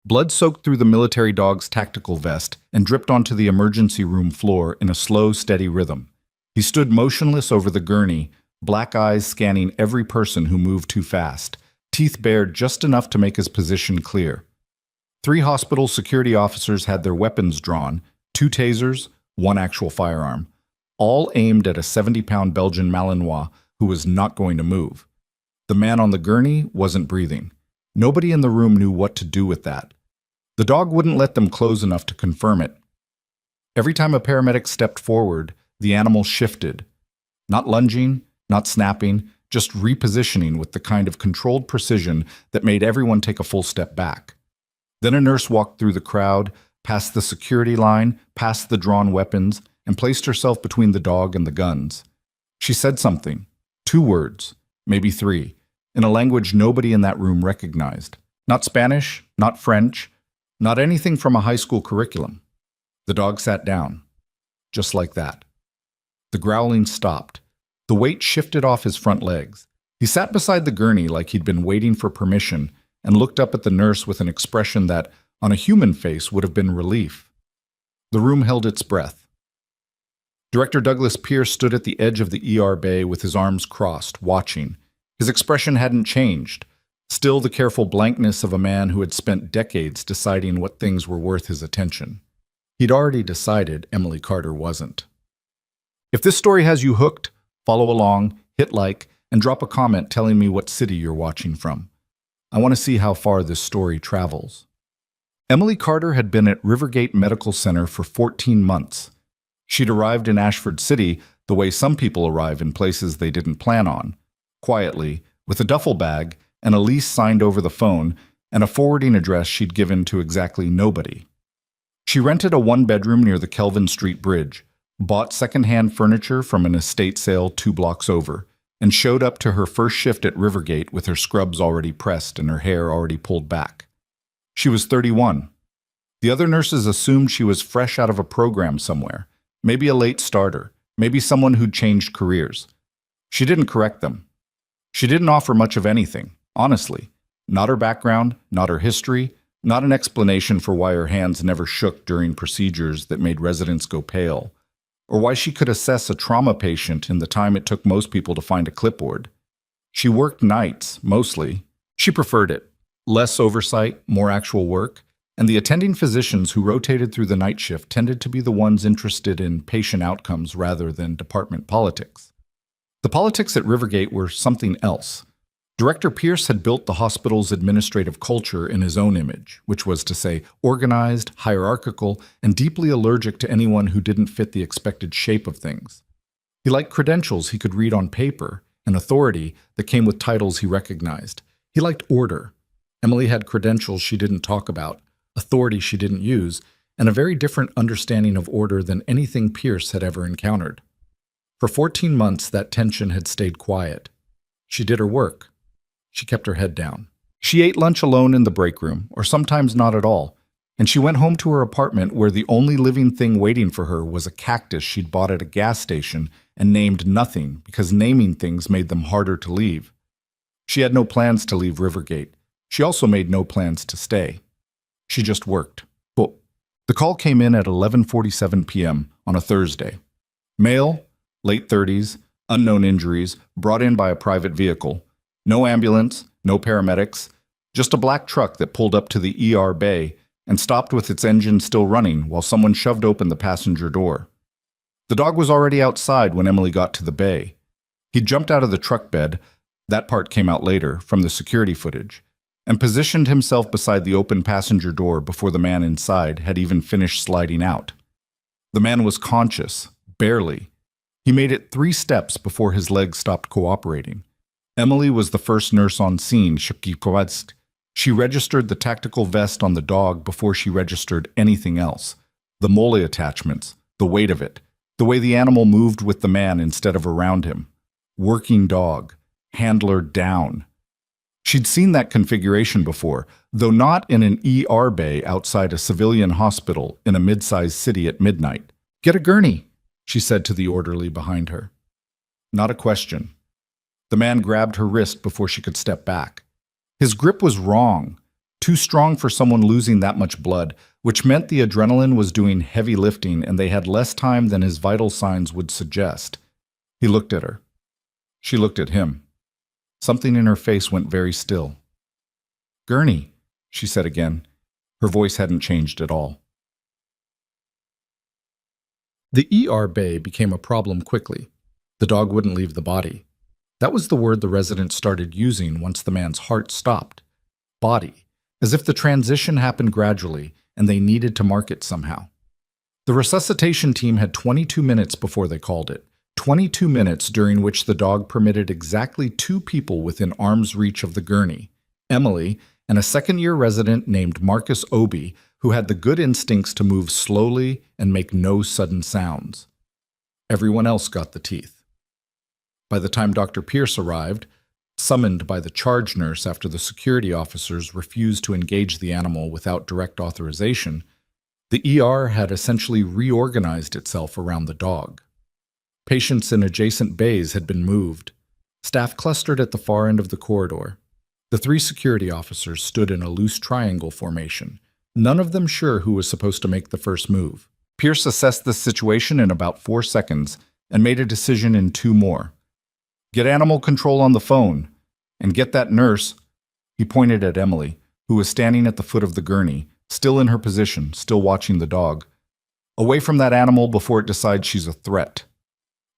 Blood soaked through the military dog's tactical vest and dripped onto the emergency room floor in a slow, steady rhythm. He stood motionless over the gurney, black eyes scanning every person who moved too fast, teeth bared just enough to make his position clear. 3 hospital security officers had their weapons drawn, 2 tasers, 1 actual firearm, all aimed at a 70-pound Belgian Malinois who was not going to move. The man on the gurney wasn't breathing. Nobody in the room knew what to do with that. The dog wouldn't let them close enough to confirm it. Every time a paramedic stepped forward, the animal shifted. Not lunging, not snapping, just repositioning with the kind of controlled precision that made everyone take a full step back. Then a nurse walked through the crowd, past the security line, past the drawn weapons, and placed herself between the dog and the guns. She said something, 2 words, maybe 3, in a language nobody in that room recognized. Not Spanish, not French, not anything from a high school curriculum. The dog sat down, just like that. The growling stopped. The weight shifted off his front legs. He sat beside the gurney like he'd been waiting for permission and looked up at the nurse with an expression that, on a human face, would have been relief. The room held its breath. Director Douglas Pierce stood at the edge of the ER bay with his arms crossed, watching. His expression hadn't changed, still the careful blankness of a man who had spent decades deciding what things were worth his attention. He'd already decided Emily Carter wasn't. If this story has you hooked, follow along, hit like, and drop a comment telling me what city you're watching from. I want to see how far this story travels. Emily Carter had been at Rivergate Medical Center for 14 months. She'd arrived in Ashford City the way some people arrive in places they didn't plan on, quietly, with a duffel bag and a lease signed over the phone and a forwarding address she'd given to exactly nobody. She rented a 1-bedroom near the Kelvin Street Bridge, bought secondhand furniture from an estate sale 2 blocks over, and showed up to her first shift at Rivergate with her scrubs already pressed and her hair already pulled back. She was 31. The other nurses assumed she was fresh out of a program somewhere, maybe a late starter, maybe someone who'd changed careers. She didn't correct them. She didn't offer much of anything, honestly. Not her background, not her history, not an explanation for why her hands never shook during procedures that made residents go pale, or why she could assess a trauma patient in the time it took most people to find a clipboard. She worked nights, mostly. She preferred it. Less oversight, more actual work, and the attending physicians who rotated through the night shift tended to be the ones interested in patient outcomes rather than department politics. The politics at Rivergate were something else. Director Pierce had built the hospital's administrative culture in his own image, which was to say organized, hierarchical, and deeply allergic to anyone who didn't fit the expected shape of things. He liked credentials he could read on paper, and authority that came with titles he recognized. He liked order. Emily had credentials she didn't talk about, authority she didn't use, and a very different understanding of order than anything Pierce had ever encountered. For 14 months, that tension had stayed quiet. She did her work. She kept her head down. She ate lunch alone in the break room, or sometimes not at all, and she went home to her apartment where the only living thing waiting for her was a cactus she'd bought at a gas station and named nothing because naming things made them harder to leave. She had no plans to leave Rivergate. She also made no plans to stay. She just worked. Cool. The call came in at 11:47 p.m. on a Thursday. Male, late 30s, unknown injuries, brought in by a private vehicle. No ambulance, no paramedics, just a black truck that pulled up to the ER bay and stopped with its engine still running while someone shoved open the passenger door. The dog was already outside when Emily got to the bay. He jumped out of the truck bed, that part came out later, from the security footage, and positioned himself beside the open passenger door before the man inside had even finished sliding out. The man was conscious, barely. He made it 3 steps before his legs stopped cooperating. Emily was the first nurse on scene. She registered the tactical vest on the dog before she registered anything else. The mole attachments, the weight of it, the way the animal moved with the man instead of around him. Working dog, handler down. She'd seen that configuration before, though not in an ER bay outside a civilian hospital in a mid-sized city at midnight. "Get a gurney," she said to the orderly behind her. Not a question. The man grabbed her wrist before she could step back. His grip was wrong, too strong for someone losing that much blood, which meant the adrenaline was doing heavy lifting and they had less time than his vital signs would suggest. He looked at her. She looked at him. Something in her face went very still. "Gurney," she said again. Her voice hadn't changed at all. The ER bay became a problem quickly. The dog wouldn't leave the body. That was the word the residents started using once the man's heart stopped. Body, as if the transition happened gradually and they needed to mark it somehow. The resuscitation team had 22 minutes before they called it. 22 minutes during which the dog permitted exactly 2 people within arm's reach of the gurney, Emily and a second-year resident named Marcus Obi, who had the good instincts to move slowly and make no sudden sounds. Everyone else got the teeth. By the time Dr. Pierce arrived, summoned by the charge nurse after the security officers refused to engage the animal without direct authorization, the ER had essentially reorganized itself around the dog. Patients in adjacent bays had been moved. Staff clustered at the far end of the corridor. The 3 security officers stood in a loose triangle formation, none of them sure who was supposed to make the first move. Pierce assessed the situation in about 4 seconds and made a decision in 2 more. "Get animal control on the phone, and get that nurse." He pointed at Emily, who was standing at the foot of the gurney, still in her position, still watching the dog. "Away from that animal before it decides she's a threat."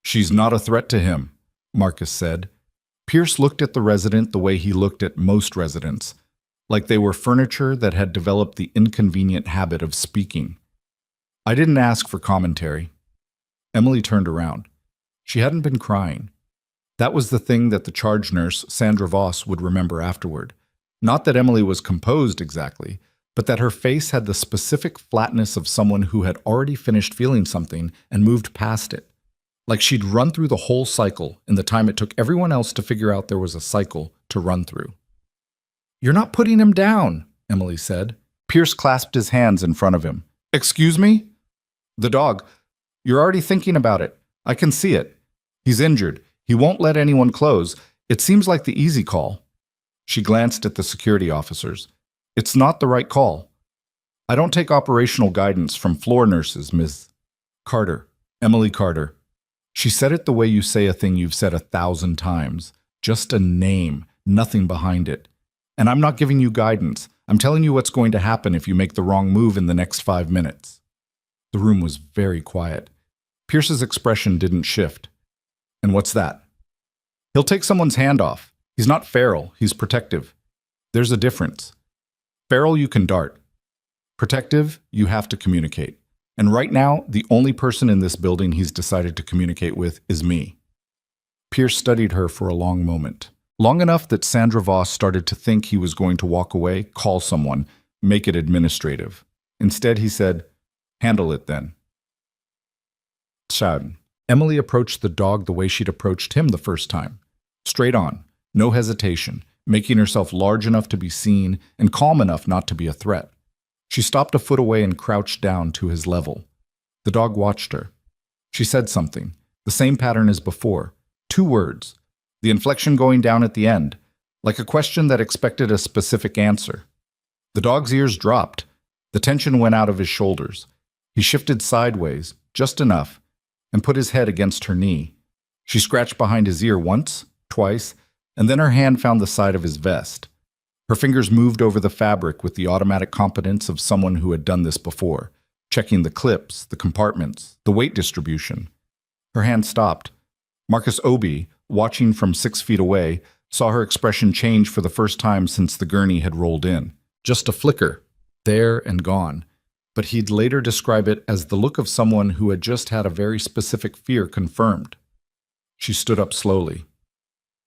"She's not a threat to him," Marcus said. Pierce looked at the resident the way he looked at most residents, like they were furniture that had developed the inconvenient habit of speaking. "I didn't ask for commentary." Emily turned around. She hadn't been crying. That was the thing that the charge nurse, Sandra Voss, would remember afterward. Not that Emily was composed exactly, but that her face had the specific flatness of someone who had already finished feeling something and moved past it. Like she'd run through the whole cycle in the time it took everyone else to figure out there was a cycle to run through. "You're not putting him down," Emily said. Pierce clasped his hands in front of him. "Excuse me?" "The dog. You're already thinking about it. I can see it. He's injured. He won't let anyone close. It seems like the easy call." She glanced at the security officers. "It's not the right call. I don't take operational guidance from floor nurses, Ms. Carter. Emily Carter." She said it the way you say a thing you've said 1,000 times. Just a name, nothing behind it. "And I'm not giving you guidance. I'm telling you what's going to happen if you make the wrong move in the next 5 minutes. The room was very quiet. Pierce's expression didn't shift. "And what's that?" "He'll take someone's hand off. He's not feral, he's protective. There's a difference. Feral you can dart. Protective, you have to communicate. And right now, the only person in this building he's decided to communicate with is me." Pierce studied her for a long moment. Long enough that Sandra Voss started to think he was going to walk away, call someone, make it administrative. Instead, he said, "Handle it then." Schaden. Emily approached the dog the way she'd approached him the first time. Straight on, no hesitation, making herself large enough to be seen and calm enough not to be a threat. She stopped a foot away and crouched down to his level. The dog watched her. She said something, the same pattern as before. 2 words, the inflection going down at the end, like a question that expected a specific answer. The dog's ears dropped. The tension went out of his shoulders. He shifted sideways, just enough, and put his head against her knee. She scratched behind his ear once, twice, and then her hand found the side of his vest. Her fingers moved over the fabric with the automatic competence of someone who had done this before, checking the clips, the compartments, the weight distribution. Her hand stopped. Marcus Obi, watching from 6 feet away, saw her expression change for the first time since the gurney had rolled in. Just a flicker, there and gone. But he'd later describe it as the look of someone who had just had a very specific fear confirmed. She stood up slowly.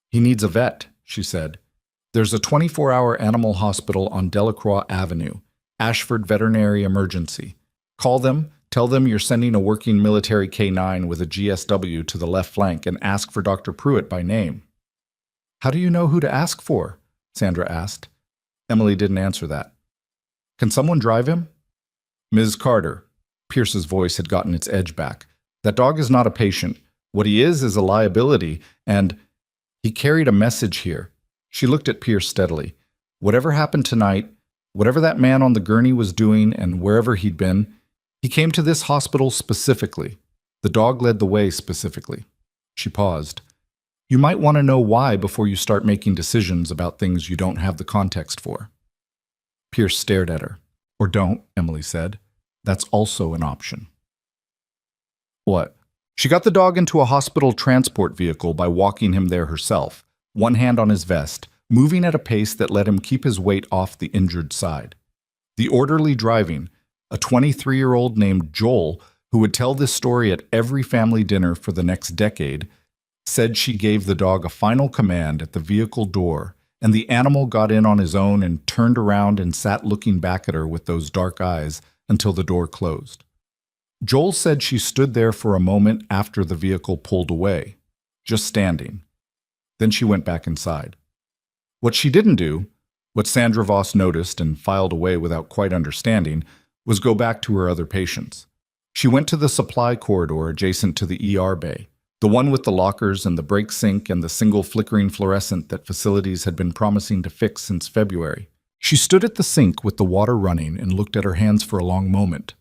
"He needs a vet," she said. "There's a 24-hour animal hospital on Delacroix Avenue, Ashford Veterinary Emergency. Call them, tell them you're sending a working military K9 with a GSW to the left flank and ask for Dr. Pruitt by name." "How do you know who to ask for?" Sandra asked. Emily didn't answer that. "Can someone drive him?" "Ms. Carter." Pierce's voice had gotten its edge back. "That dog is not a patient. What he is a liability, and he carried a message here." She looked at Pierce steadily. "Whatever happened tonight, Whatever that man on the gurney was doing and wherever he'd been, he came to this hospital specifically. The dog led the way specifically. She paused. You might want to know why before you start making decisions about things you don't have the context for. Pierce stared at her. Or don't, Emily said. That's also an option. What? She got the dog into a hospital transport vehicle by walking him there herself, one hand on his vest, moving at a pace that let him keep his weight off the injured side. The orderly driving, a 23-year-old named Joel, who would tell this story at every family dinner for the next decade, said she gave the dog a final command at the vehicle door, and the animal got in on his own and turned around and sat looking back at her with those dark eyes until the door closed. Joel said she stood there for a moment after the vehicle pulled away, just standing. Then she went back inside. What she didn't do, what Sandra Voss noticed and filed away without quite understanding, was go back to her other patients. She went to the supply corridor adjacent to the ER bay, the one with the lockers and the brake sink and the single flickering fluorescent that facilities had been promising to fix since February. She stood at the sink with the water running and looked at her hands for a long moment.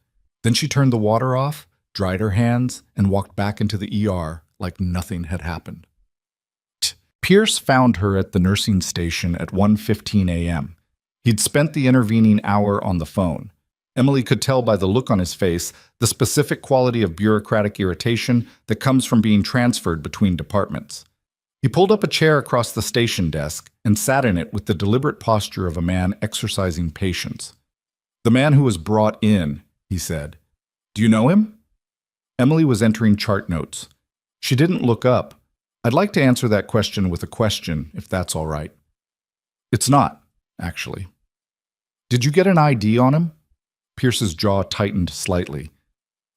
Then she turned the water off, dried her hands, and walked back into the ER like nothing had happened. Pierce found her at the nursing station at 1:15 a.m. He'd spent the intervening hour on the phone. Emily could tell by the look on his face the specific quality of bureaucratic irritation that comes from being transferred between departments. He pulled up a chair across the station desk and sat in it with the deliberate posture of a man exercising patience. "The man who was brought in," he said. "Do you know him?" Emily was entering chart notes. She didn't look up. "I'd like to answer that question with a question, if that's all right." "It's not, actually." "Did you get an ID on him?" Pierce's jaw tightened slightly.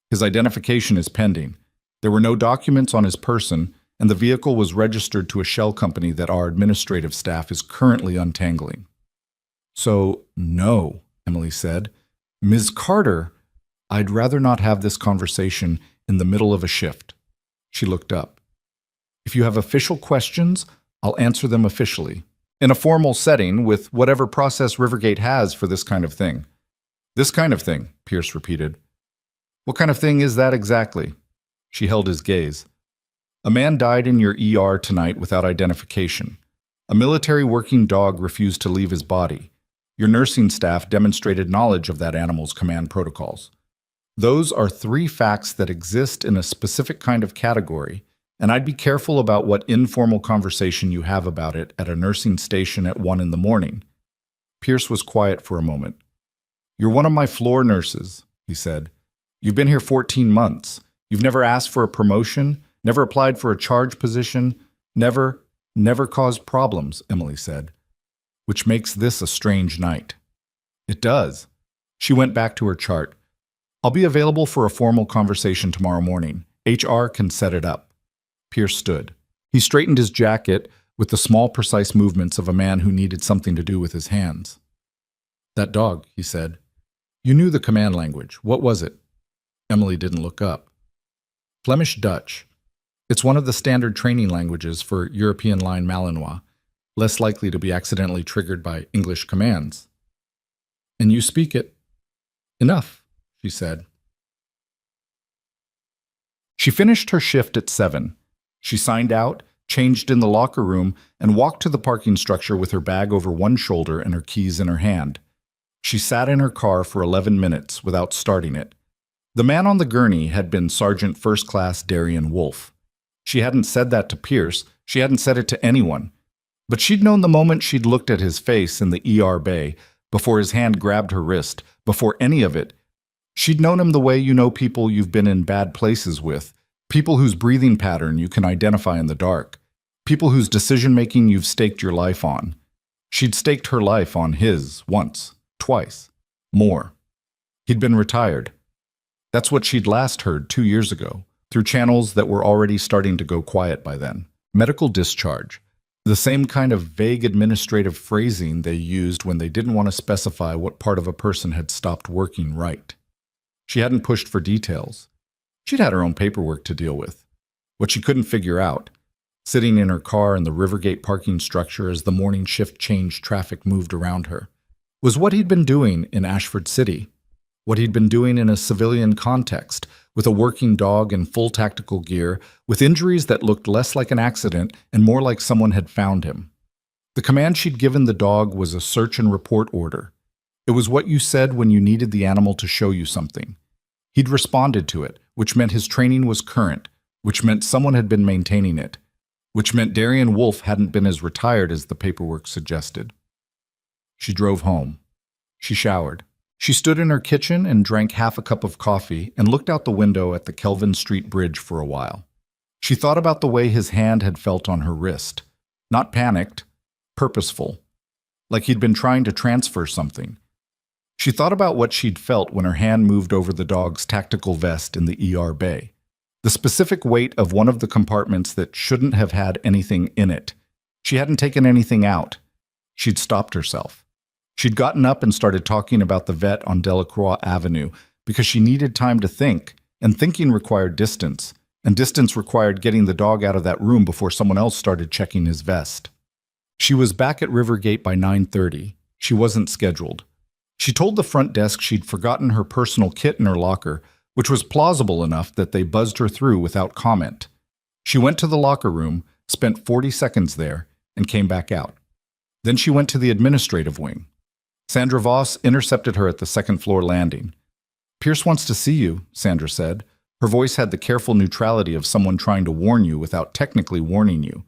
"His identification is pending. There were no documents on his person, and the vehicle was registered to a shell company that our administrative staff is currently untangling." "So, no," Emily said. "Ms. Carter, I'd rather not have this conversation in the middle of a shift." She looked up. "If you have official questions, I'll answer them officially, in a formal setting with whatever process Rivergate has for this kind of thing." "This kind of thing," Pierce repeated. "What kind of thing is that exactly?" She held his gaze. "A man died in your ER tonight without identification. A military working dog refused to leave his body. Your nursing staff demonstrated knowledge of that animal's command protocols. Those are three facts that exist in a specific kind of category, and I'd be careful about what informal conversation you have about it at a nursing station at 1 a.m. Pierce was quiet for a moment. "You're one of my floor nurses," he said. "You've been here 14 months. You've never asked for a promotion, never applied for a charge position, never caused problems," Emily said. "Which makes this a strange night." "It does." She went back to her chart. "I'll be available for a formal conversation tomorrow morning. HR can set it up." Pierce stood. He straightened his jacket with the small, precise movements of a man who needed something to do with his hands. "That dog," he said. "You knew the command language. What was it?" Emily didn't look up. "Flemish Dutch. It's one of the standard training languages for European Line Malinois, less likely to be accidentally triggered by English commands." "And you speak it?" "Enough," she said. She finished her shift at 7. She signed out, changed in the locker room, and walked to the parking structure with her bag over one shoulder and her keys in her hand. She sat in her car for 11 minutes without starting it. The man on the gurney had been Sergeant First Class Darian Wolfe. She hadn't said that to Pierce. She hadn't said it to anyone. But she'd known the moment she'd looked at his face in the ER bay, before his hand grabbed her wrist, before any of it. She'd known him the way you know people you've been in bad places with, people whose breathing pattern you can identify in the dark, people whose decision-making you've staked your life on. She'd staked her life on his once. Twice. More. He'd been retired. That's what she'd last heard 2 years ago, through channels that were already starting to go quiet by then. Medical discharge. The same kind of vague administrative phrasing they used when they didn't want to specify what part of a person had stopped working right. She hadn't pushed for details. She'd had her own paperwork to deal with. What she couldn't figure out, sitting in her car in the Rivergate parking structure as the morning shift change traffic moved around her, was what he'd been doing in Ashford City, what he'd been doing in a civilian context, with a working dog in full tactical gear, with injuries that looked less like an accident and more like someone had found him. The command she'd given the dog was a search and report order. It was what you said when you needed the animal to show you something. He'd responded to it, which meant his training was current, which meant someone had been maintaining it, which meant Darian Wolfe hadn't been as retired as the paperwork suggested. She drove home. She showered. She stood in her kitchen and drank half a cup of coffee and looked out the window at the Kelvin Street Bridge for a while. She thought about the way his hand had felt on her wrist. Not panicked, purposeful, like he'd been trying to transfer something. She thought about what she'd felt when her hand moved over the dog's tactical vest in the ER bay. The specific weight of one of the compartments that shouldn't have had anything in it. She hadn't taken anything out. She'd stopped herself. She'd gotten up and started talking about the vet on Delacroix Avenue because she needed time to think, and thinking required distance, and distance required getting the dog out of that room before someone else started checking his vest. She was back at Rivergate by 9:30. She wasn't scheduled. She told the front desk she'd forgotten her personal kit in her locker, which was plausible enough that they buzzed her through without comment. She went to the locker room, spent 40 seconds there, and came back out. Then she went to the administrative wing. Sandra Voss intercepted her at the second-floor landing. "Pierce wants to see you," Sandra said. Her voice had the careful neutrality of someone trying to warn you without technically warning you.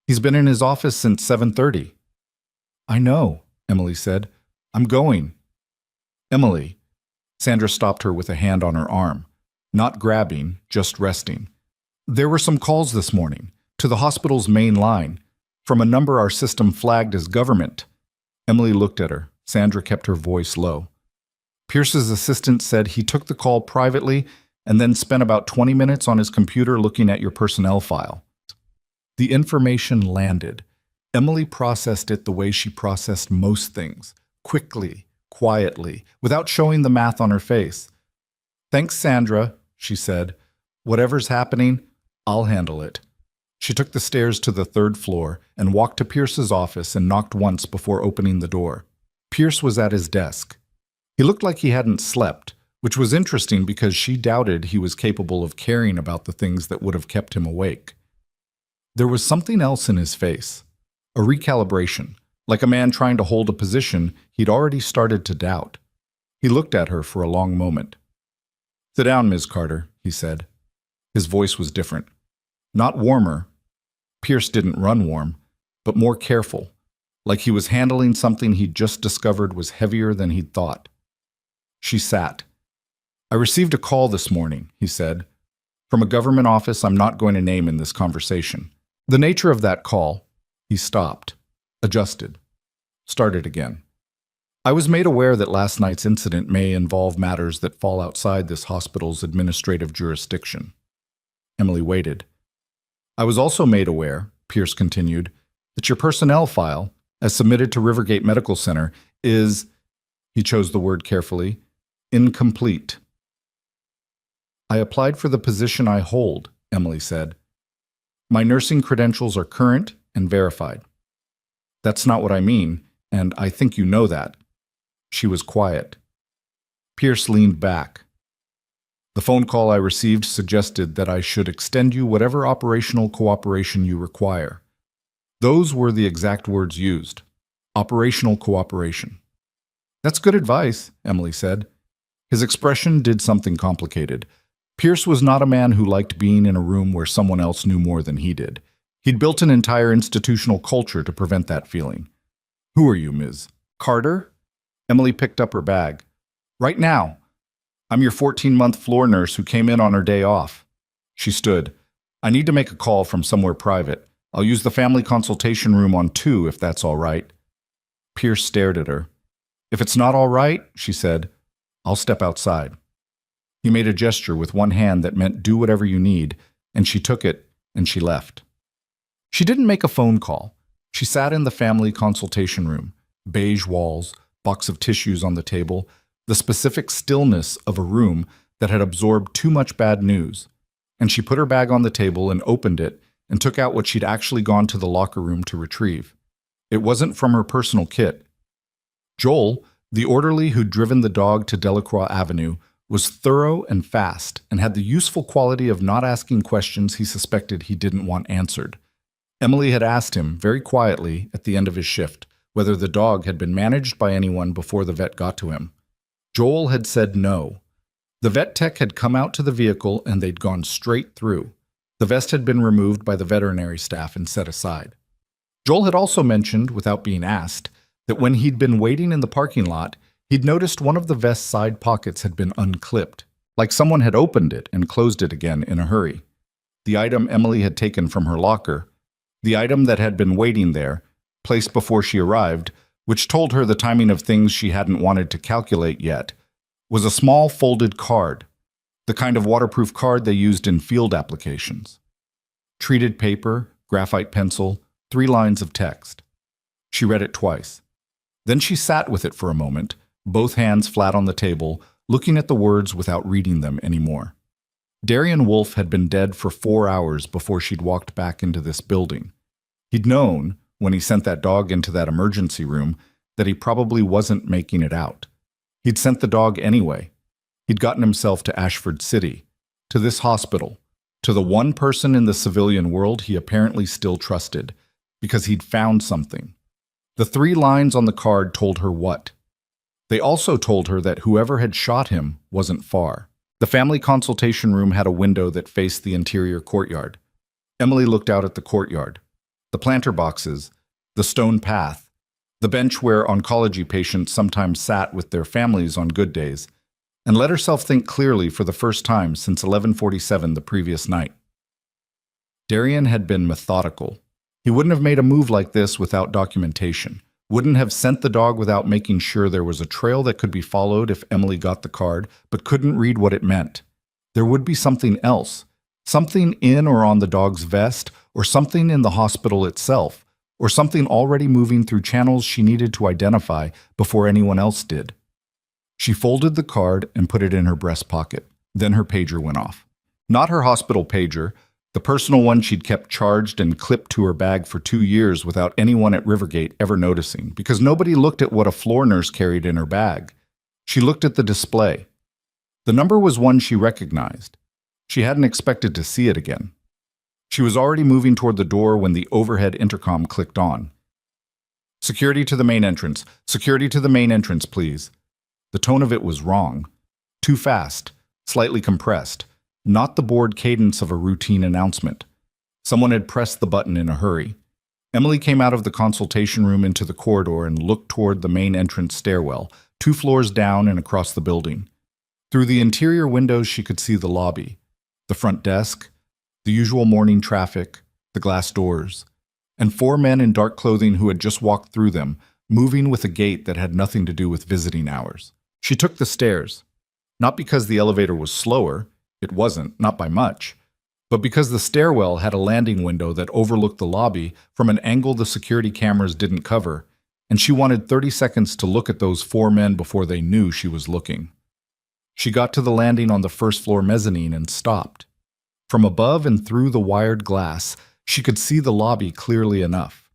"He's been in his office since 7:30. "I know," Emily said. "I'm going." "Emily." Sandra stopped her with a hand on her arm. Not grabbing, just resting. "There were some calls this morning, to the hospital's main line, from a number our system flagged as government." Emily looked at her. Sandra kept her voice low. "Pierce's assistant said he took the call privately and then spent about 20 minutes on his computer looking at your personnel file." The information landed. Emily processed it the way she processed most things, quickly, quietly, without showing the math on her face. "Thanks, Sandra," she said. "Whatever's happening, I'll handle it." She took the stairs to the third floor and walked to Pierce's office and knocked once before opening the door. Pierce was at his desk. He looked like he hadn't slept, which was interesting because she doubted he was capable of caring about the things that would have kept him awake. There was something else in his face, a recalibration, like a man trying to hold a position he'd already started to doubt. He looked at her for a long moment. "Sit down, Ms. Carter," he said. His voice was different. Not warmer. Pierce didn't run warm, but more careful, like he was handling something he'd just discovered was heavier than he'd thought. She sat. "I received a call this morning," he said, "from a government office I'm not going to name in this conversation. The nature of that call..." He stopped, adjusted, started again. "I was made aware that last night's incident may involve matters that fall outside this hospital's administrative jurisdiction." Emily waited. "I was also made aware," Pierce continued, "that your personnel file, as submitted to Rivergate Medical Center, is," he chose the word carefully, "incomplete." "I applied for the position I hold," Emily said. "My nursing credentials are current and verified." "That's not what I mean, and I think you know that." She was quiet. Pierce leaned back. "The phone call I received suggested that I should extend you whatever operational cooperation you require." Those were the exact words used. Operational cooperation. "That's good advice," Emily said. His expression did something complicated. Pierce was not a man who liked being in a room where someone else knew more than he did. He'd built an entire institutional culture to prevent that feeling. "Who are you, Ms. Carter?" Emily picked up her bag. "Right now. I'm your 14-month floor nurse who came in on her day off." She stood. "I need to make a call from somewhere private. I'll use the family consultation room on 2 if that's all right." Pierce stared at her. "If it's not all right," she said, "I'll step outside." He made a gesture with one hand that meant do whatever you need, and she took it, and she left. She didn't make a phone call. She sat in the family consultation room, beige walls, box of tissues on the table, the specific stillness of a room that had absorbed too much bad news. And she put her bag on the table and opened it and took out what she'd actually gone to the locker room to retrieve. It wasn't from her personal kit. Joel, the orderly who'd driven the dog to Delacroix Avenue, was thorough and fast and had the useful quality of not asking questions he suspected he didn't want answered. Emily had asked him, very quietly, at the end of his shift, whether the dog had been managed by anyone before the vet got to him. Joel had said no. The vet tech had come out to the vehicle and they'd gone straight through. The vest had been removed by the veterinary staff and set aside. Joel had also mentioned, without being asked, that when he'd been waiting in the parking lot, he'd noticed one of the vest's side pockets had been unclipped, like someone had opened it and closed it again in a hurry. The item Emily had taken from her locker, the item that had been waiting there, placed before she arrived, which told her the timing of things she hadn't wanted to calculate yet, was a small folded card, the kind of waterproof card they used in field applications. Treated paper, graphite pencil, 3 lines of text. She read it twice. Then she sat with it for a moment, both hands flat on the table, looking at the words without reading them anymore. Darian Wolfe had been dead for 4 hours before she'd walked back into this building. He'd known, when he sent that dog into that emergency room, that he probably wasn't making it out. He'd sent the dog anyway. He'd gotten himself to Ashford City, to this hospital, to the one person in the civilian world he apparently still trusted, because he'd found something. The 3 lines on the card told her what? They also told her that whoever had shot him wasn't far. The family consultation room had a window that faced the interior courtyard. Emily looked out at the courtyard, the planter boxes, the stone path, the bench where oncology patients sometimes sat with their families on good days, and let herself think clearly for the first time since 11:47 the previous night. Darian had been methodical. He wouldn't have made a move like this without documentation, wouldn't have sent the dog without making sure there was a trail that could be followed if Emily got the card, but couldn't read what it meant. There would be something else, something in or on the dog's vest, or something in the hospital itself, or something already moving through channels she needed to identify before anyone else did. She folded the card and put it in her breast pocket. Then her pager went off. Not her hospital pager, the personal one she'd kept charged and clipped to her bag for 2 years without anyone at Rivergate ever noticing, because nobody looked at what a floor nurse carried in her bag. She looked at the display. The number was one she recognized. She hadn't expected to see it again. She was already moving toward the door when the overhead intercom clicked on. "Security to the main entrance. Security to the main entrance, please." The tone of it was wrong. Too fast, slightly compressed, not the bored cadence of a routine announcement. Someone had pressed the button in a hurry. Emily came out of the consultation room into the corridor and looked toward the main entrance stairwell, 2 floors down and across the building. Through the interior windows she could see the lobby, the front desk, the usual morning traffic, the glass doors, and 4 men in dark clothing who had just walked through them, moving with a gait that had nothing to do with visiting hours. She took the stairs, not because the elevator was slower, it wasn't, not by much, but because the stairwell had a landing window that overlooked the lobby from an angle the security cameras didn't cover, and she wanted 30 seconds to look at those 4 men before they knew she was looking. She got to the landing on the first-floor mezzanine and stopped. From above and through the wired glass, she could see the lobby clearly enough.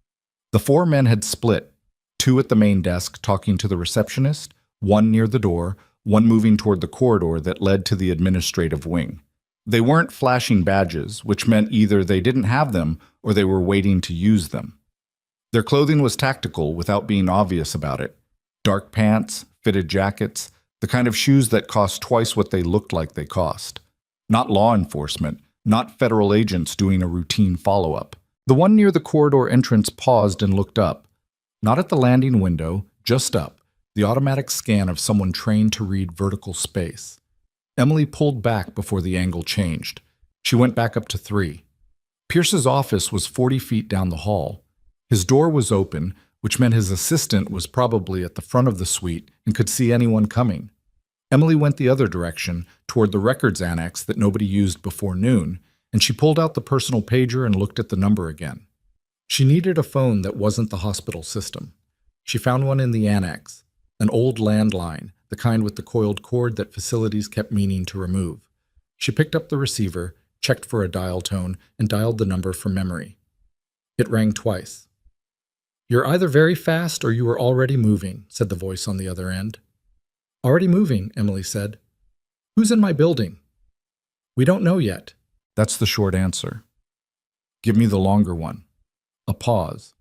The 4 men had split, 2 at the main desk talking to the receptionist, 1 near the door, 1 moving toward the corridor that led to the administrative wing. They weren't flashing badges, which meant either they didn't have them or they were waiting to use them. Their clothing was tactical without being obvious about it. Dark pants, fitted jackets, the kind of shoes that cost twice what they looked like they cost. Not law enforcement, not federal agents doing a routine follow-up. The one near the corridor entrance paused and looked up. Not at the landing window, just up, the automatic scan of someone trained to read vertical space. Emily pulled back before the angle changed. She went back up to 3. Pierce's office was 40 feet down the hall. His door was open, which meant his assistant was probably at the front of the suite and could see anyone coming. Emily went the other direction, toward the records annex that nobody used before noon, and she pulled out the personal pager and looked at the number again. She needed a phone that wasn't the hospital system. She found one in the annex, an old landline, the kind with the coiled cord that facilities kept meaning to remove. She picked up the receiver, checked for a dial tone, and dialed the number from memory. It rang twice. "You're either very fast or you are already moving," said the voice on the other end. "Already moving," Emily said. "Who's in my building?" "We don't know yet." That's the short answer. Give me the longer one. A pause.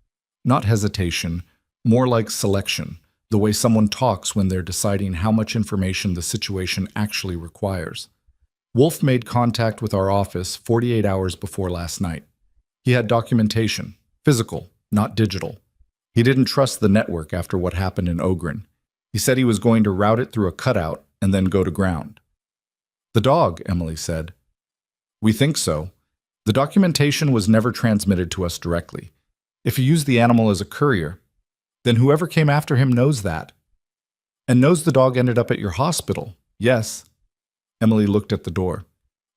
Not hesitation, more like selection, the way someone talks when they're deciding how much information the situation actually requires. Wolf made contact with our office 48 hours before last night. He had documentation, physical, not digital. He didn't trust the network after what happened in Ogren. He said he was going to route it through a cutout and then go to ground. The dog, Emily said. We think so. The documentation was never transmitted to us directly. If you use the animal as a courier, then whoever came after him knows that. And knows the dog ended up at your hospital. Yes. Emily looked at the door.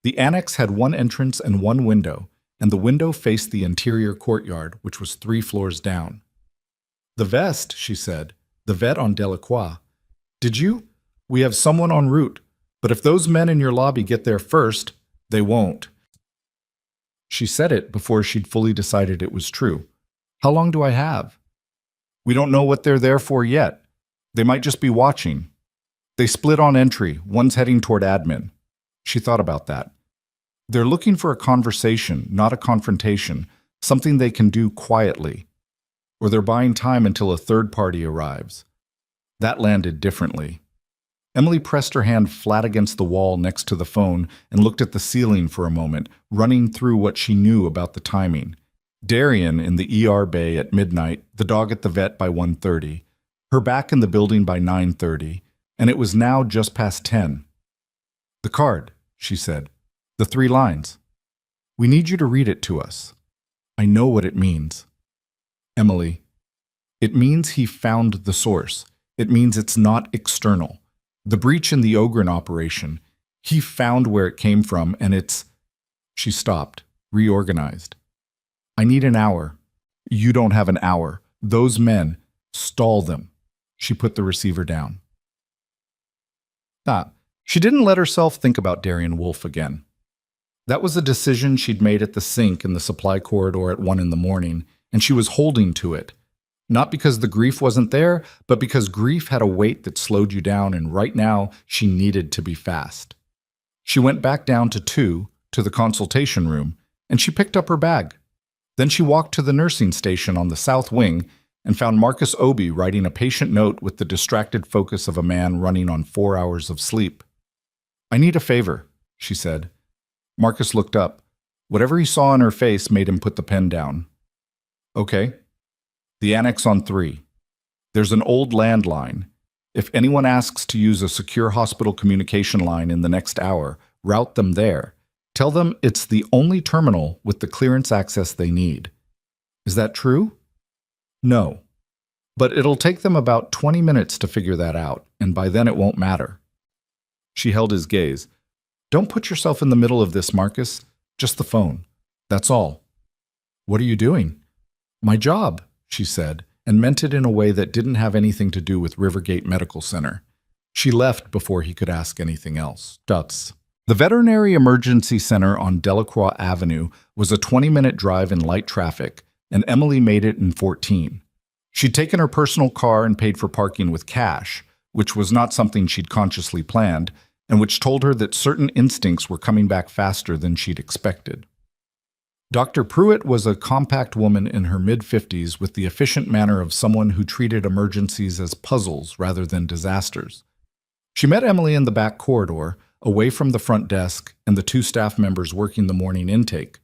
The annex had one entrance and one window, and the window faced the interior courtyard, which was 3 floors down. The vest, she said. The vet on Delacroix. Did you? We have someone en route, but if those men in your lobby get there first, they won't. She said it before she'd fully decided it was true. How long do I have? We don't know what they're there for yet. They might just be watching. They split on entry, one's heading toward admin. She thought about that. They're looking for a conversation, not a confrontation, something they can do quietly. Or they're buying time until a third party arrives. That landed differently. Emily pressed her hand flat against the wall next to the phone and looked at the ceiling for a moment, running through what she knew about the timing. Darian in the ER bay at midnight, the dog at the vet by 1:30, her back in the building by 9:30, and it was now just past 10. The card, she said. The 3 lines. We need you to read it to us. I know what it means. Emily, it means he found the source. It means it's not external. The breach in the Ogren operation, he found where it came from, and it's... She stopped, reorganized. I need an hour. You don't have an hour. Those men, stall them. She put the receiver down. She didn't let herself think about Darian Wolf again. That was a decision she'd made at the sink in the supply corridor at 1 in the morning, and she was holding to it. Not because the grief wasn't there, but because grief had a weight that slowed you down, and right now she needed to be fast. She went back down to 2, to the consultation room, and she picked up her bag. Then she walked to the nursing station on the south wing and found Marcus Obi writing a patient note with the distracted focus of a man running on 4 hours of sleep. I need a favor, she said. Marcus looked up. Whatever he saw in her face made him put the pen down. Okay. The annex on 3. There's an old landline. If anyone asks to use a secure hospital communication line in the next hour, route them there. Tell them it's the only terminal with the clearance access they need. Is that true? No. But it'll take them about 20 minutes to figure that out, and by then it won't matter. She held his gaze. Don't put yourself in the middle of this, Marcus. Just the phone. That's all. What are you doing? My job, she said, and meant it in a way that didn't have anything to do with Rivergate Medical Center. She left before he could ask anything else. Duts. The Veterinary Emergency Center on Delacroix Avenue was a 20-minute drive in light traffic, and Emily made it in 14. She'd taken her personal car and paid for parking with cash, which was not something she'd consciously planned, and which told her that certain instincts were coming back faster than she'd expected. Dr. Pruitt was a compact woman in her mid-50s with the efficient manner of someone who treated emergencies as puzzles rather than disasters. She met Emily in the back corridor, away from the front desk and the 2 staff members working the morning intake.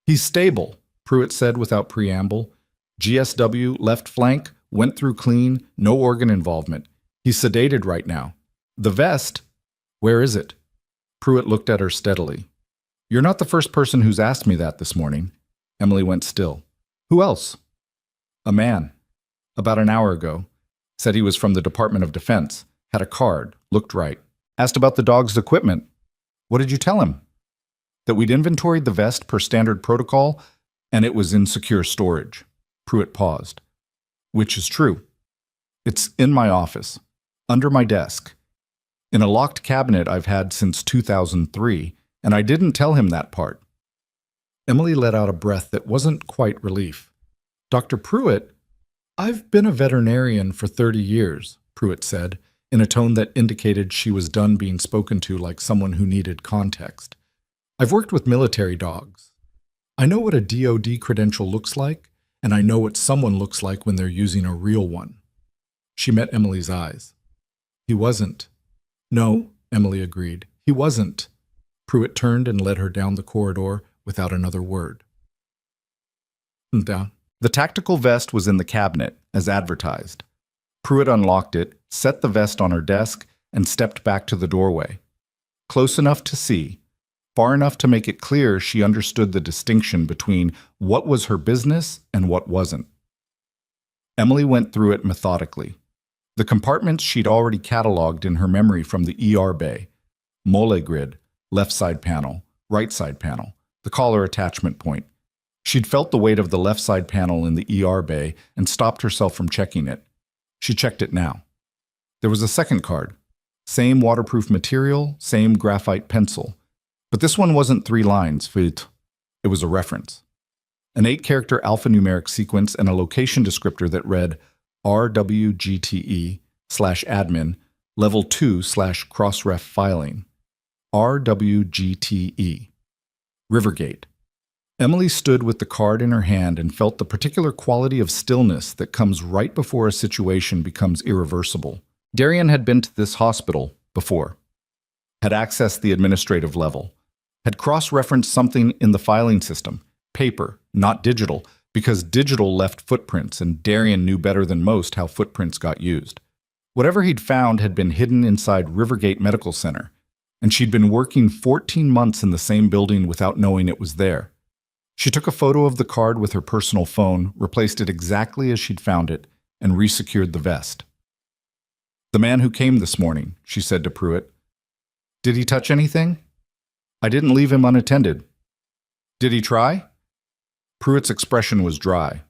He's stable, Pruitt said without preamble. GSW, left flank, went through clean, no organ involvement. He's sedated right now. The vest, where is it? Pruitt looked at her steadily. You're not the first person who's asked me that this morning. Emily went still. Who else? A man. About an hour ago. Said he was from the Department of Defense. Had a card. Looked right. Asked about the dog's equipment. What did you tell him? That we'd inventoried the vest per standard protocol, and it was in secure storage. Pruitt paused. Which is true. It's in my office. Under my desk. In a locked cabinet I've had since 2003, and I didn't tell him that part. Emily let out a breath that wasn't quite relief. Dr. Pruitt, I've been a veterinarian for 30 years, Pruitt said, in a tone that indicated she was done being spoken to like someone who needed context. I've worked with military dogs. I know what a DoD credential looks like, and I know what someone looks like when they're using a real one. She met Emily's eyes. He wasn't. No, Emily agreed. He wasn't. Pruitt turned and led her down the corridor without another word. Down. The tactical vest was in the cabinet, as advertised. Pruitt unlocked it, set the vest on her desk, and stepped back to the doorway. Close enough to see, far enough to make it clear she understood the distinction between what was her business and what wasn't. Emily went through it methodically. The compartments she'd already cataloged in her memory from the ER bay: mole grid, left side panel, right side panel, the collar attachment point. She'd felt the weight of the left side panel in the ER bay and stopped herself from checking it. She checked it now. There was a second card. Same waterproof material, same graphite pencil. But this one wasn't 3 lines, it was a reference. An 8-character alphanumeric sequence and a location descriptor that read RWGTE/admin level 2/crossref filing. RWGTE. Rivergate. Emily stood with the card in her hand and felt the particular quality of stillness that comes right before a situation becomes irreversible. Darian had been to this hospital before, had accessed the administrative level, had cross-referenced something in the filing system, paper, not digital, because digital left footprints and Darian knew better than most how footprints got used. Whatever he'd found had been hidden inside Rivergate Medical Center, and she'd been working 14 months in the same building without knowing it was there. She took a photo of the card with her personal phone, replaced it exactly as she'd found it, and resecured the vest. "The man who came this morning," she said to Pruitt. "Did he touch anything?" "I didn't leave him unattended." "Did he try?" Pruitt's expression was dry.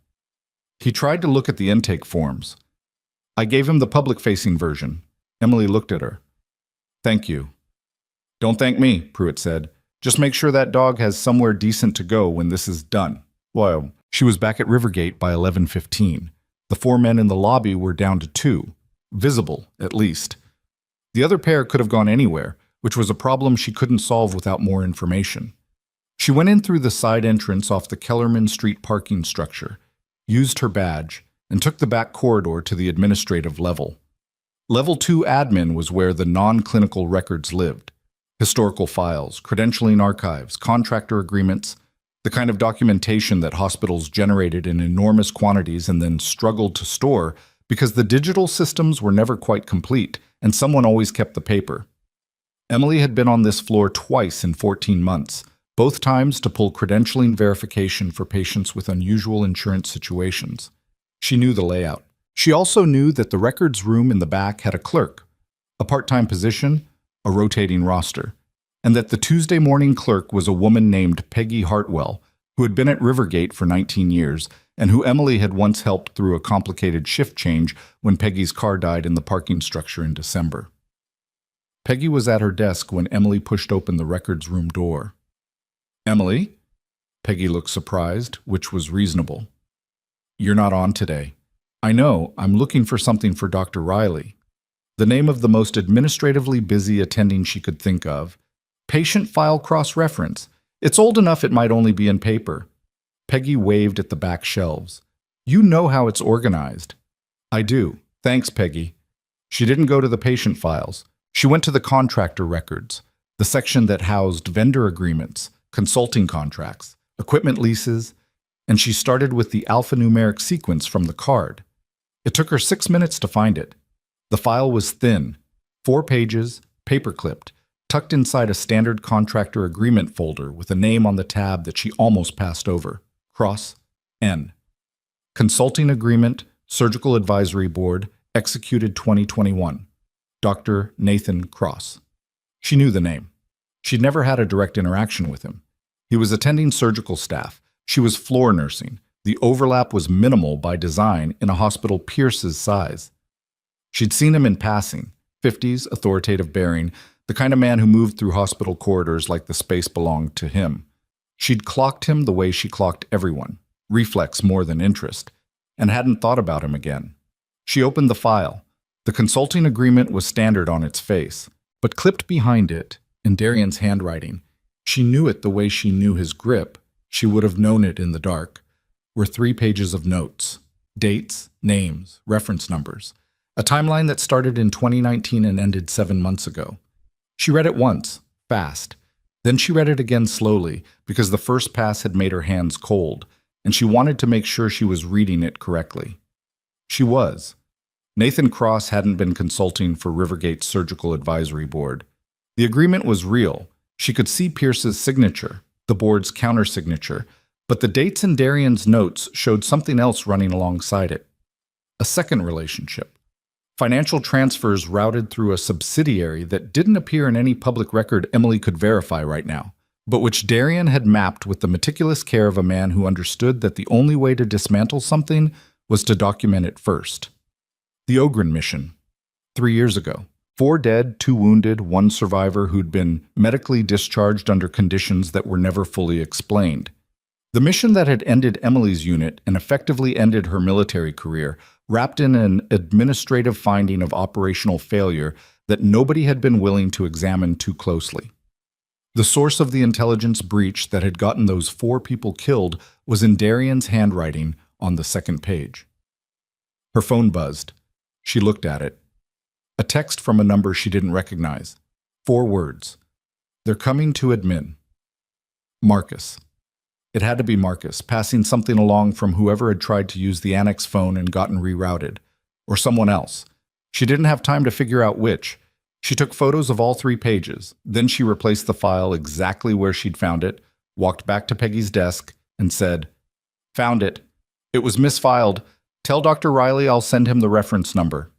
"He tried to look at the intake forms. I gave him the public-facing version." Emily looked at her. "Thank you." "Don't thank me," Pruitt said. "Just make sure that dog has somewhere decent to go when this is done." Well, she was back at Rivergate by 11:15. The 4 men in the lobby were down to 2, visible, at least. The other pair could have gone anywhere, which was a problem she couldn't solve without more information. She went in through the side entrance off the Kellerman Street parking structure, used her badge, and took the back corridor to the administrative level. Level 2 admin was where the non-clinical records lived. Historical files, credentialing archives, contractor agreements, the kind of documentation that hospitals generated in enormous quantities and then struggled to store because the digital systems were never quite complete and someone always kept the paper. Emily had been on this floor twice in 14 months, both times to pull credentialing verification for patients with unusual insurance situations. She knew the layout. She also knew that the records room in the back had a clerk, a part-time position, a rotating roster, and that the Tuesday morning clerk was a woman named Peggy Hartwell, who had been at Rivergate for 19 years and who Emily had once helped through a complicated shift change when Peggy's car died in the parking structure in December. Peggy was at her desk when Emily pushed open the records room door. "Emily?" Peggy looked surprised, which was reasonable. "You're not on today." "I know, I'm looking for something for Dr. Riley." The name of the most administratively busy attending she could think of. "Patient file cross-reference. It's old enough it might only be in paper." Peggy waved at the back shelves. "You know how it's organized." "I do. Thanks, Peggy." She didn't go to the patient files. She went to the contractor records, the section that housed vendor agreements, consulting contracts, equipment leases, and she started with the alphanumeric sequence from the card. It took her 6 minutes to find it. The file was thin, 4 pages, paper-clipped, tucked inside a standard contractor agreement folder with a name on the tab that she almost passed over. Cross N. Consulting Agreement, Surgical Advisory Board, executed 2021. Dr. Nathan Cross. She knew the name. She'd never had a direct interaction with him. He was attending surgical staff. She was floor nursing. The overlap was minimal by design in a hospital Pierce's size. She'd seen him in passing, 50s, authoritative bearing, the kind of man who moved through hospital corridors like the space belonged to him. She'd clocked him the way she clocked everyone, reflex more than interest. and hadn't thought about him again. She opened the file. The consulting agreement was standard on its face, but clipped behind it, in Darian's handwriting, she knew it the way she knew his grip, she would have known it in the dark, were 3 pages of notes, dates, names, reference numbers, a timeline that started in 2019 and ended 7 months ago. She read it once, fast. Then she read it again slowly, because the first pass had made her hands cold, and she wanted to make sure she was reading it correctly. She was. Nathan Cross hadn't been consulting for Rivergate's Surgical Advisory Board. The agreement was real. She could see Pierce's signature, the board's countersignature, but the dates in Darian's notes showed something else running alongside it. A second relationship. Financial transfers routed through a subsidiary that didn't appear in any public record Emily could verify right now, but which Darian had mapped with the meticulous care of a man who understood that the only way to dismantle something was to document it first. The Ogren mission. 3 years ago. 4 dead, 2 wounded, 1 survivor who'd been medically discharged under conditions that were never fully explained. The mission that had ended Emily's unit and effectively ended her military career, wrapped in an administrative finding of operational failure that nobody had been willing to examine too closely. The source of the intelligence breach that had gotten those 4 people killed was in Darian's handwriting on the second page. Her phone buzzed. She looked at it. A text from a number she didn't recognize. 4 words. They're coming to admin. Marcus. It had to be Marcus, passing something along from whoever had tried to use the annex phone and gotten rerouted. Or someone else. She didn't have time to figure out which. She took photos of all 3 pages. Then she replaced the file exactly where she'd found it, walked back to Peggy's desk, and said, "Found it. It was misfiled. Tell Dr. Riley I'll send him the reference number."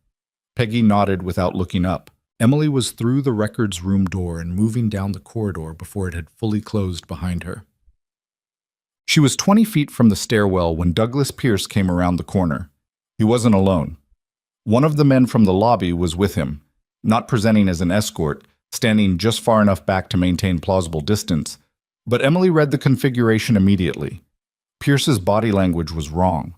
Peggy nodded without looking up. Emily was through the records room door and moving down the corridor before it had fully closed behind her. She was 20 feet from the stairwell when Douglas Pierce came around the corner. He wasn't alone. One of the men from the lobby was with him, not presenting as an escort, standing just far enough back to maintain plausible distance, but Emily read the configuration immediately. Pierce's body language was wrong.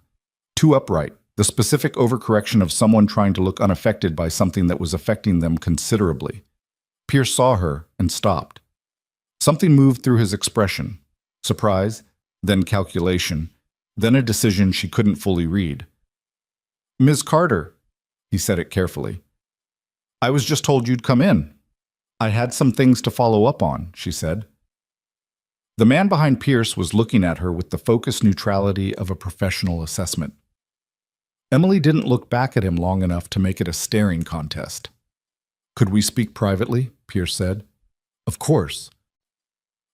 Too upright, the specific overcorrection of someone trying to look unaffected by something that was affecting them considerably. Pierce saw her and stopped. Something moved through his expression. Surprise, then calculation, then a decision she couldn't fully read. "Ms. Carter," he said it carefully. "I was just told you'd come in." "I had some things to follow up on," she said. The man behind Pierce was looking at her with the focused neutrality of a professional assessment. Emily didn't look back at him long enough to make it a staring contest. "Could we speak privately?" Pierce said. "Of course."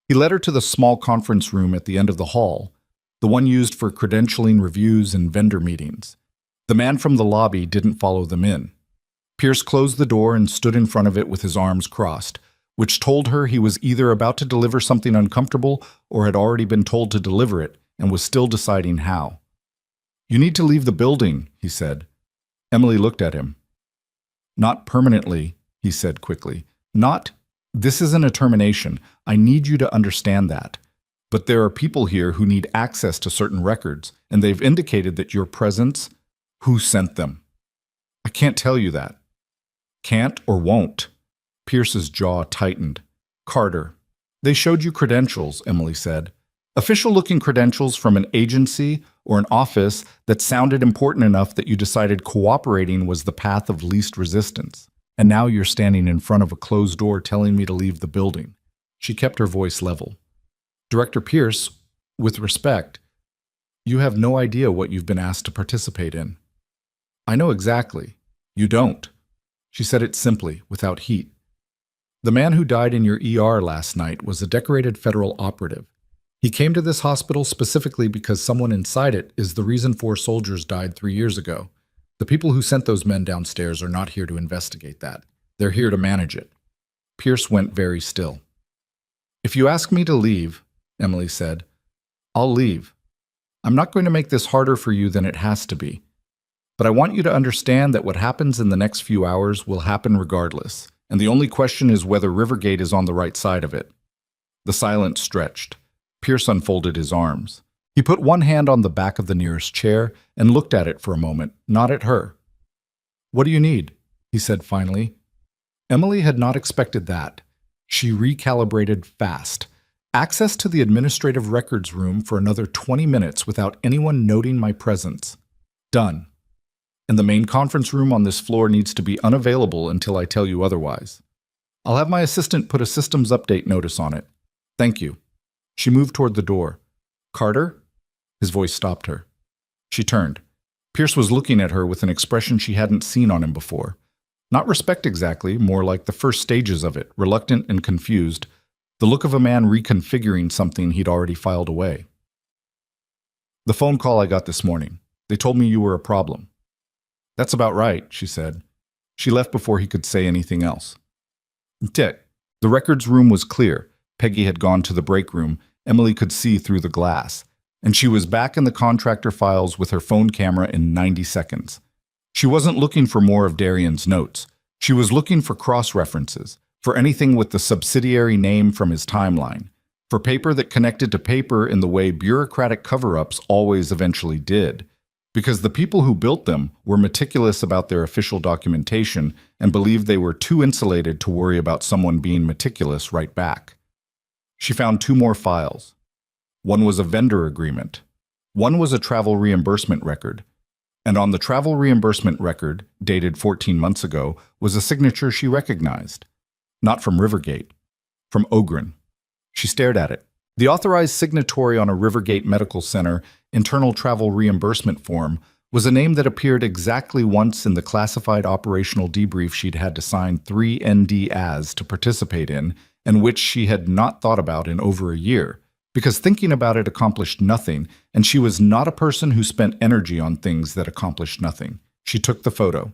He led her to the small conference room at the end of the hall, the one used for credentialing reviews and vendor meetings. The man from the lobby didn't follow them in. Pierce closed the door and stood in front of it with his arms crossed, which told her he was either about to deliver something uncomfortable or had already been told to deliver it and was still deciding how. "You need to leave the building," he said. Emily looked at him. "Not permanently," he said quickly. This isn't a termination. I need you to understand that. But there are people here who need access to certain records, and they've indicated that your presence, who sent them? I can't tell you that." "Can't or won't?" Pierce's jaw tightened. "Carter, they showed you credentials," Emily said. "Official-looking credentials from an agency or an office that sounded important enough that you decided cooperating was the path of least resistance. And now you're standing in front of a closed door telling me to leave the building." She kept her voice level. "Director Pierce, with respect, you have no idea what you've been asked to participate in." "I know exactly. You don't." She said it simply, without heat. "The man who died in your ER last night was a decorated federal operative. He came to this hospital specifically because someone inside it is the reason 4 soldiers died 3 years ago. The people who sent those men downstairs are not here to investigate that. They're here to manage it." Pierce went very still. "If you ask me to leave," Emily said, "I'll leave. I'm not going to make this harder for you than it has to be. But I want you to understand that what happens in the next few hours will happen regardless, and the only question is whether Rivergate is on the right side of it." The silence stretched. Pierce unfolded his arms. He put one hand on the back of the nearest chair and looked at it for a moment, not at her. "What do you need?" he said finally. Emily had not expected that. She recalibrated fast. Access to the administrative records room for another 20 minutes without anyone noting my presence. Done. And the main conference room on this floor needs to be unavailable until I tell you otherwise. I'll have my assistant put a systems update notice on it. Thank you. She moved toward the door. "Carter?" His voice stopped her. She turned. Pierce was looking at her with an expression she hadn't seen on him before. Not respect exactly, more like the first stages of it, reluctant and confused, the look of a man reconfiguring something he'd already filed away. "The phone call I got this morning. They told me you were a problem." "That's about right," she said. She left before he could say anything else. Tick. The records room was clear. Peggy had gone to the break room. Emily could see through the glass. And she was back in the contractor files with her phone camera in 90 seconds. She wasn't looking for more of Darian's notes. She was looking for cross-references, for anything with the subsidiary name from his timeline, for paper that connected to paper in the way bureaucratic cover-ups always eventually did, because the people who built them were meticulous about their official documentation and believed they were too insulated to worry about someone being meticulous right back. She found 2 more files. One was a vendor agreement. One was a travel reimbursement record. And on the travel reimbursement record, dated 14 months ago, was a signature she recognized. Not from Rivergate. From Ogren. She stared at it. The authorized signatory on a Rivergate Medical Center internal travel reimbursement form was a name that appeared exactly once in the classified operational debrief she'd had to sign 3 ND-AS to participate in, and which she had not thought about in over a year, because thinking about it accomplished nothing, and she was not a person who spent energy on things that accomplished nothing. She took the photo.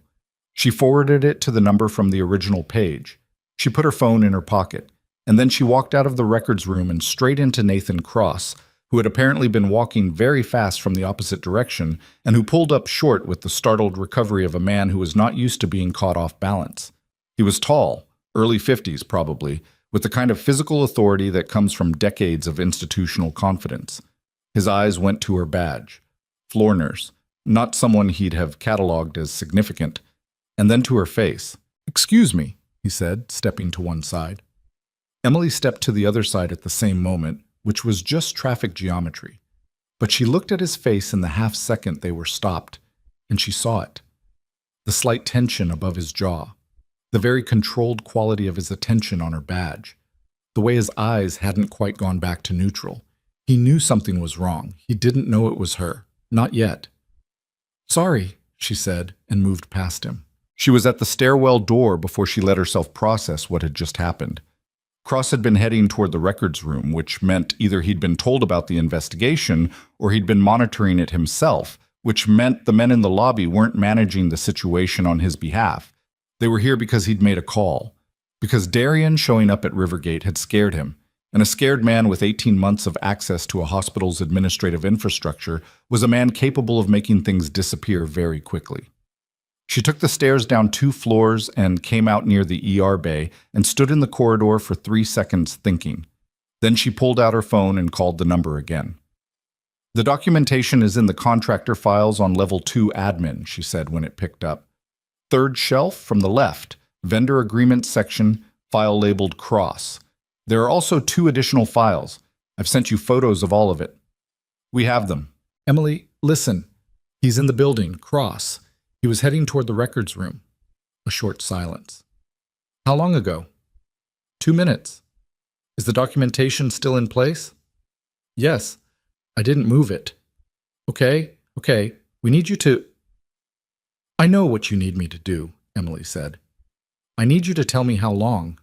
She forwarded it to the number from the original page. She put her phone in her pocket, and then she walked out of the records room and straight into Nathan Cross, who had apparently been walking very fast from the opposite direction and who pulled up short with the startled recovery of a man who was not used to being caught off balance. He was tall, early 50s probably, with the kind of physical authority that comes from decades of institutional confidence. His eyes went to her badge. Floor nurse, not someone he'd have cataloged as significant, and then to her face. "Excuse me," he said, stepping to one side. Emily stepped to the other side at the same moment, which was just traffic geometry. But she looked at his face in the half-second they were stopped, and she saw it. The slight tension above his jaw. The very controlled quality of his attention on her badge. The way his eyes hadn't quite gone back to neutral. He knew something was wrong. He didn't know it was her. Not yet. "Sorry," she said, and moved past him. She was at the stairwell door before she let herself process what had just happened. Cross had been heading toward the records room, which meant either he'd been told about the investigation or he'd been monitoring it himself, which meant the men in the lobby weren't managing the situation on his behalf. They were here because he'd made a call. Because Darian showing up at Rivergate had scared him, and a scared man with 18 months of access to a hospital's administrative infrastructure was a man capable of making things disappear very quickly. She took the stairs down 2 floors and came out near the ER bay and stood in the corridor for 3 seconds thinking. Then she pulled out her phone and called the number again. "The documentation is in the contractor files on level 2 admin," she said when it picked up. "Third shelf from the left, vendor agreement section, file labeled Cross. There are also 2 additional files. I've sent you photos of all of it." "We have them." "Emily, listen. He's in the building, Cross. He was heading toward the records room." A short silence. "How long ago?" 2 minutes. "Is the documentation still in place?" "Yes. I didn't move it." Okay. We need you to..." "I know what you need me to do," Emily said. "I need you to tell me how long."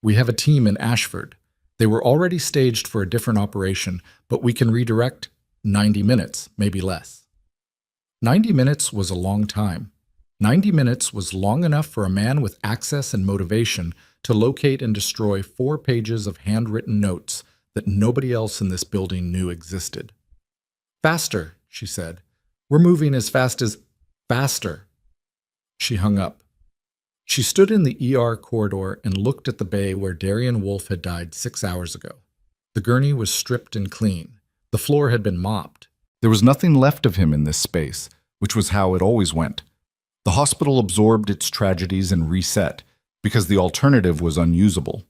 "We have a team in Ashford. They were already staged for a different operation, but we can redirect 90 minutes, maybe less." 90 minutes was a long time. 90 minutes was long enough for a man with access and motivation to locate and destroy 4 pages of handwritten notes that nobody else in this building knew existed. "Faster," she said. "We're moving as fast as..." "Faster." She hung up. She stood in the ER corridor and looked at the bay where Darian Wolfe had died 6 hours ago. The gurney was stripped and clean. The floor had been mopped. There was nothing left of him in this space, which was how it always went. The hospital absorbed its tragedies and reset, because the alternative was unusable.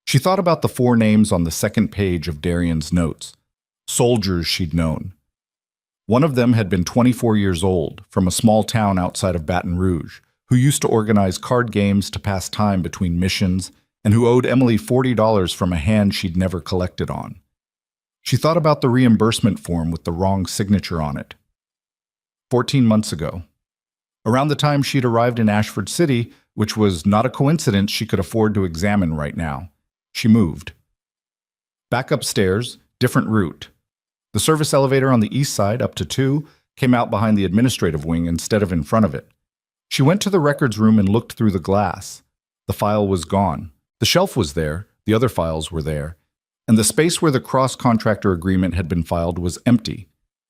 She thought about the 4 names on the second page of Darian's notes. Soldiers she'd known. One of them had been 24 years old, from a small town outside of Baton Rouge, who used to organize card games to pass time between missions, and who owed Emily $40 from a hand she'd never collected on. She thought about the reimbursement form with the wrong signature on it. 14 months ago. Around the time she'd arrived in Ashford City, which was not a coincidence she could afford to examine right now, she moved. Back upstairs, different route. The service elevator on the east side, up to 2, came out behind the administrative wing instead of in front of it. She went to the records room and looked through the glass. The file was gone. The shelf was there, the other files were there, and the space where the cross-contractor agreement had been filed was empty.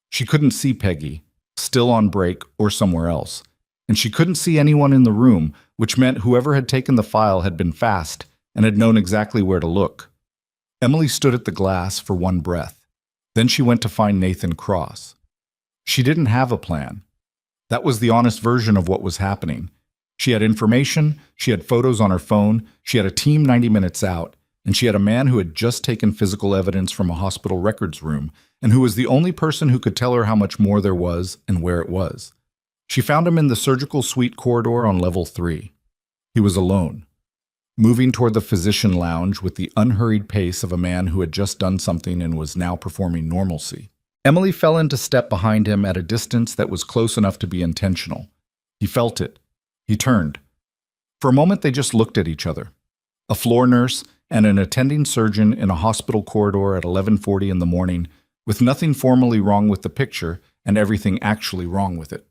She couldn't see Peggy, still on break or somewhere else, and she couldn't see anyone in the room, which meant whoever had taken the file had been fast and had known exactly where to look. Emily stood at the glass for one breath. Then she went to find Nathan Cross. She didn't have a plan. That was the honest version of what was happening. She had information, she had photos on her phone, she had a team 90 minutes out, and she had a man who had just taken physical evidence from a hospital records room, and who was the only person who could tell her how much more there was and where it was. She found him in the surgical suite corridor on level 3. He was alone, moving toward the physician lounge with the unhurried pace of a man who had just done something and was now performing normalcy. Emily fell into step behind him at a distance that was close enough to be intentional. He felt it. He turned. For a moment they just looked at each other. A floor nurse and an attending surgeon in a hospital corridor at 11:40 in the morning, with nothing formally wrong with the picture and everything actually wrong with it.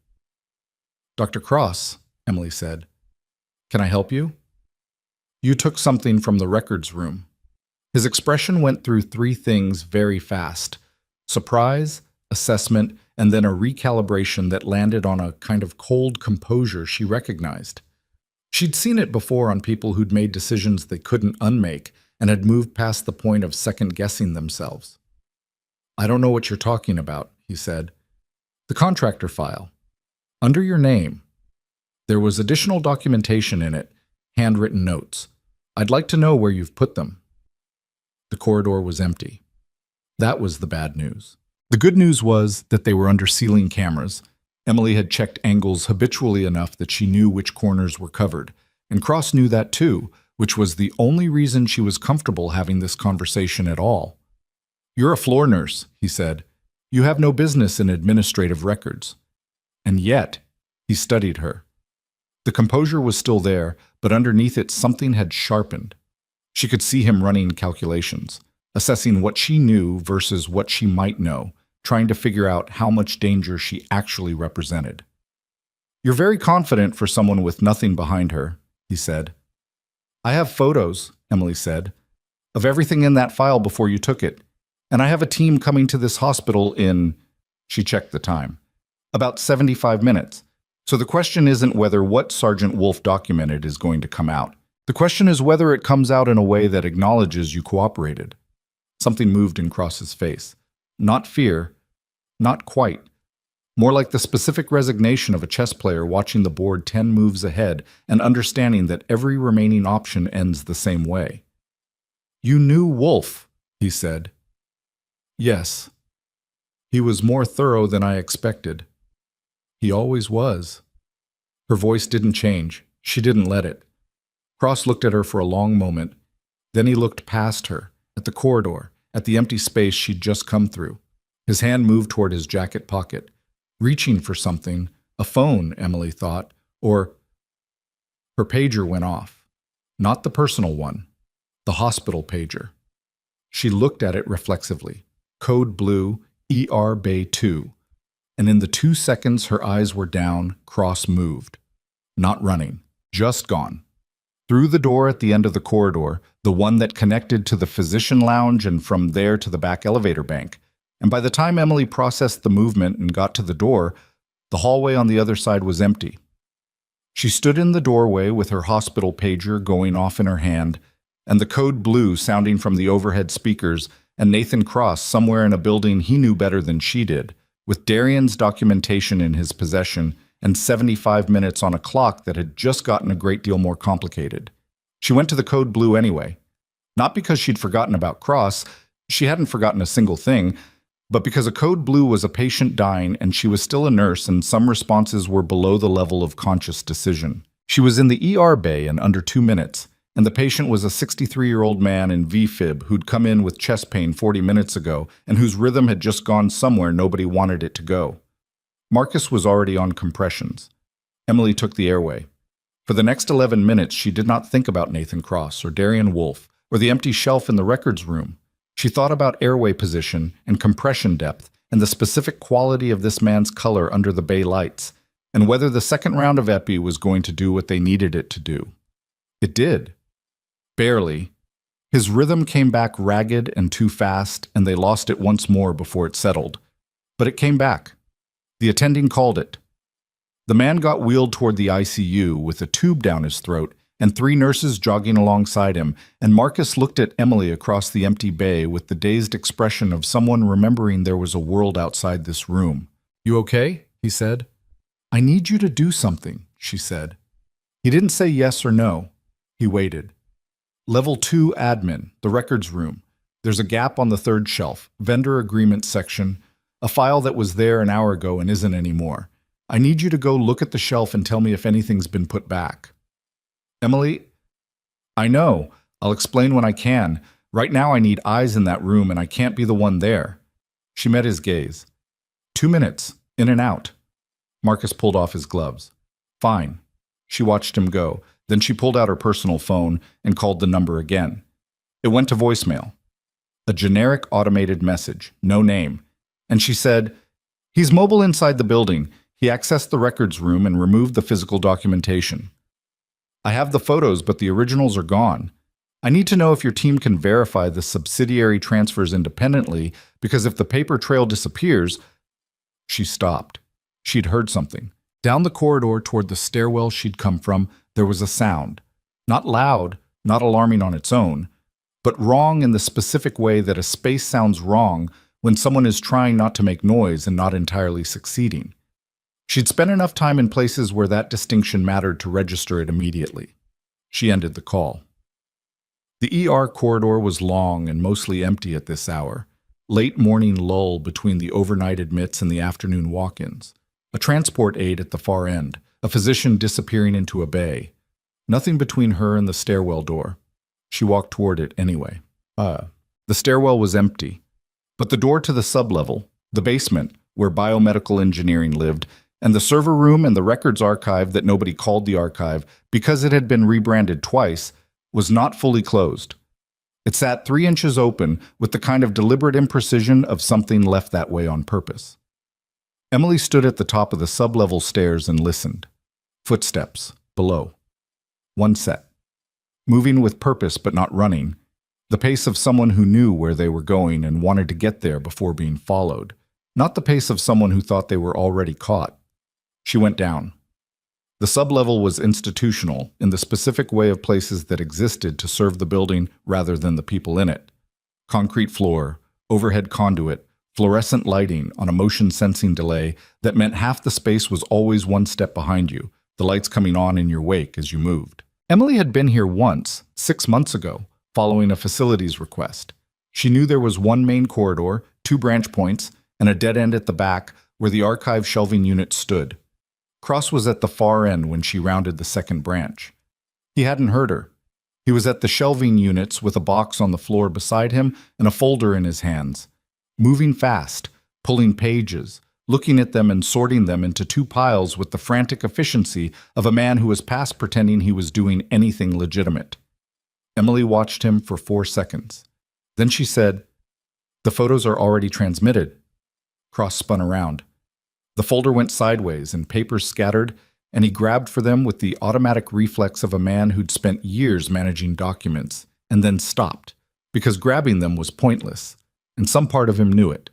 "Dr. Cross," Emily said, "can I help you?" "You took something from the records room." His expression went through 3 things very fast: surprise, assessment, and then a recalibration that landed on a kind of cold composure she recognized. She'd seen it before on people who'd made decisions they couldn't unmake and had moved past the point of second-guessing themselves. "I don't know what you're talking about," he said. "The contractor file. Under your name. There was additional documentation in it, handwritten notes. I'd like to know where you've put them." The corridor was empty. That was the bad news. The good news was that they were under ceiling cameras. Emily had checked angles habitually enough that she knew which corners were covered, and Cross knew that too, which was the only reason she was comfortable having this conversation at all. "You're a floor nurse," he said. "You have no business in administrative records." And yet, he studied her. The composure was still there, but underneath it something had sharpened. She could see him running calculations, assessing what she knew versus what she might know, trying to figure out how much danger she actually represented. "You're very confident for someone with nothing behind her," he said. "I have photos," Emily said, "of everything in that file before you took it, and I have a team coming to this hospital in," she checked the time, "about 75 minutes. So the question isn't whether what Sergeant Wolf documented is going to come out. The question is whether it comes out in a way that acknowledges you cooperated." Something moved in Cross's face. Not fear, not quite. More like the specific resignation of a chess player watching the board 10 moves ahead and understanding that every remaining option ends the same way. "You knew Wolf," he said. "Yes. He was more thorough than I expected. He always was." Her voice didn't change. She didn't let it. Cross looked at her for a long moment. Then he looked past her, at the corridor, at the empty space she'd just come through. His hand moved toward his jacket pocket, reaching for something, a phone, Emily thought, or... Her pager went off. Not the personal one, the hospital pager. She looked at it reflexively. Code blue, ER Bay 2. And in the 2 seconds her eyes were down, Cross moved. Not running, just gone. Through the door at the end of the corridor, the one that connected to the physician lounge and from there to the back elevator bank. And by the time Emily processed the movement and got to the door, the hallway on the other side was empty. She stood in the doorway with her hospital pager going off in her hand, and the code blue sounding from the overhead speakers and Nathan Cross somewhere in a building he knew better than she did, with Darian's documentation in his possession and 75 minutes on a clock that had just gotten a great deal more complicated. She went to the code blue anyway. Not because she'd forgotten about Cross, she hadn't forgotten a single thing, but because a code blue was a patient dying and she was still a nurse and some responses were below the level of conscious decision. She was in the ER bay in under 2 minutes, and the patient was a 63-year-old man in V-fib who'd come in with chest pain 40 minutes ago and whose rhythm had just gone somewhere nobody wanted it to go. Marcus was already on compressions. Emily took the airway. For the next 11 minutes, she did not think about Nathan Cross or Darian Wolfe or the empty shelf in the records room. She thought about airway position and compression depth and the specific quality of this man's color under the bay lights, and whether the second round of epi was going to do what they needed it to do. It did. Barely. His rhythm came back ragged and too fast, and they lost it once more before it settled. But it came back. The attending called it. The man got wheeled toward the ICU with a tube down his throat and 3 nurses jogging alongside him, and Marcus looked at Emily across the empty bay with the dazed expression of someone remembering there was a world outside this room. "You okay?" he said. "I need you to do something," she said. He didn't say yes or no. He waited. Level 2 admin, the records room. There's a gap on the 3rd shelf, vendor agreement section, a file that was there an hour ago and isn't anymore. I need you to go look at the shelf and tell me if anything's been put back. Emily, I know. I'll explain when I can. Right now I need eyes in that room and I can't be the one there. She met his gaze. 2 minutes, in and out. Marcus pulled off his gloves. Fine. She watched him go. Then she pulled out her personal phone and called the number again. It went to voicemail. A generic automated message, no name. And she said, "He's mobile inside the building. He accessed the records room and removed the physical documentation. I have the photos, but the originals are gone. I need to know if your team can verify the subsidiary transfers independently, because if the paper trail disappears..." She stopped. She'd heard something. Down the corridor toward the stairwell she'd come from, there was a sound. Not loud, not alarming on its own, but wrong in the specific way that a space sounds wrong when someone is trying not to make noise and not entirely succeeding. She'd spent enough time in places where that distinction mattered to register it immediately. She ended the call. The ER corridor was long and mostly empty at this hour. Late morning lull between the overnight admits and the afternoon walk-ins. A transport aide at the far end, a physician disappearing into a bay. Nothing between her and the stairwell door. She walked toward it anyway. The stairwell was empty, but the door to the sublevel, the basement, where biomedical engineering lived, and the server room and the records archive that nobody called the archive because it had been rebranded twice, was not fully closed. It sat 3 inches open with the kind of deliberate imprecision of something left that way on purpose. Emily stood at the top of the sublevel stairs and listened. Footsteps, below. One set. Moving with purpose but not running. The pace of someone who knew where they were going and wanted to get there before being followed. Not the pace of someone who thought they were already caught. She went down. The sublevel was institutional in the specific way of places that existed to serve the building rather than the people in it. Concrete floor, overhead conduit, fluorescent lighting on a motion-sensing delay that meant half the space was always one step behind you, the lights coming on in your wake as you moved. Emily had been here once, 6 months ago, following a facilities request. She knew there was one main corridor, 2 branch points, and a dead end at the back where the archive shelving unit stood. Cross was at the far end when she rounded the second branch. He hadn't heard her. He was at the shelving units with a box on the floor beside him and a folder in his hands. Moving fast, pulling pages, looking at them and sorting them into 2 piles with the frantic efficiency of a man who was past pretending he was doing anything legitimate. Emily watched him for 4 seconds. Then she said, "The photos are already transmitted." Cross spun around. The folder went sideways and papers scattered, and he grabbed for them with the automatic reflex of a man who'd spent years managing documents, and then stopped, because grabbing them was pointless, and some part of him knew it.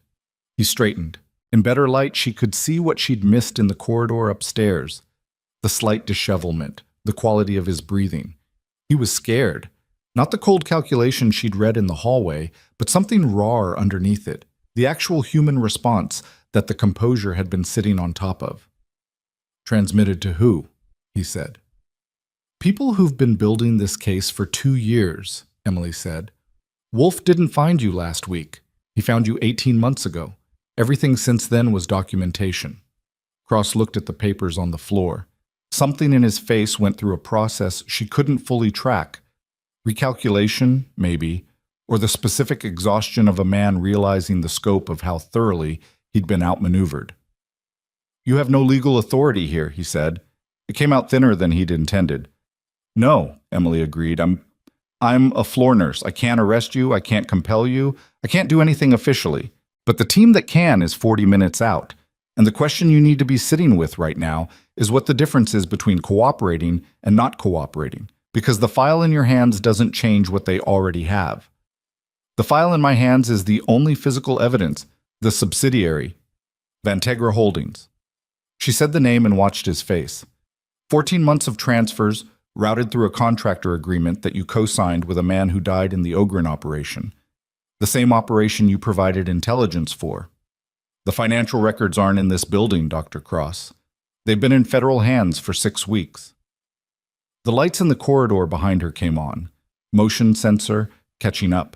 He straightened. In better light, she could see what she'd missed in the corridor upstairs. The slight dishevelment, the quality of his breathing. He was scared. Not the cold calculation she'd read in the hallway, but something rawer underneath it, the actual human response that the composure had been sitting on top of. Transmitted to who? He said. People who've been building this case for 2 years, Emily said. Wolf didn't find you last week. He found you 18 months ago. Everything since then was documentation. Cross looked at the papers on the floor. Something in his face went through a process she couldn't fully track. Recalculation, maybe, or the specific exhaustion of a man realizing the scope of how thoroughly he'd been outmaneuvered. You have no legal authority here, he said. It came out thinner than he'd intended. No, Emily agreed. I'm a floor nurse. I can't arrest you. I can't compel you. I can't do anything officially. But the team that can is 40 minutes out. And the question you need to be sitting with right now is what the difference is between cooperating and not cooperating, because the file in your hands doesn't change what they already have. The file in my hands is the only physical evidence, the subsidiary, Vantegra Holdings. She said the name and watched his face. 14 months of transfers, routed through a contractor agreement that you co-signed with a man who died in the Ogren operation. The same operation you provided intelligence for. The financial records aren't in this building, Dr. Cross. They've been in federal hands for 6 weeks. The lights in the corridor behind her came on, motion sensor catching up.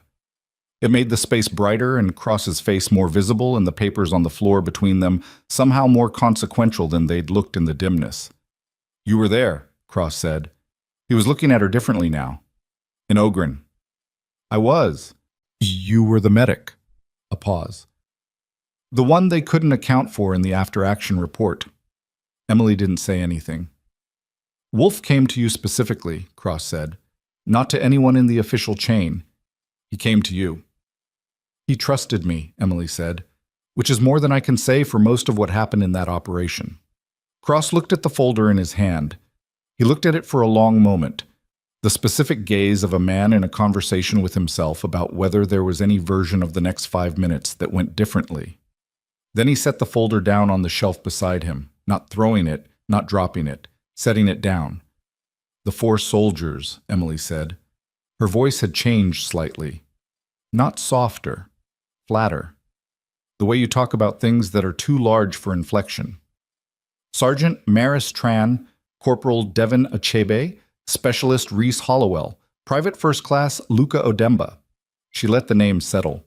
It made the space brighter and Cross's face more visible and the papers on the floor between them somehow more consequential than they'd looked in the dimness. You were there, Cross said. He was looking at her differently now. In Ogren. I was. You were the medic. A pause. The one they couldn't account for in the after-action report. Emily didn't say anything. Wolf came to you specifically, Cross said. Not to anyone in the official chain. He came to you. He trusted me, Emily said, which is more than I can say for most of what happened in that operation. Cross looked at the folder in his hand. He looked at it for a long moment, the specific gaze of a man in a conversation with himself about whether there was any version of the next 5 minutes that went differently. Then he set the folder down on the shelf beside him, not throwing it, not dropping it, setting it down. The 4 soldiers, Emily said. Her voice had changed slightly. Not softer, flatter. The way you talk about things that are too large for inflection. Sergeant Maris Tran, Corporal Devin Achebe, Specialist Reese Hollowell, Private First Class Luca Odemba. She let the names settle.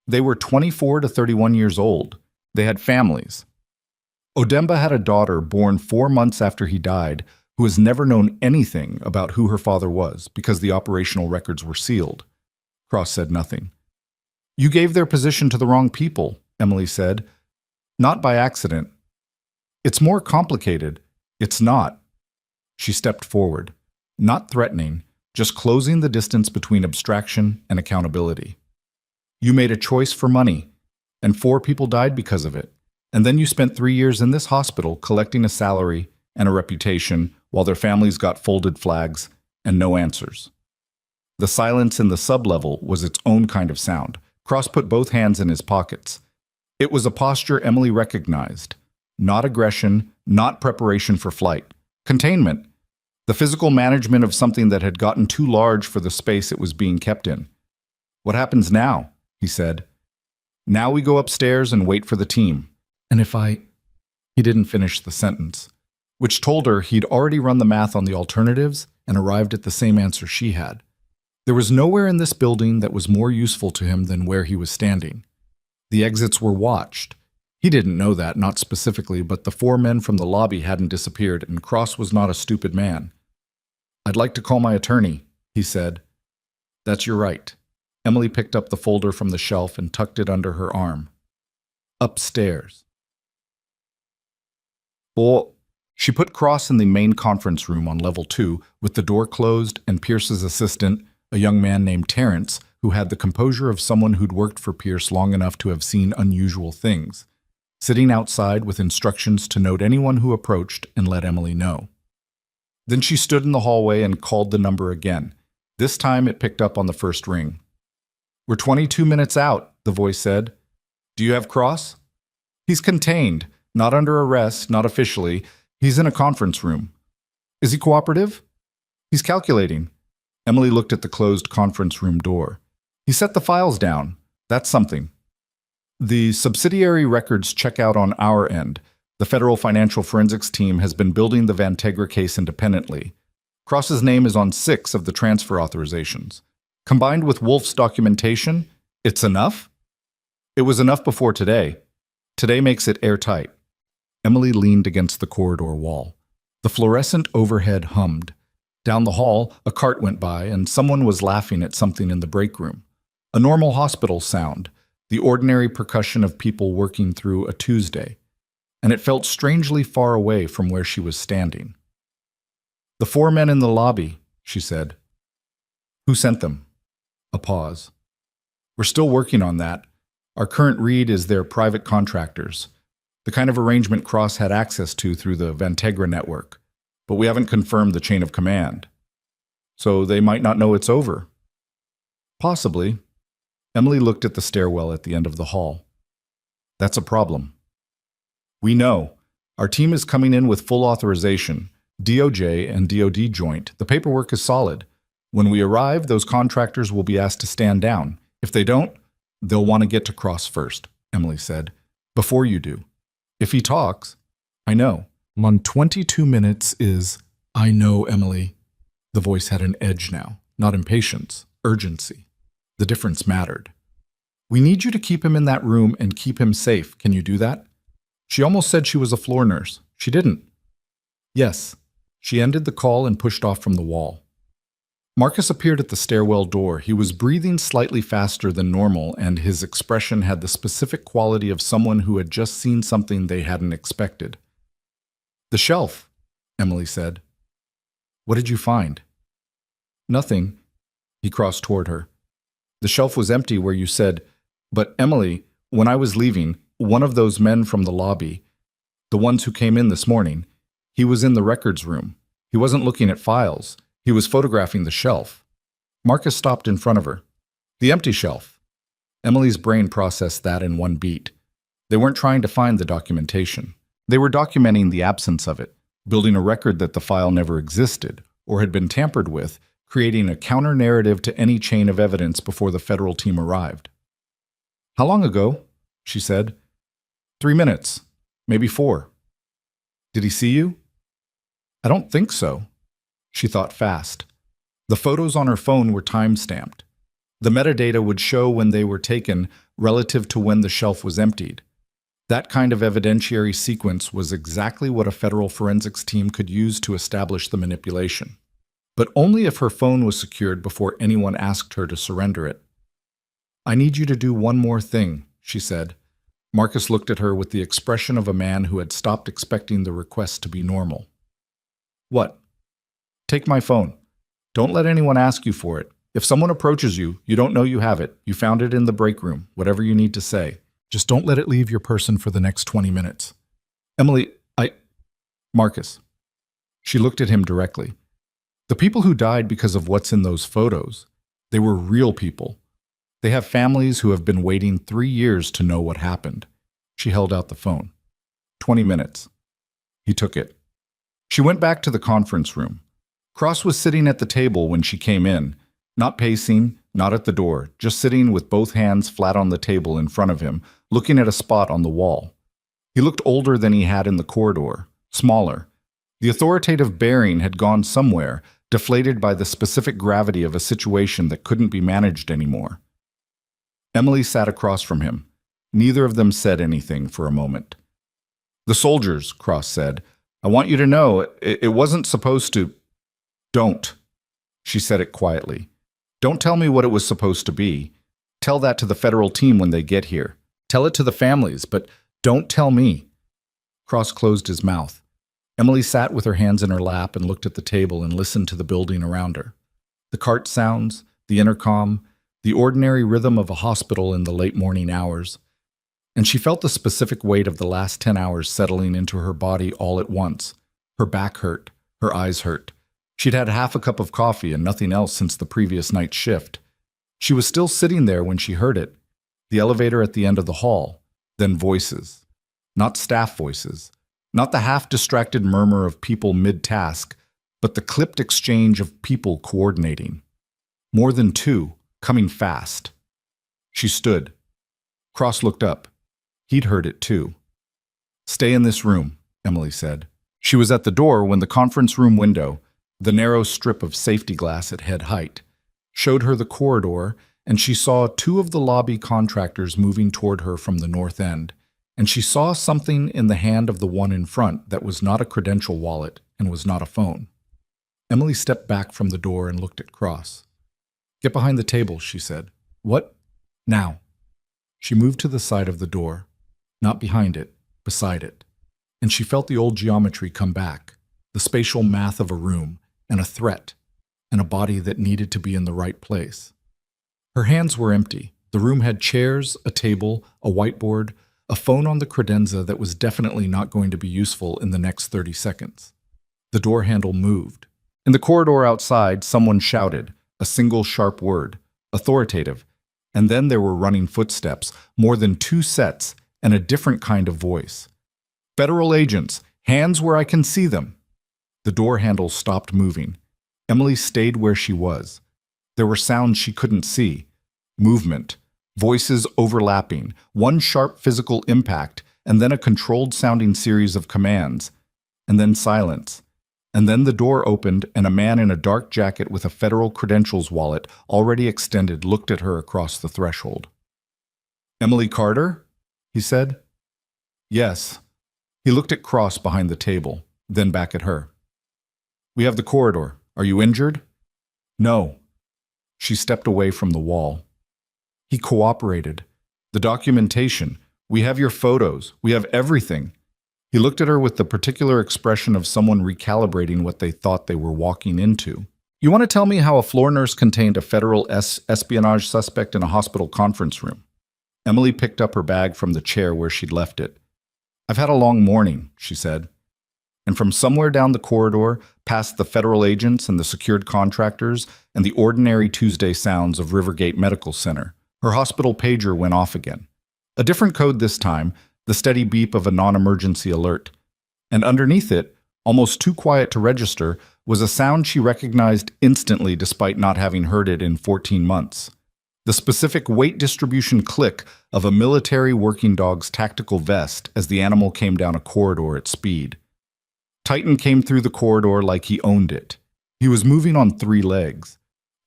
They were 24 to 31 years old. They had families. Odemba had a daughter born 4 months after he died who has never known anything about who her father was because the operational records were sealed. Cross said nothing. You gave their position to the wrong people, Emily said. Not by accident. It's more complicated. It's not. She stepped forward, not threatening, just closing the distance between abstraction and accountability. You made a choice for money, and 4 people died because of it. And then you spent 3 years in this hospital collecting a salary and a reputation while their families got folded flags and no answers. The silence in the sublevel was its own kind of sound. Cross put both hands in his pockets. It was a posture Emily recognized. Not aggression, not preparation for flight. Containment. The physical management of something that had gotten too large for the space it was being kept in. What happens now? He said. Now we go upstairs and wait for the team. And if I... He didn't finish the sentence, which told her he'd already run the math on the alternatives and arrived at the same answer she had. There was nowhere in this building that was more useful to him than where he was standing. The exits were watched. He didn't know that, not specifically, but the 4 men from the lobby hadn't disappeared, and Cross was not a stupid man. I'd like to call my attorney, he said. That's your right. Emily picked up the folder from the shelf and tucked it under her arm. Upstairs. She put Cross in the main conference room on level 2 with the door closed and Pierce's assistant, a young man named Terrence, who had the composure of someone who'd worked for Pierce long enough to have seen unusual things, sitting outside with instructions to note anyone who approached and let Emily know. Then she stood in the hallway and called the number again. This time it picked up on the first ring. We're 22 minutes out, the voice said. Do you have Cross? He's contained, not under arrest, not officially. He's in a conference room. Is he cooperative? He's calculating. Emily looked at the closed conference room door. He set the files down. That's something. The subsidiary records check out on our end. The Federal Financial Forensics team has been building the Vantegra case independently. Cross's name is on 6 of the transfer authorizations. Combined with Wolf's documentation, it's enough? It was enough before today. Today makes it airtight. Emily leaned against the corridor wall. The fluorescent overhead hummed. Down the hall, a cart went by, and someone was laughing at something in the break room. A normal hospital sound, the ordinary percussion of people working through a Tuesday. And it felt strangely far away from where she was standing. "The 4 men in the lobby," she said. "Who sent them?" A pause. "We're still working on that. Our current read is they're private contractors, the kind of arrangement Cross had access to through the Vantegra network. But we haven't confirmed the chain of command. So they might not know it's over." "Possibly." Emily looked at the stairwell at the end of the hall. "That's a problem." "We know. Our team is coming in with full authorization, DOJ and DOD joint. The paperwork is solid. When we arrive, those contractors will be asked to stand down. If they don't, they'll want to get to Cross first," Emily said. "Before you do. If he talks, I know." On 22 minutes is, "I know, Emily." The voice had an edge now, not impatience, urgency. The difference mattered. "We need you to keep him in that room and keep him safe. Can you do that?" She almost said she was a floor nurse. She didn't. "Yes." She ended the call and pushed off from the wall. Marcus appeared at the stairwell door. He was breathing slightly faster than normal, and his expression had the specific quality of someone who had just seen something they hadn't expected. "The shelf," Emily said. "What did you find?" "Nothing." He crossed toward her. "The shelf was empty where you said, but Emily, when I was leaving, one of those men from the lobby, the ones who came in this morning, he was in the records room. He wasn't looking at files. He was photographing the shelf." Marcus stopped in front of her. "The empty shelf." Emily's brain processed that in one beat. They weren't trying to find the documentation. They were documenting the absence of it, building a record that the file never existed or had been tampered with, creating a counter-narrative to any chain of evidence before the federal team arrived. "How long ago?" she said. 3 minutes, maybe 4. "Did he see you?" "I don't think so." She thought fast. The photos on her phone were time-stamped. The metadata would show when they were taken relative to when the shelf was emptied. That kind of evidentiary sequence was exactly what a federal forensics team could use to establish the manipulation. But only if her phone was secured before anyone asked her to surrender it. "I need you to do one more thing," she said. Marcus looked at her with the expression of a man who had stopped expecting the request to be normal. "What?" "Take my phone. Don't let anyone ask you for it. If someone approaches you, you don't know you have it. You found it in the break room, whatever you need to say. Just don't let it leave your person for the next 20 minutes. "Emily, Marcus." She looked at him directly. "The people who died because of what's in those photos, they were real people. They have families who have been waiting 3 years to know what happened." She held out the phone. 20 minutes. He took it. She went back to the conference room. Cross was sitting at the table when she came in, not pacing, not at the door, just sitting with both hands flat on the table in front of him, looking at a spot on the wall. He looked older than he had in the corridor, smaller. The authoritative bearing had gone somewhere, deflated by the specific gravity of a situation that couldn't be managed anymore. Emily sat across from him. Neither of them said anything for a moment. "The soldiers," Cross said. "I want you to know, it wasn't supposed to—" "Don't." She said it quietly. "Don't tell me what it was supposed to be. Tell that to the federal team when they get here. Tell it to the families, but don't tell me." Cross closed his mouth. Emily sat with her hands in her lap and looked at the table and listened to the building around her. The cart sounds, the intercom, the ordinary rhythm of a hospital in the late morning hours. And she felt the specific weight of the last 10 hours settling into her body all at once. Her back hurt. Her eyes hurt. She'd had half a cup of coffee and nothing else since the previous night's shift. She was still sitting there when she heard it. The elevator at the end of the hall. Then voices. Not staff voices. Not the half-distracted murmur of people mid-task, but the clipped exchange of people coordinating. More than two, coming fast. She stood. Cross looked up. He'd heard it too. "Stay in this room," Emily said. She was at the door when the conference room window, the narrow strip of safety glass at head height, showed her the corridor, and she saw two of the lobby contractors moving toward her from the north end, and she saw something in the hand of the one in front that was not a credential wallet and was not a phone. Emily stepped back from the door and looked at Cross. "Get behind the table," she said. "What? Now." She moved to the side of the door, not behind it, beside it, and she felt the old geometry come back, the spatial math of a room, and a threat, and a body that needed to be in the right place. Her hands were empty. The room had chairs, a table, a whiteboard, a phone on the credenza that was definitely not going to be useful in the next 30 seconds. The door handle moved. In the corridor outside, someone shouted, a single sharp word, authoritative, and then there were running footsteps, more than two sets, and a different kind of voice. "Federal agents, hands where I can see them." The door handle stopped moving. Emily stayed where she was. There were sounds she couldn't see. Movement, voices overlapping, one sharp physical impact, and then a controlled-sounding series of commands, and then silence. And then the door opened, and a man in a dark jacket with a federal credentials wallet already extended looked at her across the threshold. "Emily Carter?" he said. "Yes." He looked at Cross behind the table, then back at her. "We have the corridor. Are you injured?" "No." She stepped away from the wall. He cooperated. "The documentation. We have your photos. We have everything." He looked at her with the particular expression of someone recalibrating what they thought they were walking into. "You want to tell me how a floor nurse contained a federal espionage suspect in a hospital conference room?" Emily picked up her bag from the chair where she'd left it. "I've had a long morning," she said. And from somewhere down the corridor, past the federal agents and the secured contractors and the ordinary Tuesday sounds of Rivergate Medical Center, her hospital pager went off again. A different code this time, the steady beep of a non-emergency alert. And underneath it, almost too quiet to register, was a sound she recognized instantly despite not having heard it in 14 months. The specific weight distribution click of a military working dog's tactical vest as the animal came down a corridor at speed. Titan came through the corridor like he owned it. He was moving on 3 legs.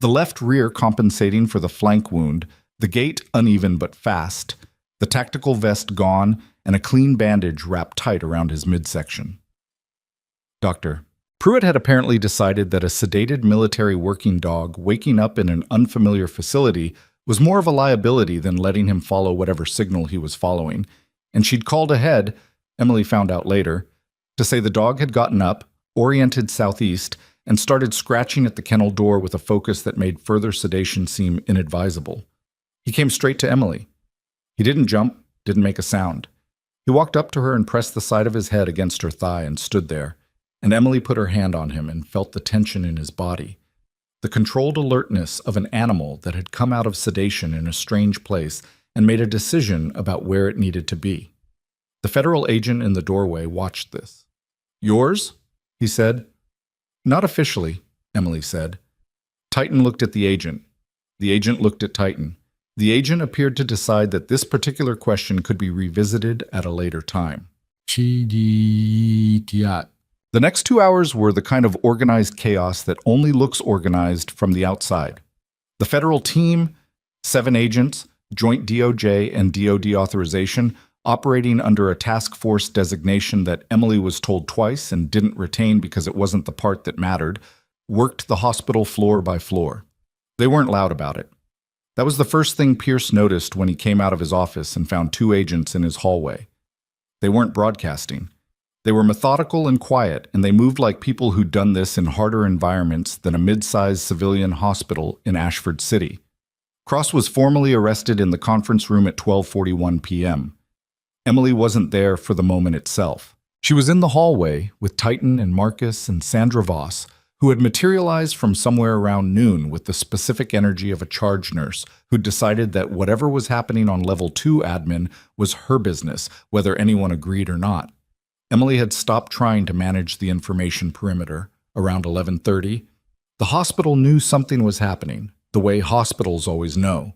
The left rear compensating for the flank wound, the gait uneven but fast, the tactical vest gone, and a clean bandage wrapped tight around his midsection. Doctor. Pruitt had apparently decided that a sedated military working dog waking up in an unfamiliar facility was more of a liability than letting him follow whatever signal he was following, and she'd called ahead, Emily found out later, to say the dog had gotten up, oriented southeast, and started scratching at the kennel door with a focus that made further sedation seem inadvisable. He came straight to Emily. He didn't jump, didn't make a sound. He walked up to her and pressed the side of his head against her thigh and stood there, and Emily put her hand on him and felt the tension in his body, the controlled alertness of an animal that had come out of sedation in a strange place and made a decision about where it needed to be. The federal agent in the doorway watched this. "Yours?" he said. "Not officially," Emily said. Titan looked at the agent. The agent looked at Titan. The agent appeared to decide that this particular question could be revisited at a later time. The next 2 hours were the kind of organized chaos that only looks organized from the outside. The federal team, 7 agents, joint DOJ and DOD authorization, operating under a task force designation that Emily was told twice and didn't retain because it wasn't the part that mattered, worked the hospital floor by floor. They weren't loud about it. That was the first thing Pierce noticed when he came out of his office and found 2 agents in his hallway. They weren't broadcasting. They were methodical and quiet, and they moved like people who'd done this in harder environments than a mid-sized civilian hospital in Ashford City. Cross was formally arrested in the conference room at 12:41 p.m. Emily wasn't there for the moment itself. She was in the hallway with Titan and Marcus and Sandra Voss, who had materialized from somewhere around noon with the specific energy of a charge nurse who'd decided that whatever was happening on level 2 admin was her business, whether anyone agreed or not. Emily had stopped trying to manage the information perimeter. Around 11:30, the hospital knew something was happening, the way hospitals always know,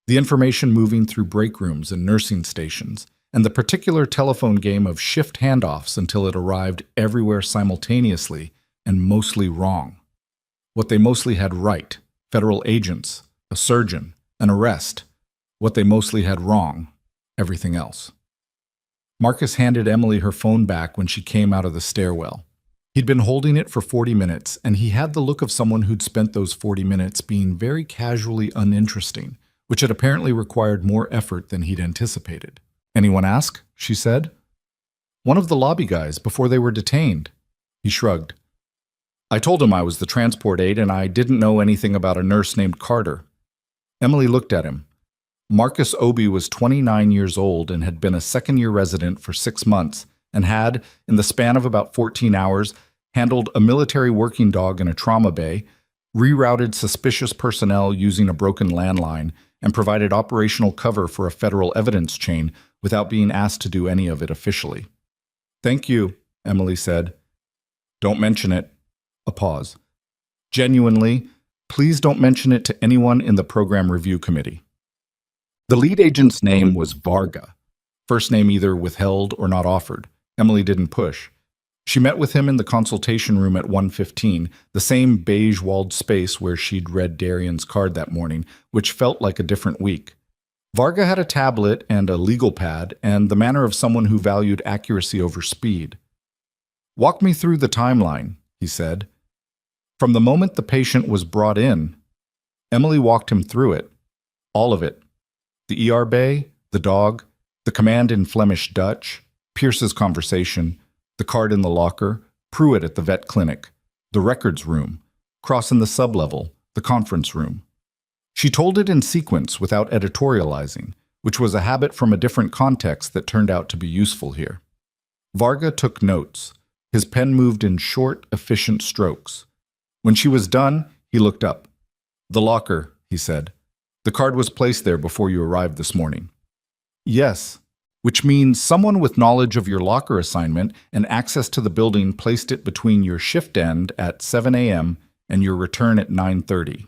the information moving through break rooms and nursing stations, and the particular telephone game of shift handoffs until it arrived everywhere simultaneously and mostly wrong. What they mostly had right, federal agents, a surgeon, an arrest. What they mostly had wrong, everything else. Marcus handed Emily her phone back when she came out of the stairwell. He'd been holding it for 40 minutes, and he had the look of someone who'd spent those 40 minutes being very casually uninteresting, which had apparently required more effort than he'd anticipated. "Anyone ask?" she said. "One of the lobby guys, before they were detained." He shrugged. "I told him I was the transport aide and I didn't know anything about a nurse named Carter." Emily looked at him. Marcus Obi was 29 years old and had been a second-year resident for 6 months and had, in the span of about 14 hours, handled a military working dog in a trauma bay, rerouted suspicious personnel using a broken landline, and provided operational cover for a federal evidence chain without being asked to do any of it officially. "Thank you," Emily said. "Don't mention it." A pause. "Genuinely, please don't mention it to anyone in the program review committee." The lead agent's name was Varga. First name either withheld or not offered. Emily didn't push. She met with him in the consultation room at 1:15, the same beige-walled space where she'd read Darian's card that morning, which felt like a different week. Varga had a tablet and a legal pad and the manner of someone who valued accuracy over speed. "Walk me through the timeline," he said. From the moment the patient was brought in, Emily walked him through it. All of it. The ER bay, the dog, the command in Flemish Dutch, Pierce's conversation, the card in the locker, Pruitt at the vet clinic, the records room, Cross in the sublevel, the conference room. She told it in sequence without editorializing, which was a habit from a different context that turned out to be useful here. Varga took notes. His pen moved in short, efficient strokes. When she was done, he looked up. "The locker," he said. "The card was placed there before you arrived this morning." "Yes, which means someone with knowledge of your locker assignment and access to the building placed it between your shift end at 7 a.m. and your return at 9:30.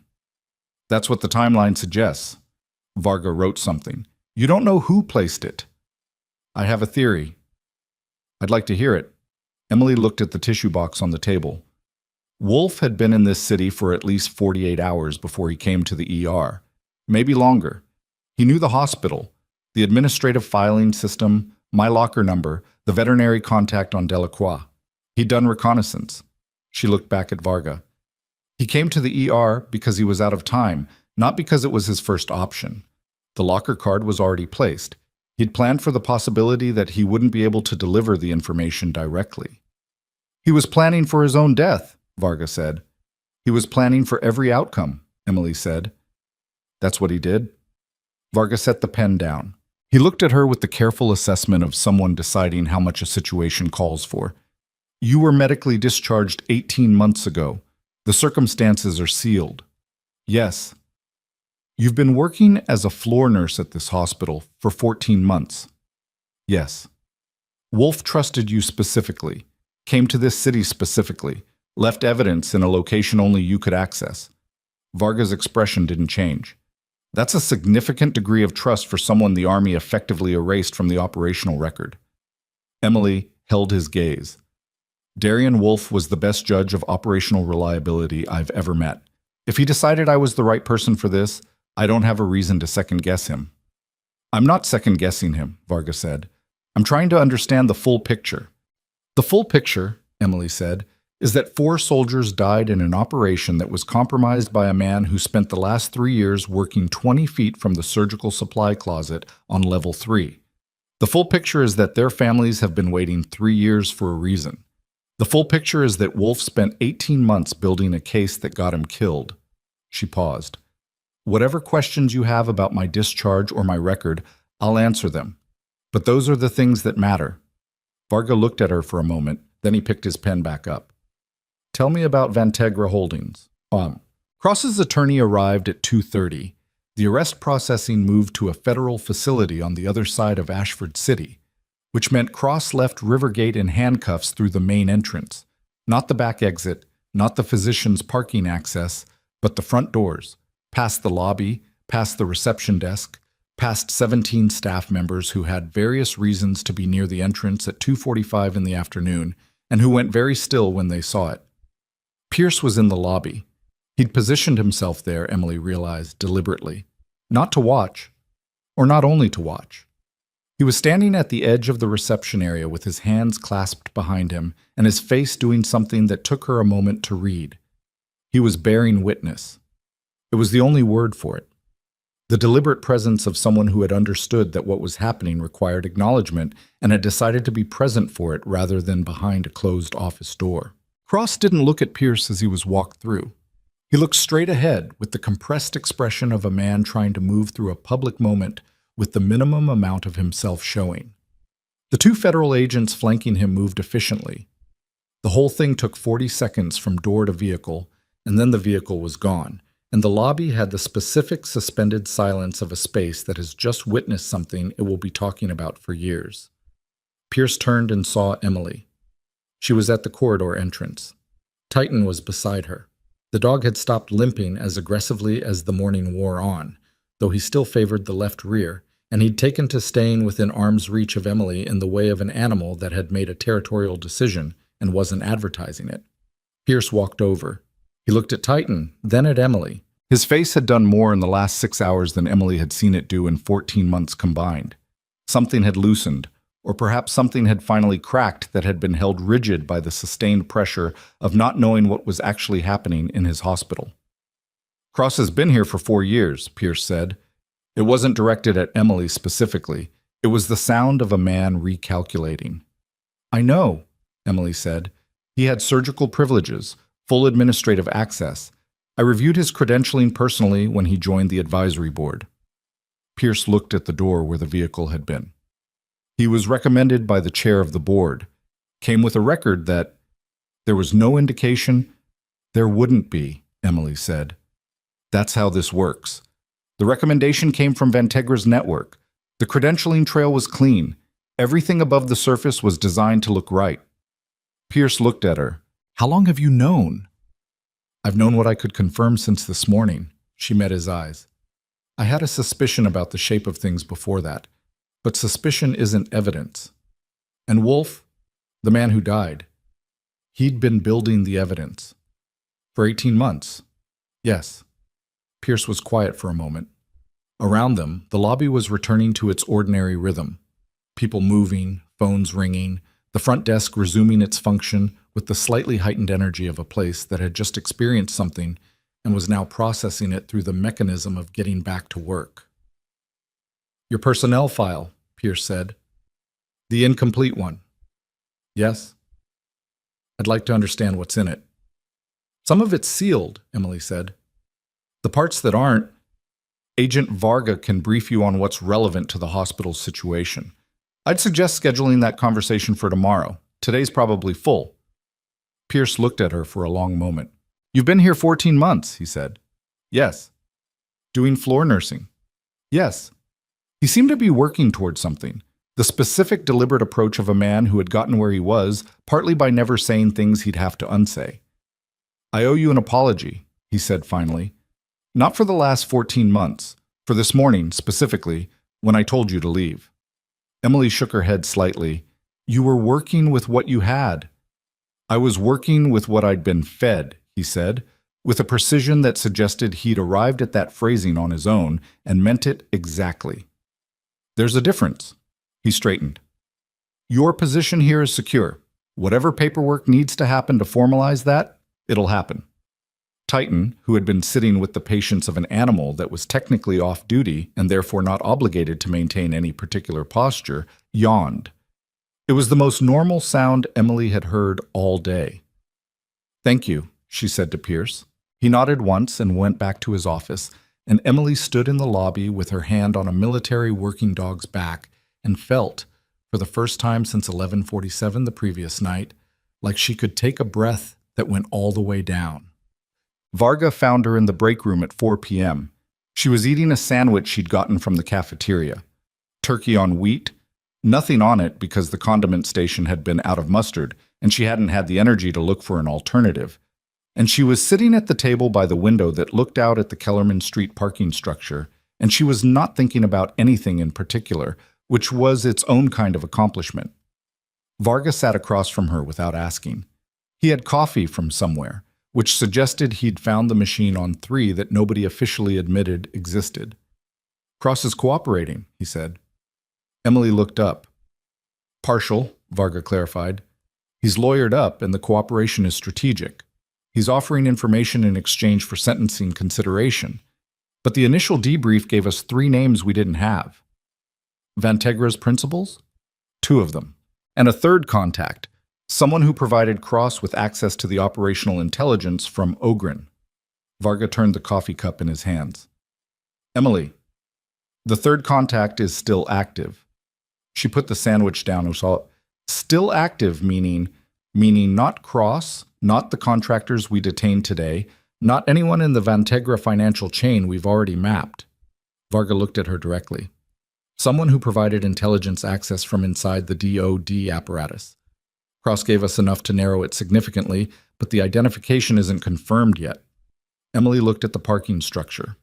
"That's what the timeline suggests." Varga wrote something. "You don't know who placed it." "I have a theory." "I'd like to hear it." Emily looked at the tissue box on the table. Wolf had been in this city for at least 48 hours before he came to the ER. Maybe longer. He knew the hospital, the administrative filing system, my locker number, the veterinary contact on Delacroix. He'd done reconnaissance. She looked back at Varga. He came to the ER because he was out of time, not because it was his first option. The locker card was already placed. He'd planned for the possibility that he wouldn't be able to deliver the information directly. "He was planning for his own death," Varga said. "He was planning for every outcome," Emily said. "That's what he did?" Varga set the pen down. He looked at her with the careful assessment of someone deciding how much a situation calls for. "You were medically discharged 18 months ago. The circumstances are sealed." "Yes." "You've been working as a floor nurse at this hospital for 14 months. "Yes." "Wolf trusted you specifically, came to this city specifically, left evidence in a location only you could access." Varga's expression didn't change. "That's a significant degree of trust for someone the Army effectively erased from the operational record." Emily held his gaze. "Darian Wolf was the best judge of operational reliability I've ever met. If he decided I was the right person for this, I don't have a reason to second-guess him." "I'm not second-guessing him," Varga said. "I'm trying to understand the full picture." "The full picture," Emily said, "is that 4 soldiers died in an operation that was compromised by a man who spent the last 3 years working 20 feet from the surgical supply closet on level 3. The full picture is that their families have been waiting 3 years for a reason. The full picture is that Wolf spent 18 months building a case that got him killed." She paused. "Whatever questions you have about my discharge or my record, I'll answer them. But those are the things that matter." Varga looked at her for a moment, then he picked his pen back up. "Tell me about Vantegra Holdings." Cross's attorney arrived at 2:30. The arrest processing moved to a federal facility on the other side of Ashford City, which meant Cross left Rivergate in handcuffs through the main entrance. Not the back exit, not the physician's parking access, but the front doors. past the lobby, past the reception desk, past 17 staff members who had various reasons to be near the entrance at 2:45 in the afternoon and who went very still when they saw it. Pierce was in the lobby. He'd positioned himself there, Emily realized deliberately, not to watch, or not only to watch. He was standing at the edge of the reception area with his hands clasped behind him and his face doing something that took her a moment to read. He was bearing witness. It was the only word for it. The deliberate presence of someone who had understood that what was happening required acknowledgement and had decided to be present for it rather than behind a closed office door. Cross didn't look at Pierce as he was walked through. He looked straight ahead with the compressed expression of a man trying to move through a public moment with the minimum amount of himself showing. The two federal agents flanking him moved efficiently. The whole thing took 40 seconds from door to vehicle, and then the vehicle was gone, and the lobby had the specific suspended silence of a space that has just witnessed something it will be talking about for years. Pierce turned and saw Emily. She was at the corridor entrance. Titan was beside her. The dog had stopped limping as aggressively as the morning wore on, though he still favored the left rear, and he'd taken to staying within arm's reach of Emily in the way of an animal that had made a territorial decision and wasn't advertising it. Pierce walked over. He looked at Titan, then at Emily. His face had done more in the last 6 hours than Emily had seen it do in 14 months combined. Something had loosened, or perhaps something had finally cracked that had been held rigid by the sustained pressure of not knowing what was actually happening in his hospital. Cross has been here for 4 years, Pierce said. It wasn't directed at Emily specifically. It was the sound of a man recalculating. I know, Emily said. He had surgical privileges, full administrative access. I reviewed his credentialing personally when he joined the advisory board. Pierce looked at the door where the vehicle had been. He was recommended by the chair of the board, came with a record that there was no indication there wouldn't be, Emily said. That's how this works. The recommendation came from Vantegra's network. The credentialing trail was clean. Everything above the surface was designed to look right. Pierce looked at her. How long have you known? I've known what I could confirm since this morning. She met his eyes. I had a suspicion about the shape of things before that, but suspicion isn't evidence. And Wolf, the man who died, he'd been building the evidence. For 18 months. Yes. Pierce was quiet for a moment. Around them, the lobby was returning to its ordinary rhythm. People moving, phones ringing, the front desk resuming its function with the slightly heightened energy of a place that had just experienced something and was now processing it through the mechanism of getting back to work. Your personnel file, Pierce said. The incomplete one. Yes. I'd like to understand what's in it. Some of it's sealed, Emily said. The parts that aren't, Agent Varga can brief you on what's relevant to the hospital's situation. I'd suggest scheduling that conversation for tomorrow. Today's probably full. Pierce looked at her for a long moment. You've been here 14 months, he said. Yes. Doing floor nursing. Yes. He seemed to be working towards something, the specific deliberate approach of a man who had gotten where he was, partly by never saying things he'd have to unsay. I owe you an apology, he said finally. Not for the last 14 months, for this morning specifically, when I told you to leave. Emily shook her head slightly. You were working with what you had. I was working with what I'd been fed, he said, with a precision that suggested he'd arrived at that phrasing on his own and meant it exactly. There's a difference. He straightened. Your position here is secure. Whatever paperwork needs to happen to formalize that, it'll happen. Titan, who had been sitting with the patience of an animal that was technically off duty and therefore not obligated to maintain any particular posture, yawned. It was the most normal sound Emily had heard all day. Thank you, she said to Pierce. He nodded once and went back to his office, and Emily stood in the lobby with her hand on a military working dog's back and felt, for the first time since 11:47 the previous night, like she could take a breath that went all the way down. Varga found her in the break room at 4 p.m. She was eating a sandwich she'd gotten from the cafeteria. Turkey on wheat, nothing on it because the condiment station had been out of mustard, and she hadn't had the energy to look for an alternative. And she was sitting at the table by the window that looked out at the Kellerman Street parking structure, and she was not thinking about anything in particular, which was its own kind of accomplishment. Varga sat across from her without asking. He had coffee from somewhere, which suggested he'd found the machine on 3 that nobody officially admitted existed. "Cross is cooperating," he said. Emily looked up. "Partial," Varga clarified. "He's lawyered up, and the cooperation is strategic. He's offering information in exchange for sentencing consideration. But the initial debrief gave us 3 names we didn't have. Vantegra's principals? 2 of them. And a third contact, someone who provided Cross with access to the operational intelligence from Ogren." Varga turned the coffee cup in his hands. "Emily, the third contact is still active." She put the sandwich down and saw it. "Still active," meaning not Cross, not the contractors we detained today, not anyone in the Vantegra financial chain we've already mapped. Varga looked at her directly. "Someone who provided intelligence access from inside the DOD apparatus. Cross gave us enough to narrow it significantly, but the identification isn't confirmed yet." Emily looked at the parking structure.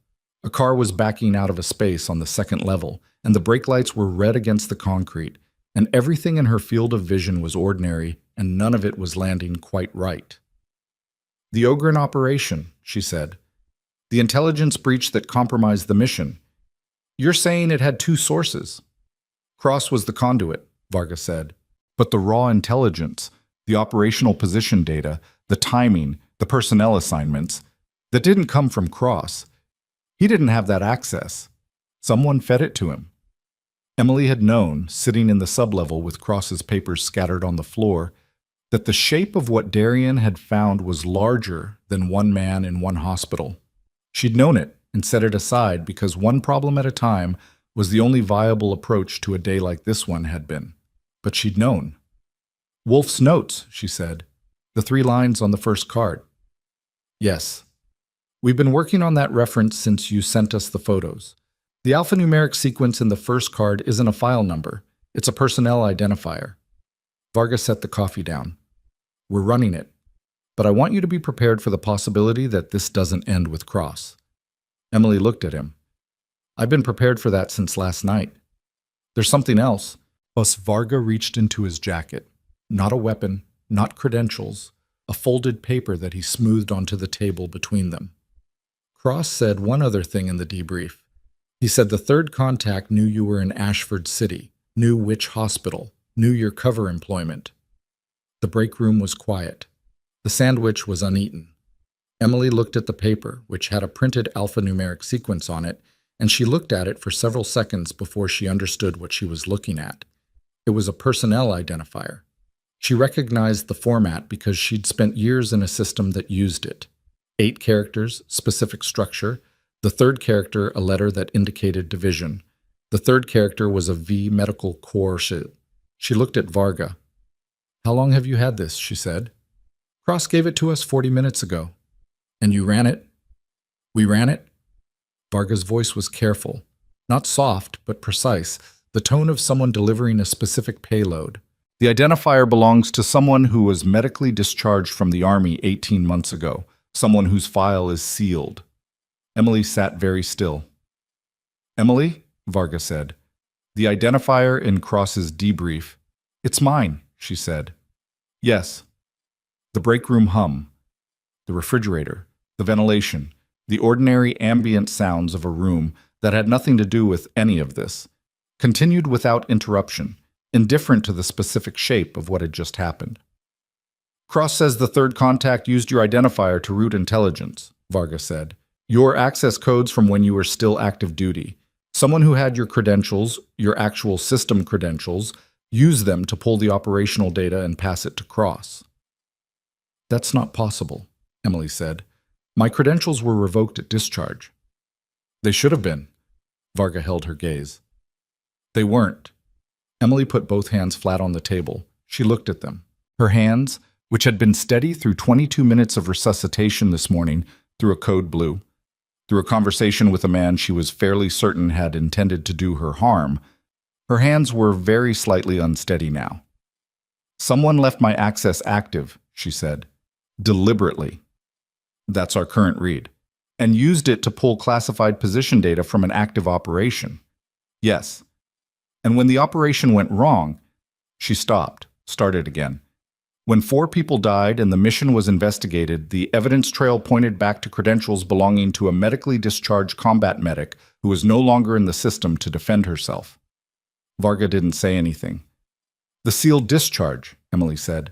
A car was backing out of a space on the second level, and the brake lights were red against the concrete, and everything in her field of vision was ordinary, and none of it was landing quite right. "The Ogren operation," she said. "The intelligence breach that compromised the mission. You're saying it had 2 sources." "Cross was the conduit," Varga said. "But the raw intelligence, the operational position data, the timing, the personnel assignments, that didn't come from Cross. He didn't have that access. Someone fed it to him." Emily had known, sitting in the sublevel with Cross's papers scattered on the floor, that the shape of what Darien had found was larger than one man in one hospital. She'd known it and set it aside because one problem at a time was the only viable approach to a day like this one had been. But she'd known. "Wolf's notes," she said. "The 3 lines on the first card." "Yes. We've been working on that reference since you sent us the photos. The alphanumeric sequence in the first card isn't a file number. It's a personnel identifier." Varga set the coffee down. "We're running it. But I want you to be prepared for the possibility that this doesn't end with Cross." Emily looked at him. "I've been prepared for that since last night. There's something else." Plus, Varga reached into his jacket. Not a weapon, not credentials, a folded paper that he smoothed onto the table between them. "Cross said one other thing in the debrief. He said the third contact knew you were in Ashford City, knew which hospital, knew your cover employment." The break room was quiet. The sandwich was uneaten. Emily looked at the paper, which had a printed alphanumeric sequence on it, and she looked at it for several seconds before she understood what she was looking at. It was a personnel identifier. She recognized the format because she'd spent years in a system that used it. 8 characters, specific structure. The third character, a letter that indicated division. The third character was a V medical corps. She looked at Varga. "How long have you had this?" she said. "Cross gave it to us 40 minutes ago." "And you ran it?" "We ran it." Varga's voice was careful. Not soft, but precise, the tone of someone delivering a specific payload. "The identifier belongs to someone who was medically discharged from the Army 18 months ago, someone whose file is sealed." Emily sat very still. "Emily," Varga said, "the identifier in Cross's debrief." "It's mine," she said. "Yes." The break room hum, the refrigerator, the ventilation, the ordinary ambient sounds of a room that had nothing to do with any of this, continued without interruption, indifferent to the specific shape of what had just happened. "Cross says the third contact used your identifier to route intelligence," Varga said. "Your access codes from when you were still active duty. Someone who had your credentials, your actual system credentials, used them to pull the operational data and pass it to Cross." "That's not possible," Emily said. "My credentials were revoked at discharge." "They should have been." Varga held her gaze. "They weren't." Emily put both hands flat on the table. She looked at them. Her hands, which had been steady through 22 minutes of resuscitation this morning, through a code blue, through a conversation with a man she was fairly certain had intended to do her harm, her hands were very slightly unsteady now. "Someone left my access active," she said. "Deliberately." That's our current read. And used it to pull classified position data from an active operation. Yes. And when the operation went wrong, she stopped, started again. When 4 people died and the mission was investigated, the evidence trail pointed back to credentials belonging to a medically discharged combat medic who was no longer in the system to defend herself. Varga didn't say anything. The sealed discharge, Emily said.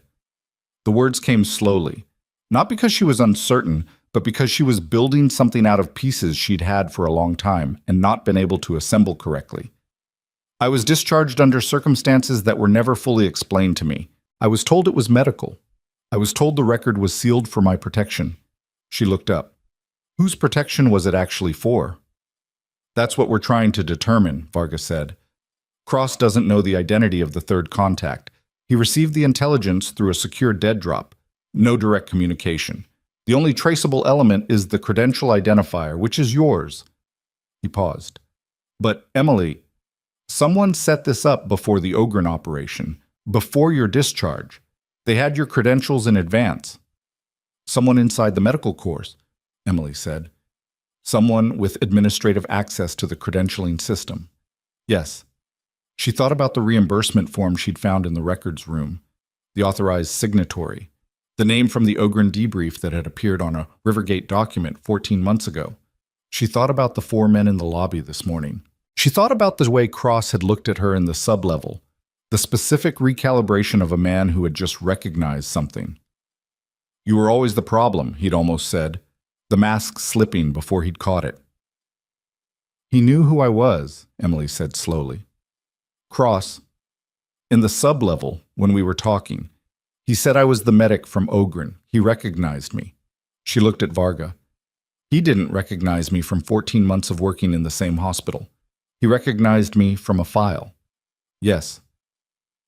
The words came slowly, not because she was uncertain, but because she was building something out of pieces she'd had for a long time and not been able to assemble correctly. I was discharged under circumstances that were never fully explained to me. I was told it was medical. I was told the record was sealed for my protection. She looked up. Whose protection was it actually for? That's what we're trying to determine, Varga said. Cross doesn't know the identity of the third contact. He received the intelligence through a secure dead drop. No direct communication. The only traceable element is the credential identifier, which is yours. He paused. But, Emily, someone set this up before the Ogren operation, before your discharge. They had your credentials in advance. Someone inside the medical corps, Emily said. Someone with administrative access to the credentialing system. Yes. She thought about the reimbursement form she'd found in the records room, the authorized signatory, the name from the Ogren debrief that had appeared on a Rivergate document 14 months ago. She thought about the 4 men in the lobby this morning. She thought about the way Cross had looked at her in the sublevel, the specific recalibration of a man who had just recognized something. You were always the problem, he'd almost said, the mask slipping before he'd caught it. He knew who I was, Emily said slowly. Cross, in the sublevel, when we were talking, he said I was the medic from Ogren. He recognized me. She looked at Varga. He didn't recognize me from 14 months of working in the same hospital. He recognized me from a file. Yes.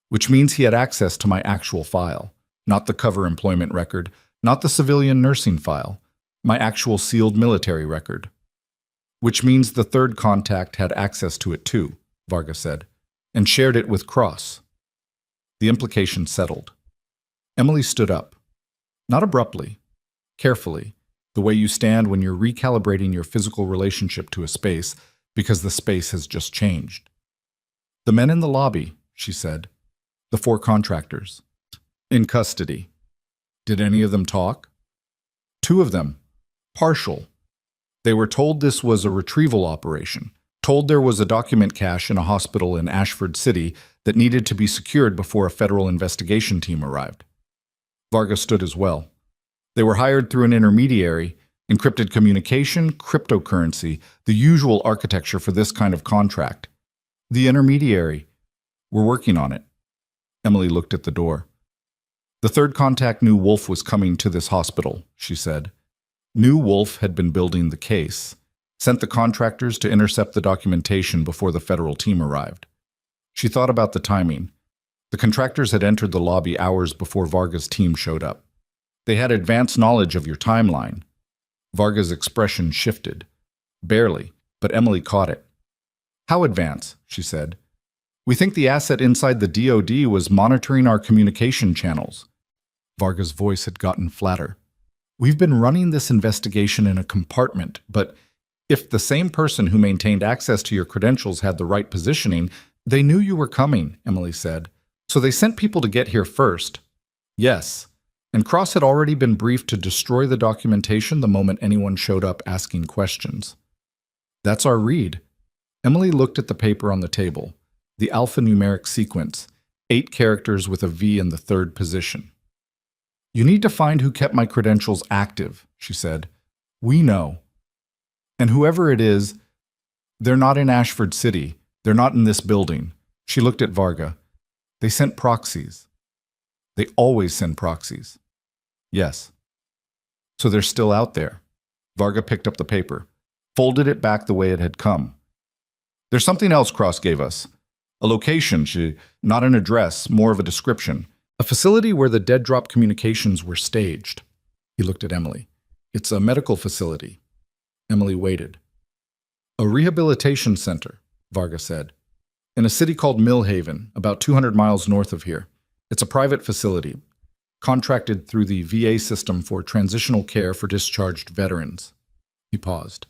Which means he had access to my actual file, not the cover employment record, not the civilian nursing file, my actual sealed military record. Which means the third contact had access to it too, Varga said, and shared it with Cross. The implication settled. Emily stood up. Not abruptly, carefully, the way you stand when you're recalibrating your physical relationship to a space because the space has just changed. The men in the lobby, she said, the 4 contractors, in custody. Did any of them talk? 2 of them, partial. They were told this was a retrieval operation, told there was a document cache in a hospital in Ashford City that needed to be secured before a federal investigation team arrived. Varga stood as well. They were hired through an intermediary, encrypted communication, cryptocurrency, the usual architecture for this kind of contract. The intermediary. We're working on it. Emily looked at the door. The third contact knew Wolf was coming to this hospital, she said. Knew Wolf had been building the case, sent the contractors to intercept the documentation before the federal team arrived. She thought about the timing. The contractors had entered the lobby hours before Varga's team showed up. They had advanced knowledge of your timeline. Varga's expression shifted. Barely, but Emily caught it. How advanced? She said. We think the asset inside the DoD was monitoring our communication channels. Varga's voice had gotten flatter. We've been running this investigation in a compartment, but if the same person who maintained access to your credentials had the right positioning, they knew you were coming, Emily said. So they sent people to get here first. Yes. And Cross had already been briefed to destroy the documentation the moment anyone showed up asking questions. That's our read. Emily looked at the paper on the table, the alphanumeric sequence, 8 characters with a V in the 3rd position. You need to find who kept my credentials active, she said. We know. And whoever it is, they're not in Ashford City. They're not in this building. She looked at Varga. They sent proxies. They always send proxies. Yes. So they're still out there. Varga picked up the paper, folded it back the way it had come. There's something else Cross gave us. A location, not an address, more of a description. A facility where the dead drop communications were staged. He looked at Emily. It's a medical facility. Emily waited. A rehabilitation center, Varga said, in a city called Millhaven, about 200 miles north of here. It's a private facility. contracted through the VA system for transitional care for discharged veterans. He paused.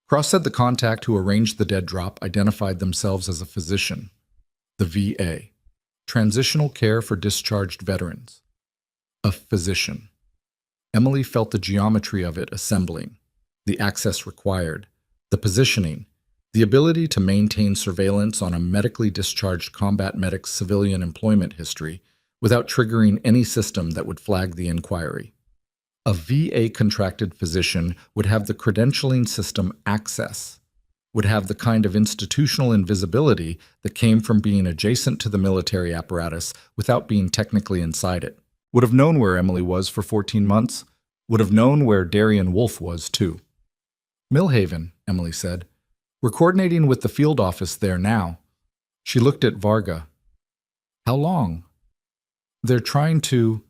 Cross said the contact who arranged the dead drop identified themselves as a physician. The VA. Transitional care for discharged veterans. A physician. Emily felt the geometry of it assembling, the access required, the positioning, the ability to maintain surveillance on a medically discharged combat medic's civilian employment history without triggering any system that would flag the inquiry. A VA-contracted physician would have the credentialing system access, would have the kind of institutional invisibility that came from being adjacent to the military apparatus without being technically inside it. Would have known where Emily was for 14 months, would have known where Darian Wolfe was too. Millhaven, Emily said. We're coordinating with the field office there now. She looked at Varga. How long? They're trying to...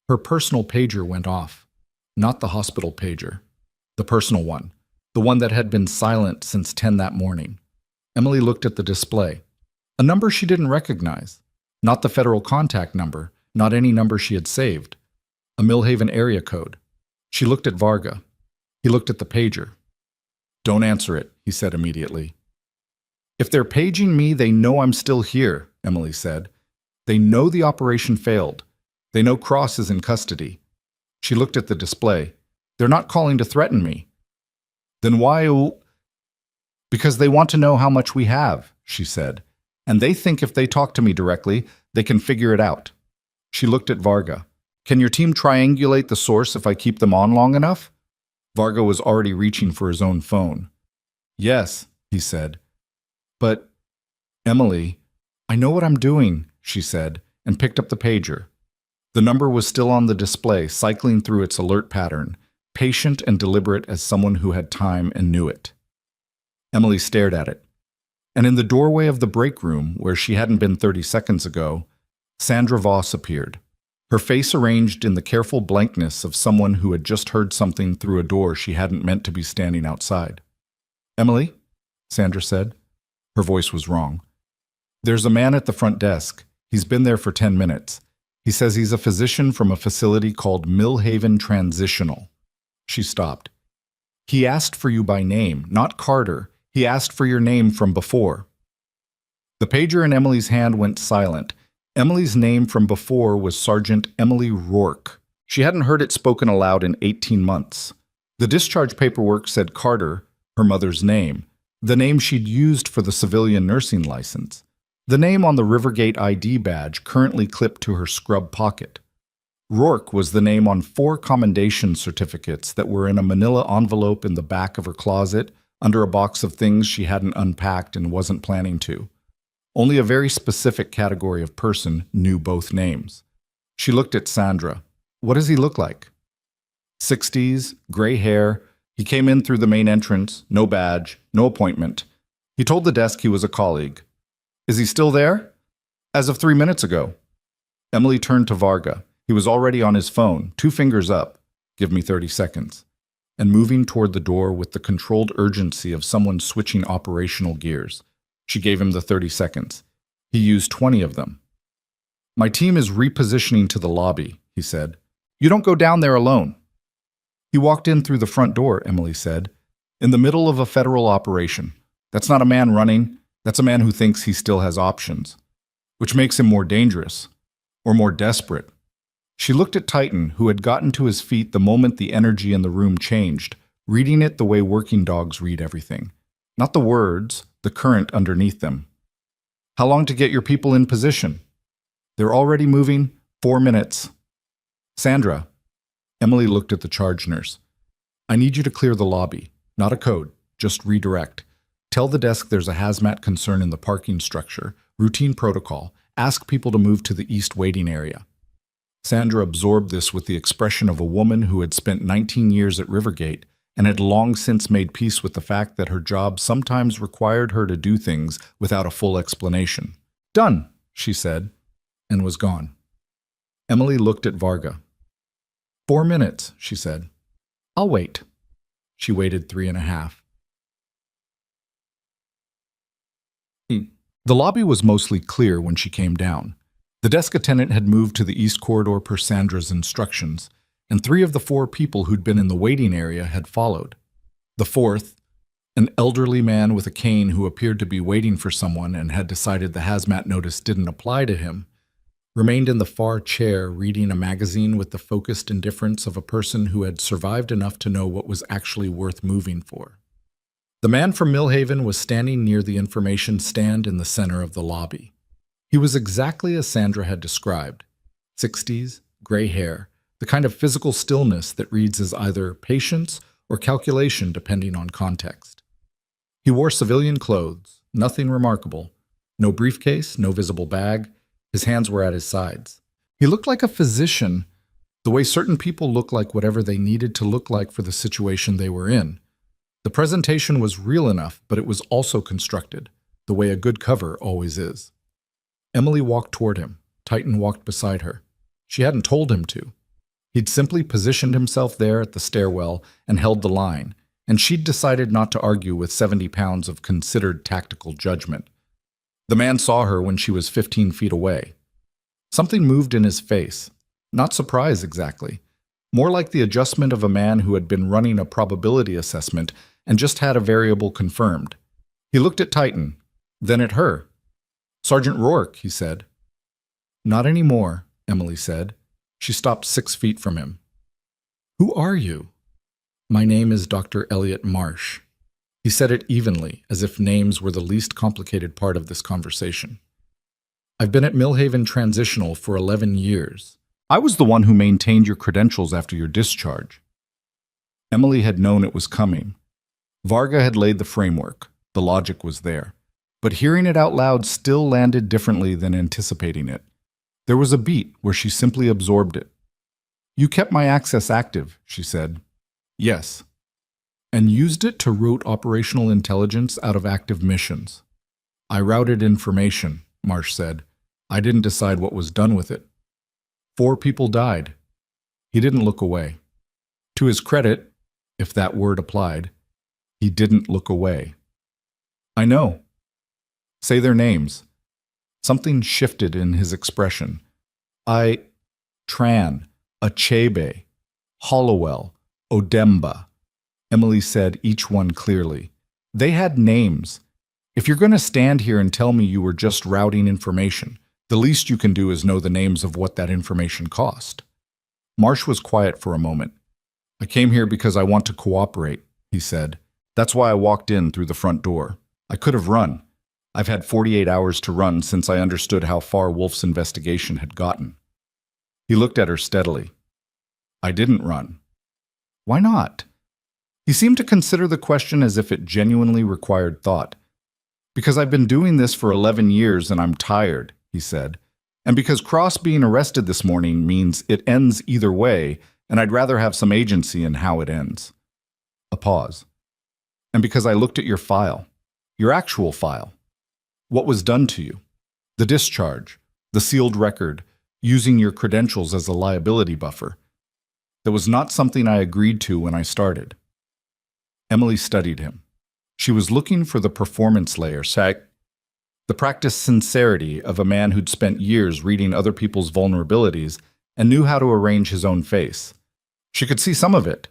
Her personal pager went off. Not the hospital pager. The personal one. The one that had been silent since 10 that morning. Emily looked at the display. A number she didn't recognize. Not the federal contact number. Not any number she had saved. A Millhaven area code. She looked at Varga. He looked at the pager. Don't answer it, he said immediately. If they're paging me, they know I'm still here, Emily said. They know the operation failed. They know Cross is in custody. She looked at the display. They're not calling to threaten me. Then why? Because they want to know how much we have, she said. And they think if they talk to me directly, they can figure it out. She looked at Varga. Can your team triangulate the source if I keep them on long enough? Varga was already reaching for his own phone. Yes, he said. But, Emily, I know what I'm doing, she said, and picked up the pager. The number was still on the display, cycling through its alert pattern, patient and deliberate as someone who had time and knew it. Emily stared at it. And in the doorway of the break room, where she hadn't been 30 seconds ago, Sandra Voss appeared, her face arranged in the careful blankness of someone who had just heard something through a door she hadn't meant to be standing outside. Emily, Sandra said. Her voice was wrong. There's a man at the front desk. He's been there for 10 minutes. He says he's a physician from a facility called Millhaven Transitional. She stopped. He asked for you by name, not Carter. He asked for your name from before. The pager in Emily's hand went silent. Emily's name from before was Sergeant Emily Rourke. She hadn't heard it spoken aloud in 18 months. The discharge paperwork said Carter, her mother's name, the name she'd used for the civilian nursing license, the name on the Rivergate ID badge currently clipped to her scrub pocket. Rourke was the name on 4 commendation certificates that were in a manila envelope in the back of her closet under a box of things she hadn't unpacked and wasn't planning to. Only a very specific category of person knew both names. She looked at Sandra. What does he look like? 60s, gray hair. He came in through the main entrance, no badge, no appointment. He told the desk he was a colleague. Is he still there? As of 3 minutes ago. Emily turned to Varga. He was already on his phone, 2 fingers up. Give me 30 seconds. And moving toward the door with the controlled urgency of someone switching operational gears. She gave him the 30 seconds. He used 20 of them. My team is repositioning to the lobby, he said. You don't go down there alone. He walked in through the front door, Emily said, in the middle of a federal operation. That's not a man running. That's a man who thinks he still has options, which makes him more dangerous or more desperate. She looked at Titan, who had gotten to his feet the moment the energy in the room changed, reading it the way working dogs read everything. Not the words, the current underneath them. How long to get your people in position? They're already moving. 4 minutes. Sandra. Emily looked at the charge nurse. I need you to clear the lobby. Not a code, just redirect. Tell the desk there's a hazmat concern in the parking structure. Routine protocol. Ask people to move to the east waiting area. Sandra absorbed this with the expression of a woman who had spent 19 years at Rivergate and had long since made peace with the fact that her job sometimes required her to do things without a full explanation. Done, she said, and was gone. Emily looked at Varga. 4 minutes, she said. I'll wait. She waited 3.5. The lobby was mostly clear when she came down. The desk attendant had moved to the east corridor per Sandra's instructions, and 3 of the 4 people who'd been in the waiting area had followed. The fourth, an elderly man with a cane who appeared to be waiting for someone and had decided the hazmat notice didn't apply to him, remained in the far chair reading a magazine with the focused indifference of a person who had survived enough to know what was actually worth moving for. The man from Millhaven was standing near the information stand in the center of the lobby. He was exactly as Sandra had described: 60s, gray hair, the kind of physical stillness that reads as either patience or calculation depending on context. He wore civilian clothes, nothing remarkable, no briefcase, no visible bag. His hands were at his sides. He looked like a physician, the way certain people look like whatever they needed to look like for the situation they were in. The presentation was real enough, but it was also constructed, the way a good cover always is. Emily walked toward him. Titan walked beside her. She hadn't told him to. He'd simply positioned himself there at the stairwell and held the line, and she'd decided not to argue with 70 pounds of considered tactical judgment. The man saw her when she was 15 feet away. Something moved in his face. Not surprise exactly. More like the adjustment of a man who had been running a probability assessment and just had a variable confirmed. He looked at Titan, then at her. "Sergeant Rourke," he said. "Not anymore," Emily said. She stopped 6 feet from him. "Who are you?" "My name is Dr. Elliot Marsh." He said it evenly, as if names were the least complicated part of this conversation. "I've been at Millhaven Transitional for 11 years. I was the one who maintained your credentials after your discharge." Emily had known it was coming. Varga had laid the framework. The logic was there. But hearing it out loud still landed differently than anticipating it. There was a beat where she simply absorbed it. "You kept my access active," she said. "Yes." "And used it to route operational intelligence out of active missions." "I routed information," Marsh said. "I didn't decide what was done with it." 4 people died. He didn't look away. To his credit, if that word applied, he didn't look away. "I know." "Say their names." Something shifted in his expression. Tran, Achebe, Hollowell, Odemba." Emily said each one clearly. "They had names. If you're going to stand here and tell me you were just routing information, the least you can do is know the names of what that information cost." Marsh was quiet for a moment. "I came here because I want to cooperate," he said. "That's why I walked in through the front door. I could have run. I've had 48 hours to run since I understood how far Wolf's investigation had gotten." He looked at her steadily. "I didn't run." "Why not?" He seemed to consider the question as if it genuinely required thought. "Because I've been doing this for 11 years and I'm tired," he said. "And because Cross being arrested this morning means it ends either way, and I'd rather have some agency in how it ends." A pause. "And because I looked at your file, your actual file. What was done to you? The discharge, the sealed record, using your credentials as a liability buffer. That was not something I agreed to when I started." Emily studied him. She was looking for the performance layer, the practiced sincerity of a man who'd spent years reading other people's vulnerabilities and knew how to arrange his own face. She could see some of it,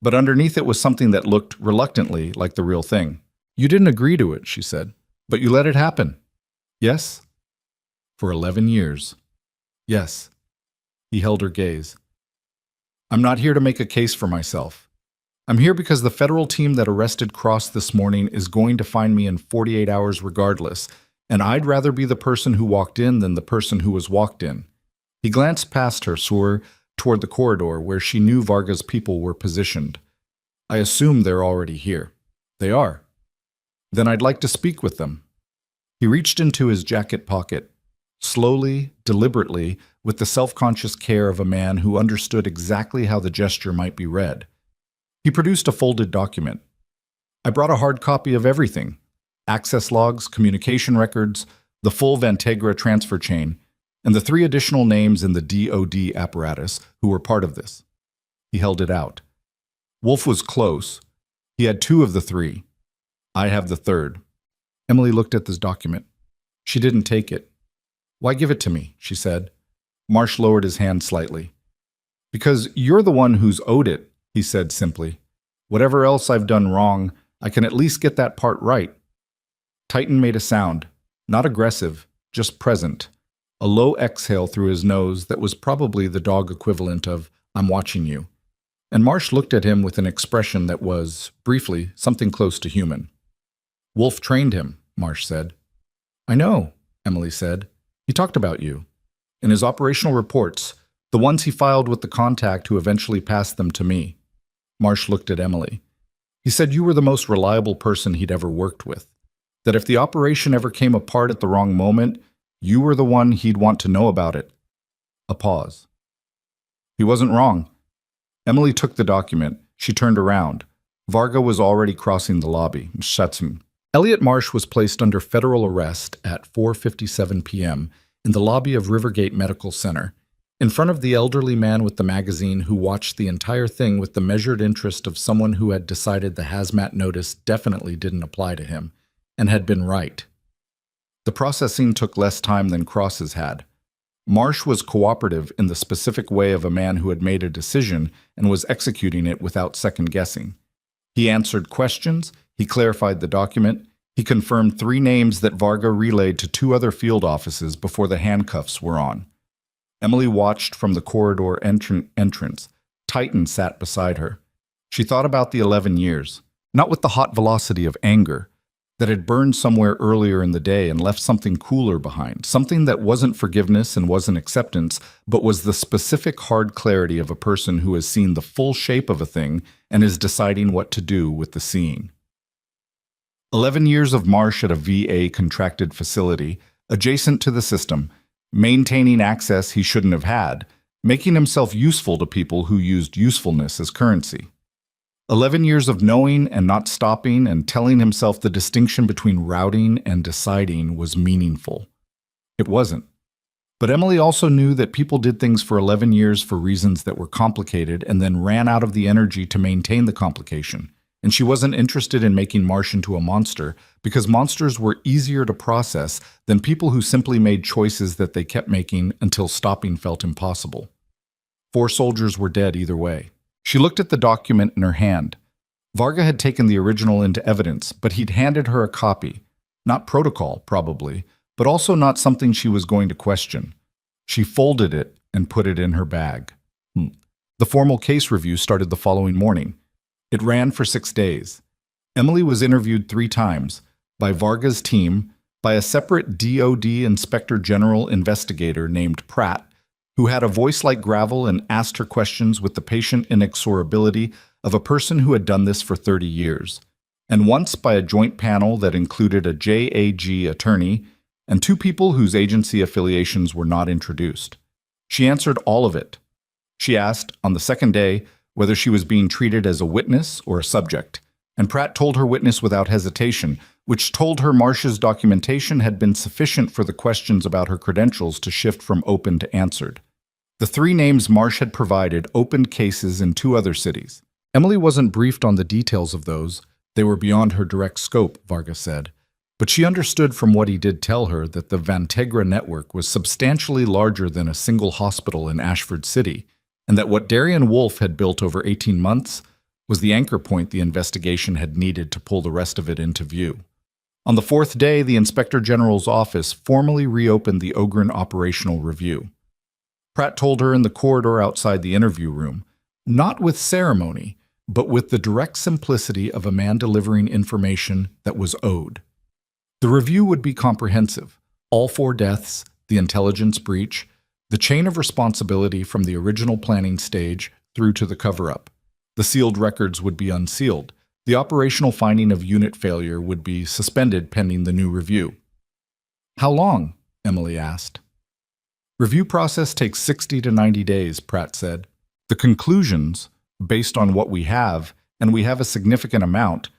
but underneath it was something that looked reluctantly like the real thing. "You didn't agree to it," she said, "but you let it happen." "Yes." "For 11 years." "Yes." He held her gaze. "I'm not here to make a case for myself. I'm here because the federal team that arrested Cross this morning is going to find me in 48 hours regardless, and I'd rather be the person who walked in than the person who was walked in." He glanced past her, toward the corridor where she knew Varga's people were positioned. "I assume they're already here." "They are." "Then I'd like to speak with them." He reached into his jacket pocket, slowly, deliberately, with the self-conscious care of a man who understood exactly how the gesture might be read. He produced a folded document. "I brought a hard copy of everything: access logs, communication records, the full Vantegra transfer chain, and the 3 additional names in the DOD apparatus who were part of this." He held it out. Wolf was close. He had 2 of the 3. "I have the 3rd. Emily looked at this document. She didn't take it. Why give it to me? She said. Marsh lowered his hand slightly. Because you're the one who's owed it, he said simply. Whatever else I've done wrong, I can at least get that part right. Titan made a sound, not aggressive, just present. A low exhale through his nose that was probably the dog equivalent of, I'm watching you. And Marsh looked at him with an expression that was, briefly, something close to human. Wolf trained him, Marsh said. I know, Emily said. He talked about you. In his operational reports, the ones he filed with the contact who eventually passed them to me. Marsh looked at Emily. He said you were the most reliable person he'd ever worked with. That if the operation ever came apart at the wrong moment, you were the one he'd want to know about it. A pause. He wasn't wrong. Emily took the document. She turned around. Varga was already crossing the lobby. Shatsum. Elliot Marsh was placed under federal arrest at 4:57 p.m. in the lobby of Rivergate Medical Center, in front of the elderly man with the magazine who watched the entire thing with the measured interest of someone who had decided the hazmat notice definitely didn't apply to him, and had been right. The processing took less time than Cross's had. Marsh was cooperative in the specific way of a man who had made a decision and was executing it without second-guessing. He answered questions, he clarified the document, he confirmed 3 names that Varga relayed to 2 other field offices before the handcuffs were on. Emily watched from the corridor entrance. Titan sat beside her. She thought about the 11 years, not with the hot velocity of anger, that had burned somewhere earlier in the day and left something cooler behind, something that wasn't forgiveness and wasn't acceptance, but was the specific hard clarity of a person who has seen the full shape of a thing and is deciding what to do with the seeing. 11 years of Marsh at a VA contracted facility, adjacent to the system, maintaining access he shouldn't have had, making himself useful to people who used usefulness as currency. 11 years of knowing and not stopping and telling himself the distinction between routing and deciding was meaningful. It wasn't. But Emily also knew that people did things for 11 years for reasons that were complicated and then ran out of the energy to maintain the complication. And she wasn't interested in making Marsh into a monster because monsters were easier to process than people who simply made choices that they kept making until stopping felt impossible. 4 soldiers were dead either way. She looked at the document in her hand. Varga had taken the original into evidence, but he'd handed her a copy. Not protocol, probably, but also not something she was going to question. She folded it and put it in her bag. The formal case review started the following morning. It ran for 6 days. Emily was interviewed 3 times, by Varga's team, by a separate DOD Inspector General investigator named Pratt, who had a voice like gravel and asked her questions with the patient inexorability of a person who had done this for 30 years, and once by a joint panel that included a JAG attorney and 2 people whose agency affiliations were not introduced. She answered all of it. She asked, on the 2nd day, whether she was being treated as a witness or a subject, and Pratt told her witness without hesitation, which told her Marsh's documentation had been sufficient for the questions about her credentials to shift from open to answered. The 3 names Marsh had provided opened cases in 2 other cities. Emily wasn't briefed on the details of those. They were beyond her direct scope, Varga said. But she understood from what he did tell her that the Vantegra network was substantially larger than a single hospital in Ashford City, and that what Darian Wolf had built over 18 months was the anchor point the investigation had needed to pull the rest of it into view. On the 4th day, the Inspector General's office formally reopened the Ogren Operational Review. Pratt told her in the corridor outside the interview room, not with ceremony, but with the direct simplicity of a man delivering information that was owed. The review would be comprehensive. All 4 deaths, the intelligence breach, the chain of responsibility from the original planning stage through to the cover-up. The sealed records would be unsealed. The operational finding of unit failure would be suspended pending the new review. How long? Emily asked. Review process takes 60 to 90 days, Pratt said. The conclusions, based on what we have, and we have a significant amount,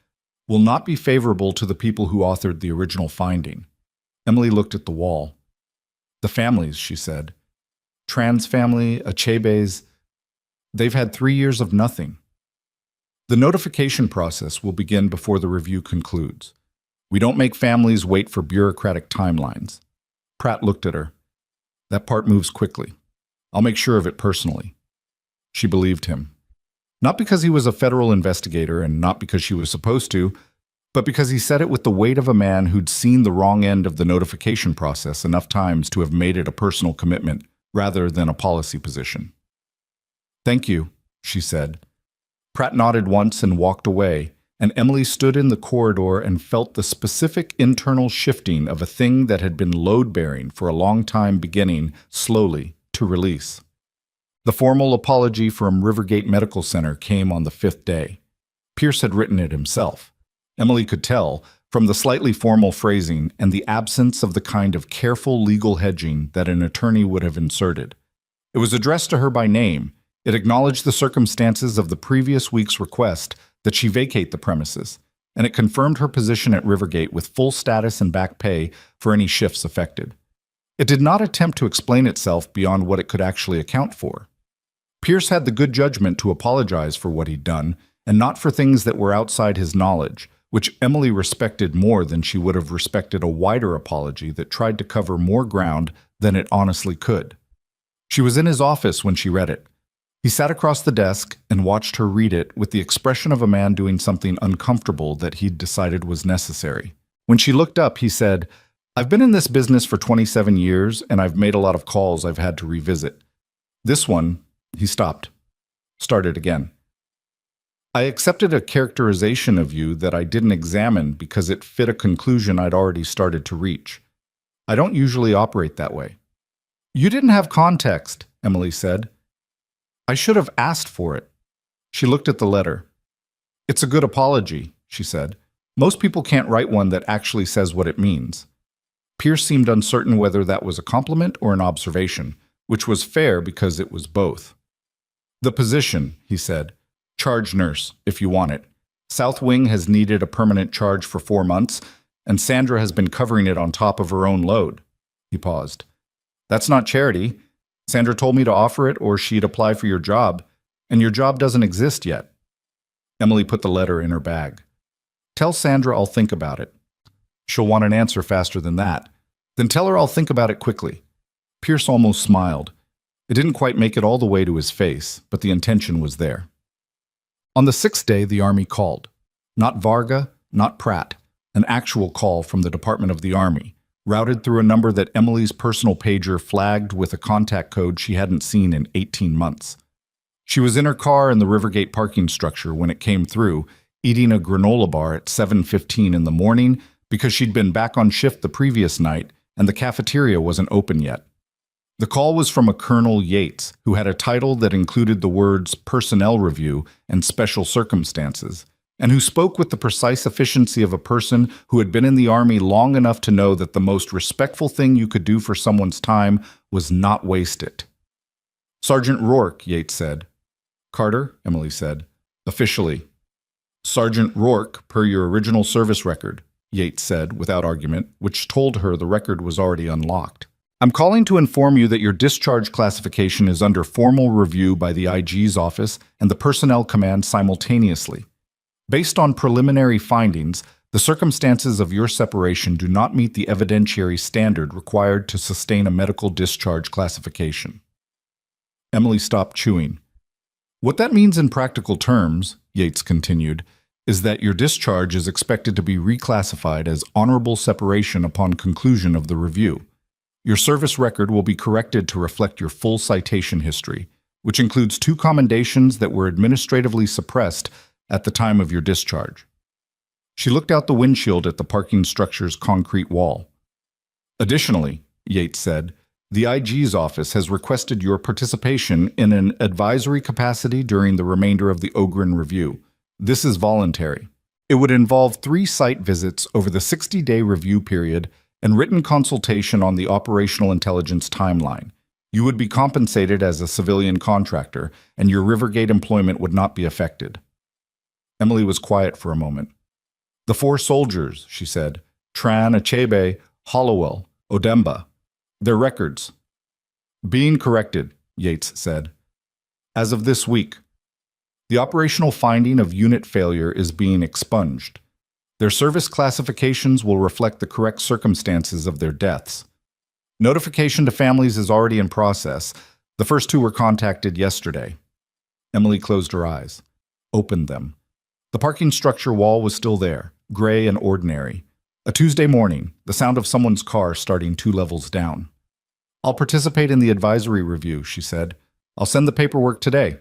will not be favorable to the people who authored the original finding. Emily looked at the wall. The families, she said. Tran's family, Achebe's, they've had 3 years of nothing. The notification process will begin before the review concludes. We don't make families wait for bureaucratic timelines. Pratt looked at her. That part moves quickly. I'll make sure of it personally. She believed him. Not because he was a federal investigator and not because she was supposed to, but because he said it with the weight of a man who'd seen the wrong end of the notification process enough times to have made it a personal commitment rather than a policy position. "Thank you," she said. Pratt nodded once and walked away, and Emily stood in the corridor and felt the specific internal shifting of a thing that had been load-bearing for a long time beginning, slowly, to release. The formal apology from Rivergate Medical Center came on the 5th day. Pierce had written it himself. Emily could tell, from the slightly formal phrasing and the absence of the kind of careful legal hedging that an attorney would have inserted. It was addressed to her by name. It acknowledged the circumstances of the previous week's request that she vacate the premises, and it confirmed her position at Rivergate with full status and back pay for any shifts affected. It did not attempt to explain itself beyond what it could actually account for. Pierce had the good judgment to apologize for what he'd done, and not for things that were outside his knowledge, which Emily respected more than she would have respected a wider apology that tried to cover more ground than it honestly could. She was in his office when she read it. He sat across the desk and watched her read it with the expression of a man doing something uncomfortable that he'd decided was necessary. When she looked up, he said, "I've been in this business for 27 years, and I've made a lot of calls I've had to revisit. This one," he stopped. Started again. "I accepted a characterization of you that I didn't examine because it fit a conclusion I'd already started to reach. I don't usually operate that way." "You didn't have context," Emily said. "I should have asked for it." She looked at the letter. "It's a good apology," she said. "Most people can't write one that actually says what it means." Pierce seemed uncertain whether that was a compliment or an observation, which was fair because it was both. "The position," he said. "Charge nurse, if you want it. South Wing has needed a permanent charge for 4 months, and Sandra has been covering it on top of her own load." He paused. "That's not charity. Sandra told me to offer it or she'd apply for your job, and your job doesn't exist yet." Emily put the letter in her bag. "Tell Sandra I'll think about it." "She'll want an answer faster than that." "Then tell her I'll think about it quickly." Pierce almost smiled. It didn't quite make it all the way to his face, but the intention was there. On the 6th day, the Army called. Not Varga, not Pratt. An actual call from the Department of the Army, routed through a number that Emily's personal pager flagged with a contact code she hadn't seen in 18 months. She was in her car in the Rivergate parking structure when it came through, eating a granola bar at 7:15 in the morning because she'd been back on shift the previous night and the cafeteria wasn't open yet. The call was from a Colonel Yates, who had a title that included the words personnel review and special circumstances, and who spoke with the precise efficiency of a person who had been in the Army long enough to know that the most respectful thing you could do for someone's time was not waste it. "Sergeant Rourke," Yates said. "Carter," Emily said. "Officially." "Sergeant Rourke, per your original service record," Yates said without argument, which told her the record was already unlocked. "I'm calling to inform you that your discharge classification is under formal review by the IG's office and the Personnel Command simultaneously. Based on preliminary findings, the circumstances of your separation do not meet the evidentiary standard required to sustain a medical discharge classification." Emily stopped chewing. "What that means in practical terms," Yates continued, "is that your discharge is expected to be reclassified as honorable separation upon conclusion of the review. Your service record will be corrected to reflect your full citation history, which includes 2 commendations that were administratively suppressed at the time of your discharge." She looked out the windshield at the parking structure's concrete wall. "Additionally," Yates said, "the IG's office has requested your participation in an advisory capacity during the remainder of the Ogren review. This is voluntary. It would involve 3 site visits over the 60-day review period and written consultation on the operational intelligence timeline. You would be compensated as a civilian contractor, and your Rivergate employment would not be affected." Emily was quiet for a moment. "The 4 soldiers," she said, "Tran, Achebe, Hollowell, Odemba. Their records." "Being corrected," Yates said. "As of this week. The operational finding of unit failure is being expunged. Their service classifications will reflect the correct circumstances of their deaths." Notification to families is already in process. The first two were contacted yesterday. Emily closed her eyes, opened them. The parking structure wall was still there, gray and ordinary. A Tuesday morning, the sound of someone's car starting 2 levels down. I'll participate in the advisory review, she said. I'll send the paperwork today.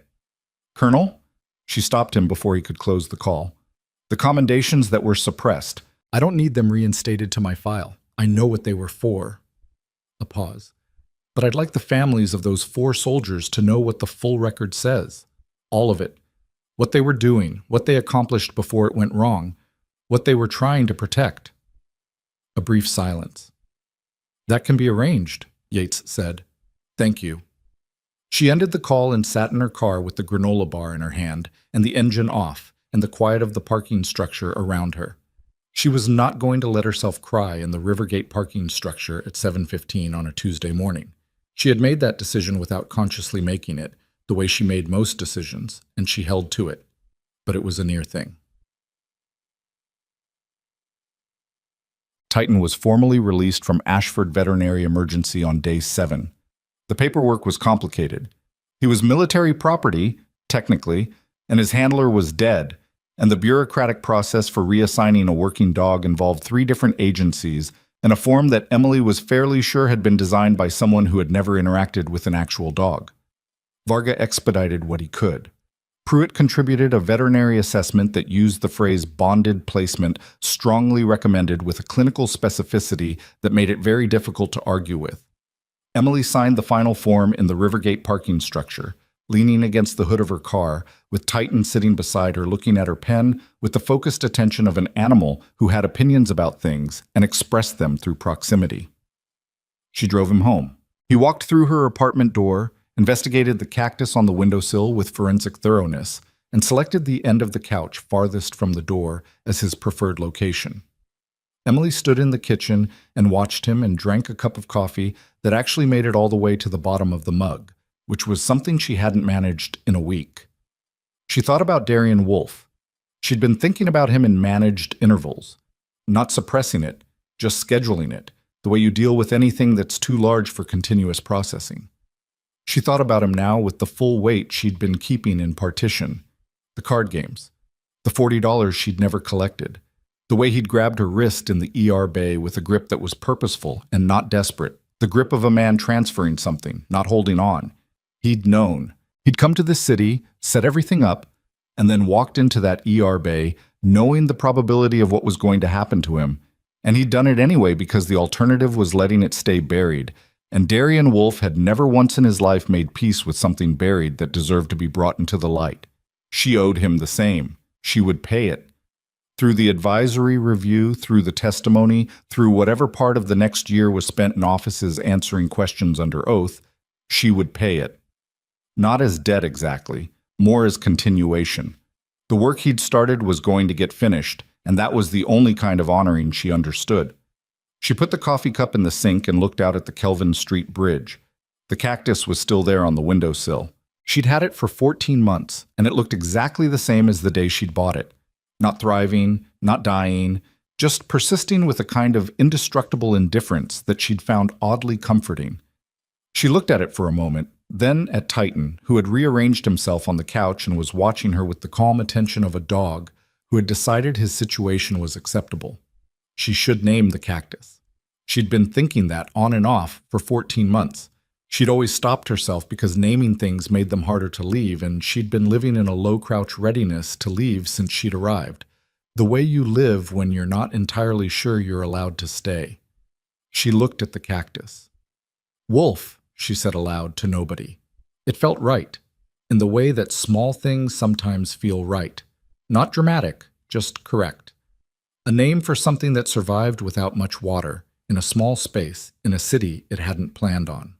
Colonel? She stopped him before he could close the call. The commendations that were suppressed. I don't need them reinstated to my file. I know what they were for. A pause. But I'd like the families of those 4 soldiers to know what the full record says. All of it. What they were doing, what they accomplished before it went wrong, what they were trying to protect. A brief silence. That can be arranged, Yates said. Thank you. She ended the call and sat in her car with the granola bar in her hand and the engine off and the quiet of the parking structure around her. She was not going to let herself cry in the Rivergate parking structure at 7:15 on a Tuesday morning. She had made that decision without consciously making it, the way she made most decisions, and she held to it. But it was a near thing. Titan was formally released from Ashford Veterinary Emergency on day 7. The paperwork was complicated. He was military property, technically, and his handler was dead, and the bureaucratic process for reassigning a working dog involved 3 different agencies and a form that Emily was fairly sure had been designed by someone who had never interacted with an actual dog. Varga expedited what he could. Pruitt contributed a veterinary assessment that used the phrase bonded placement, strongly recommended with a clinical specificity that made it very difficult to argue with. Emily signed the final form in the Rivergate parking structure, leaning against the hood of her car, with Titan sitting beside her looking at her pen with the focused attention of an animal who had opinions about things and expressed them through proximity. She drove him home. He walked through her apartment door, investigated the cactus on the windowsill with forensic thoroughness, and selected the end of the couch farthest from the door as his preferred location. Emily stood in the kitchen and watched him and drank a cup of coffee that actually made it all the way to the bottom of the mug, which was something she hadn't managed in a week. She thought about Darian Wolfe. She'd been thinking about him in managed intervals, not suppressing it, just scheduling it, the way you deal with anything that's too large for continuous processing. She thought about him now with the full weight she'd been keeping in partition, the card games, the $40 she'd never collected, the way he'd grabbed her wrist in the ER bay with a grip that was purposeful and not desperate, the grip of a man transferring something, not holding on. He'd known. He'd come to this city, set everything up, and then walked into that ER bay knowing the probability of what was going to happen to him, and he'd done it anyway because the alternative was letting it stay buried. And Darian Wolfe had never once in his life made peace with something buried that deserved to be brought into the light. She owed him the same. She would pay it. Through the advisory review, through the testimony, through whatever part of the next year was spent in offices answering questions under oath, she would pay it. Not as debt exactly, more as continuation. The work he'd started was going to get finished, and that was the only kind of honoring she understood. She put the coffee cup in the sink and looked out at the Kelvin Street Bridge. The cactus was still there on the windowsill. She'd had it for 14 months, and it looked exactly the same as the day she'd bought it. Not thriving, not dying, just persisting with a kind of indestructible indifference that she'd found oddly comforting. She looked at it for a moment, then at Titan, who had rearranged himself on the couch and was watching her with the calm attention of a dog who had decided his situation was acceptable. She should name the cactus. She'd been thinking that on and off for 14 months. She'd always stopped herself because naming things made them harder to leave, and she'd been living in a low-crouch readiness to leave since she'd arrived. The way you live when you're not entirely sure you're allowed to stay. She looked at the cactus. Wolf, she said aloud to nobody. It felt right, in the way that small things sometimes feel right. Not dramatic, just correct. A name for something that survived without much water, in a small space, in a city it hadn't planned on.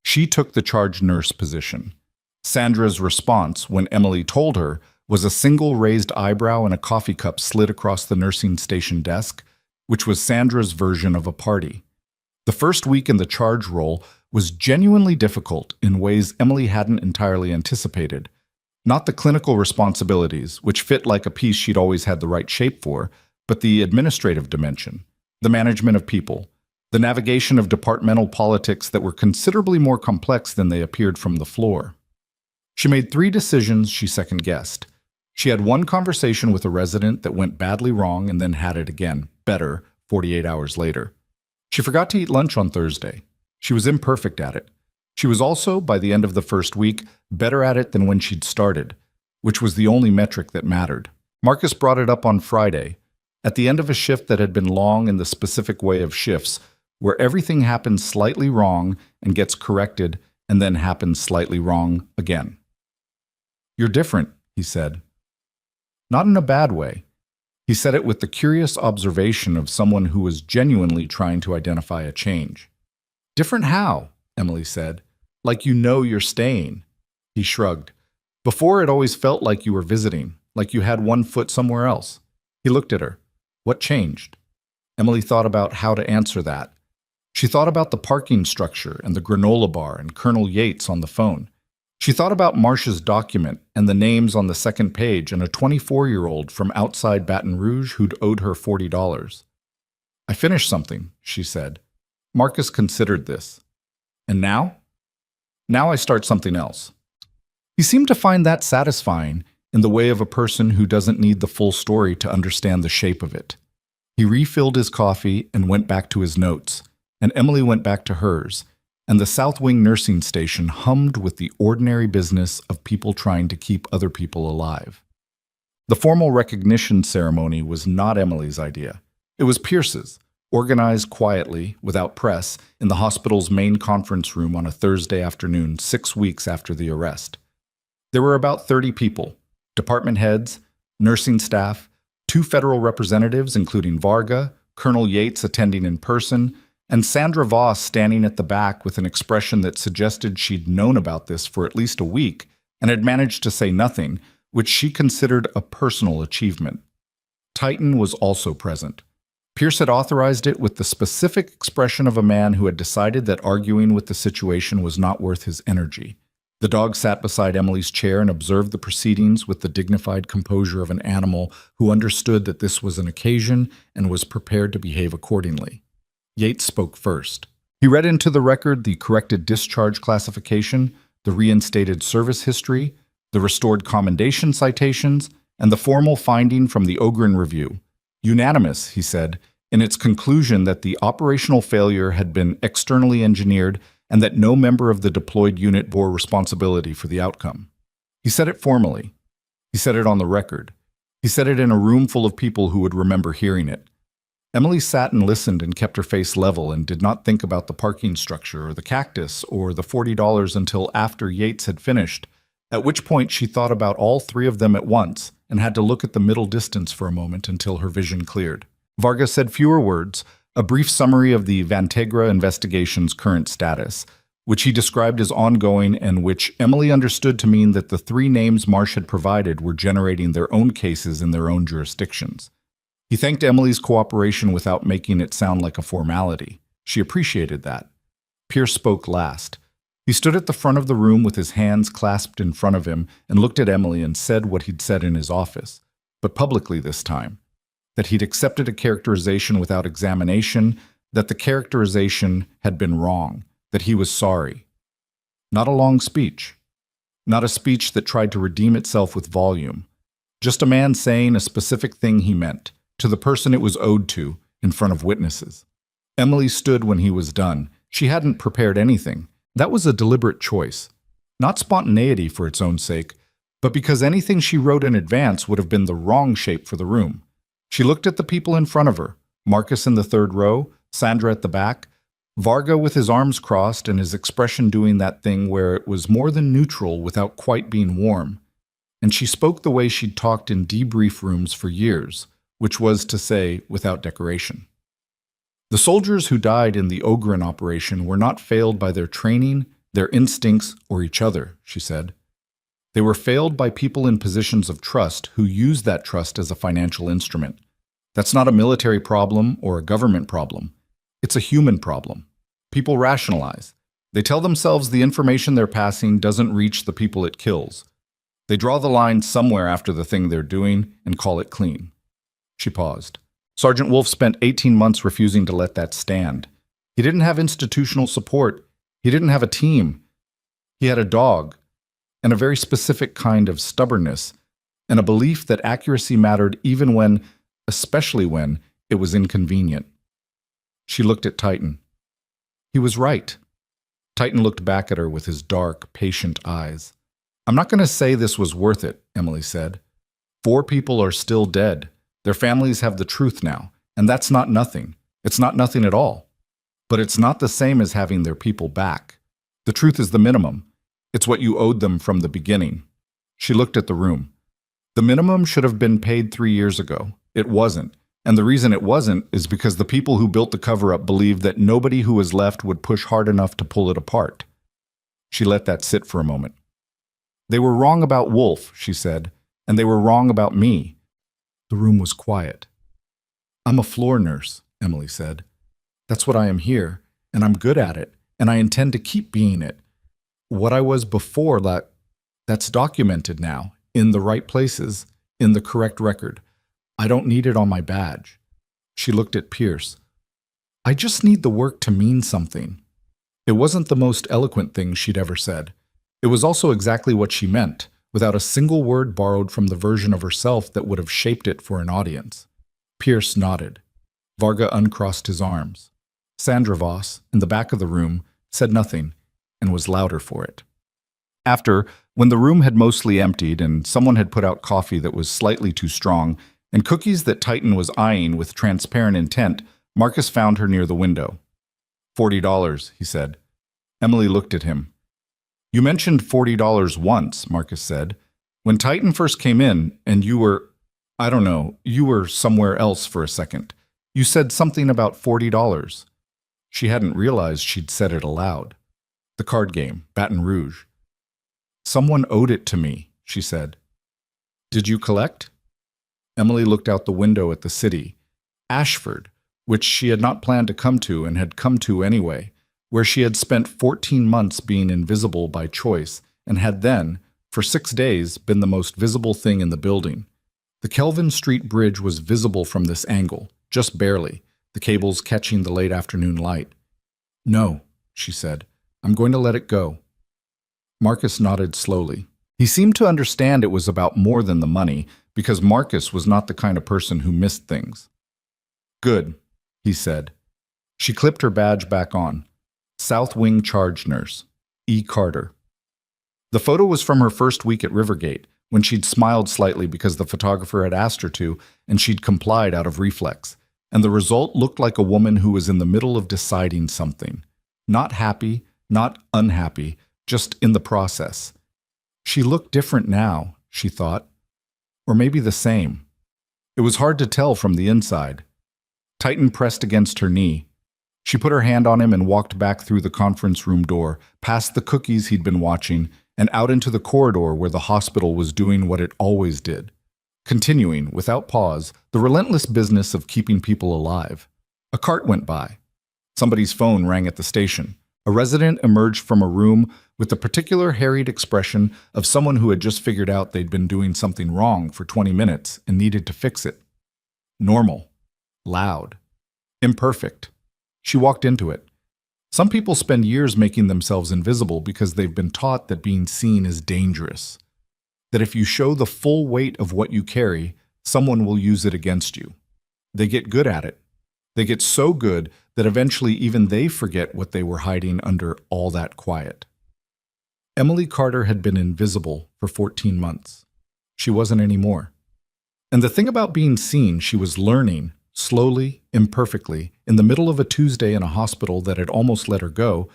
She took the charge nurse position. Sandra's response, when Emily told her, was a single raised eyebrow and a coffee cup slid across the nursing station desk, which was Sandra's version of a party. The first week in the charge role was genuinely difficult in ways Emily hadn't entirely anticipated. Not the clinical responsibilities, which fit like a piece she'd always had the right shape for, but the administrative dimension. the management of people, the navigation of departmental politics that were considerably more complex than they appeared from the floor. She made 3 decisions she second-guessed. She had one conversation with a resident that went badly wrong and then had it again, better, 48 hours later. She forgot to eat lunch on Thursday. She was imperfect at it. She was also, by the end of the first week, better at it than when she'd started, which was the only metric that mattered. Marcus brought it up on Friday, at the end of a shift that had been long in the specific way of shifts, where everything happens slightly wrong and gets corrected and then happens slightly wrong again. "You're different," he said. Not in a bad way. He said it with the curious observation of someone who was genuinely trying to identify a change. "Different how?" Emily said. "Like you know you're staying." He shrugged. "Before it always felt like you were visiting, like you had one foot somewhere else." He looked at her. What changed? Emily thought about how to answer that. She thought about the parking structure and the granola bar and Colonel Yates on the phone. She thought about Marcia's document and the names on the second page and a 24-year-old from outside Baton Rouge who'd owed her $40. "I finished something," she said. Marcus considered this. "And now?" "Now I start something else." He seemed to find that satisfying in the way of a person who doesn't need the full story to understand the shape of it. He refilled his coffee and went back to his notes, and Emily went back to hers, and the South Wing nursing station hummed with the ordinary business of people trying to keep other people alive. The formal recognition ceremony was not Emily's idea. It was Pierce's, organized quietly, without press, in the hospital's main conference room on a Thursday afternoon 6 weeks after the arrest. There were about 30 people, department heads, nursing staff, 2 federal representatives, including Varga, Colonel Yates attending in person, and Sandra Voss standing at the back with an expression that suggested she'd known about this for at least a week and had managed to say nothing, which she considered a personal achievement. Titan was also present. Pierce had authorized it with the specific expression of a man who had decided that arguing with the situation was not worth his energy. The dog sat beside Emily's chair and observed the proceedings with the dignified composure of an animal who understood that this was an occasion and was prepared to behave accordingly. Yates spoke first. He read into the record the corrected discharge classification, the reinstated service history, the restored commendation citations, and the formal finding from the Ogren Review. Unanimous, he said, in its conclusion that the operational failure had been externally engineered and that no member of the deployed unit bore responsibility for the outcome. He said it formally. He said it on the record. He said it in a room full of people who would remember hearing it. Emily sat and listened and kept her face level and did not think about the parking structure or the cactus or the $40 until after Yates had finished, at which point she thought about all 3 of them at once and had to look at the middle distance for a moment until her vision cleared. Varga said fewer words, a brief summary of the Vantegra investigation's current status, which he described as ongoing and which Emily understood to mean that the 3 names Marsh had provided were generating their own cases in their own jurisdictions. He thanked Emily's cooperation without making it sound like a formality. She appreciated that. Pierce spoke last. He stood at the front of the room with his hands clasped in front of him and looked at Emily and said what he'd said in his office, but publicly this time. That he'd accepted a characterization without examination, that the characterization had been wrong, that he was sorry. Not a long speech. Not a speech that tried to redeem itself with volume. Just a man saying a specific thing he meant, to the person it was owed to, in front of witnesses. Emily stood when he was done. She hadn't prepared anything. That was a deliberate choice. Not spontaneity for its own sake, but because anything she wrote in advance would have been the wrong shape for the room. She looked at the people in front of her, Marcus in the 3rd row, Sandra at the back, Varga with his arms crossed and his expression doing that thing where it was more than neutral without quite being warm. And she spoke the way she'd talked in debrief rooms for years, which was to say, without decoration. The soldiers who died in the Ogren operation were not failed by their training, their instincts, or each other, she said. They were failed by people in positions of trust who used that trust as a financial instrument. That's not a military problem or a government problem. It's a human problem. People rationalize. They tell themselves the information they're passing doesn't reach the people it kills. They draw the line somewhere after the thing they're doing and call it clean. She paused. Sergeant Wolf spent 18 months refusing to let that stand. He didn't have institutional support. He didn't have a team. He had a dog, and a very specific kind of stubbornness, and a belief that accuracy mattered even when, especially when, it was inconvenient. She looked at Titan. He was right. Titan looked back at her with his dark, patient eyes. "I'm not going to say this was worth it," Emily said. 4 people are still dead. Their families have the truth now, and that's not nothing. It's not nothing at all. But it's not the same as having their people back. The truth is the minimum. It's what you owed them from the beginning. She looked at the room. The minimum should have been paid 3 years ago. It wasn't. And the reason it wasn't is because the people who built the cover-up believed that nobody who was left would push hard enough to pull it apart. She let that sit for a moment. "They were wrong about Wolf," she said, "and they were wrong about me." The room was quiet. "I'm a floor nurse," Emily said. "That's what I am here, and I'm good at it, and I intend to keep being it. What I was before, that's documented now, in the right places, in the correct record. I don't need it on my badge." She looked at Pierce. "I just need the work to mean something." It wasn't the most eloquent thing she'd ever said. It was also exactly what she meant, without a single word borrowed from the version of herself that would have shaped it for an audience. Pierce nodded. Varga uncrossed his arms. Sandra Voss, in the back of the room, said nothing and was louder for it. After, when the room had mostly emptied and someone had put out coffee that was slightly too strong and cookies that Titan was eyeing with transparent intent, Marcus found her near the window. $40, he said. Emily looked at him. "You mentioned $40 once," Marcus said. "When Titan first came in, and you were, I don't know, you were somewhere else for a second. You said something about $40. She hadn't realized she'd said it aloud. "The card game, Baton Rouge." "Someone owed it to me," she said. "Did you collect?" Emily looked out the window at the city, Ashford, which she had not planned to come to and had come to anyway, where she had spent 14 months being invisible by choice and had then, for 6 days, been the most visible thing in the building. The Kelvin Street Bridge was visible from this angle, just barely, the cables catching the late afternoon light. "No," she said. "I'm going to let it go." Marcus nodded slowly. He seemed to understand it was about more than the money, because Marcus was not the kind of person who missed things. "Good," he said. She clipped her badge back on. South Wing Charge Nurse, E. Carter. The photo was from her first week at Rivergate, when she'd smiled slightly because the photographer had asked her to, and she'd complied out of reflex. And the result looked like a woman who was in the middle of deciding something. Not happy, not unhappy, just in the process. She looked different now, she thought. Or maybe the same. It was hard to tell from the inside. Titan pressed against her knee. She put her hand on him and walked back through the conference room door, past the cookies he'd been watching, and out into the corridor where the hospital was doing what it always did. Continuing, without pause, the relentless business of keeping people alive. A cart went by. Somebody's phone rang at the station. A resident emerged from a room with the particular harried expression of someone who had just figured out they'd been doing something wrong for 20 minutes and needed to fix it. Normal. Loud. Imperfect. She walked into it. Some people spend years making themselves invisible because they've been taught that being seen is dangerous. That if you show the full weight of what you carry, someone will use it against you. They get good at it. They get so good that eventually even they forget what they were hiding under all that quiet. Emily Carter had been invisible for 14 months. She wasn't anymore. And the thing about being seen, she was learning, slowly, imperfectly, in the middle of a Tuesday in a hospital that had almost let her go,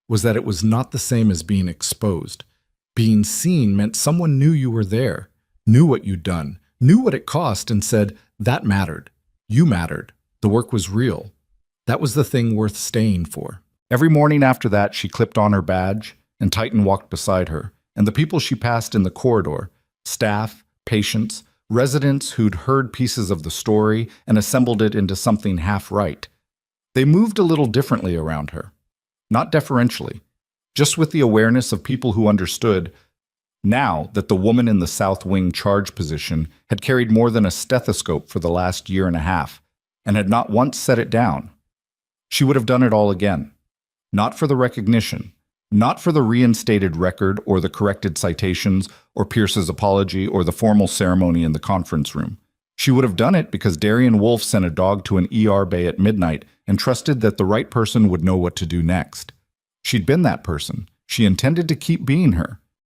was that it was not the same as being exposed. Being seen meant someone knew you were there, knew what you'd done, knew what it cost, and said, that mattered. You mattered. The work was real. That was the thing worth staying for. Every morning after that, she clipped on her badge, and Titan walked beside her, and the people she passed in the corridor, staff, patients, residents who'd heard pieces of the story and assembled it into something half-right. They moved a little differently around her. Not deferentially, just with the awareness of people who understood now that the woman in the South Wing charge position had carried more than a stethoscope for the last year and a half. and had not once set it down. She would have done it all again. Not for the recognition, not for the reinstated record or the corrected citations or Pierce's apology or the formal ceremony in the conference room. She would have done it because Darian Wolf sent a dog to an ER bay at midnight and trusted that the right person would know what to do next. She'd been that person. She intended to keep being her.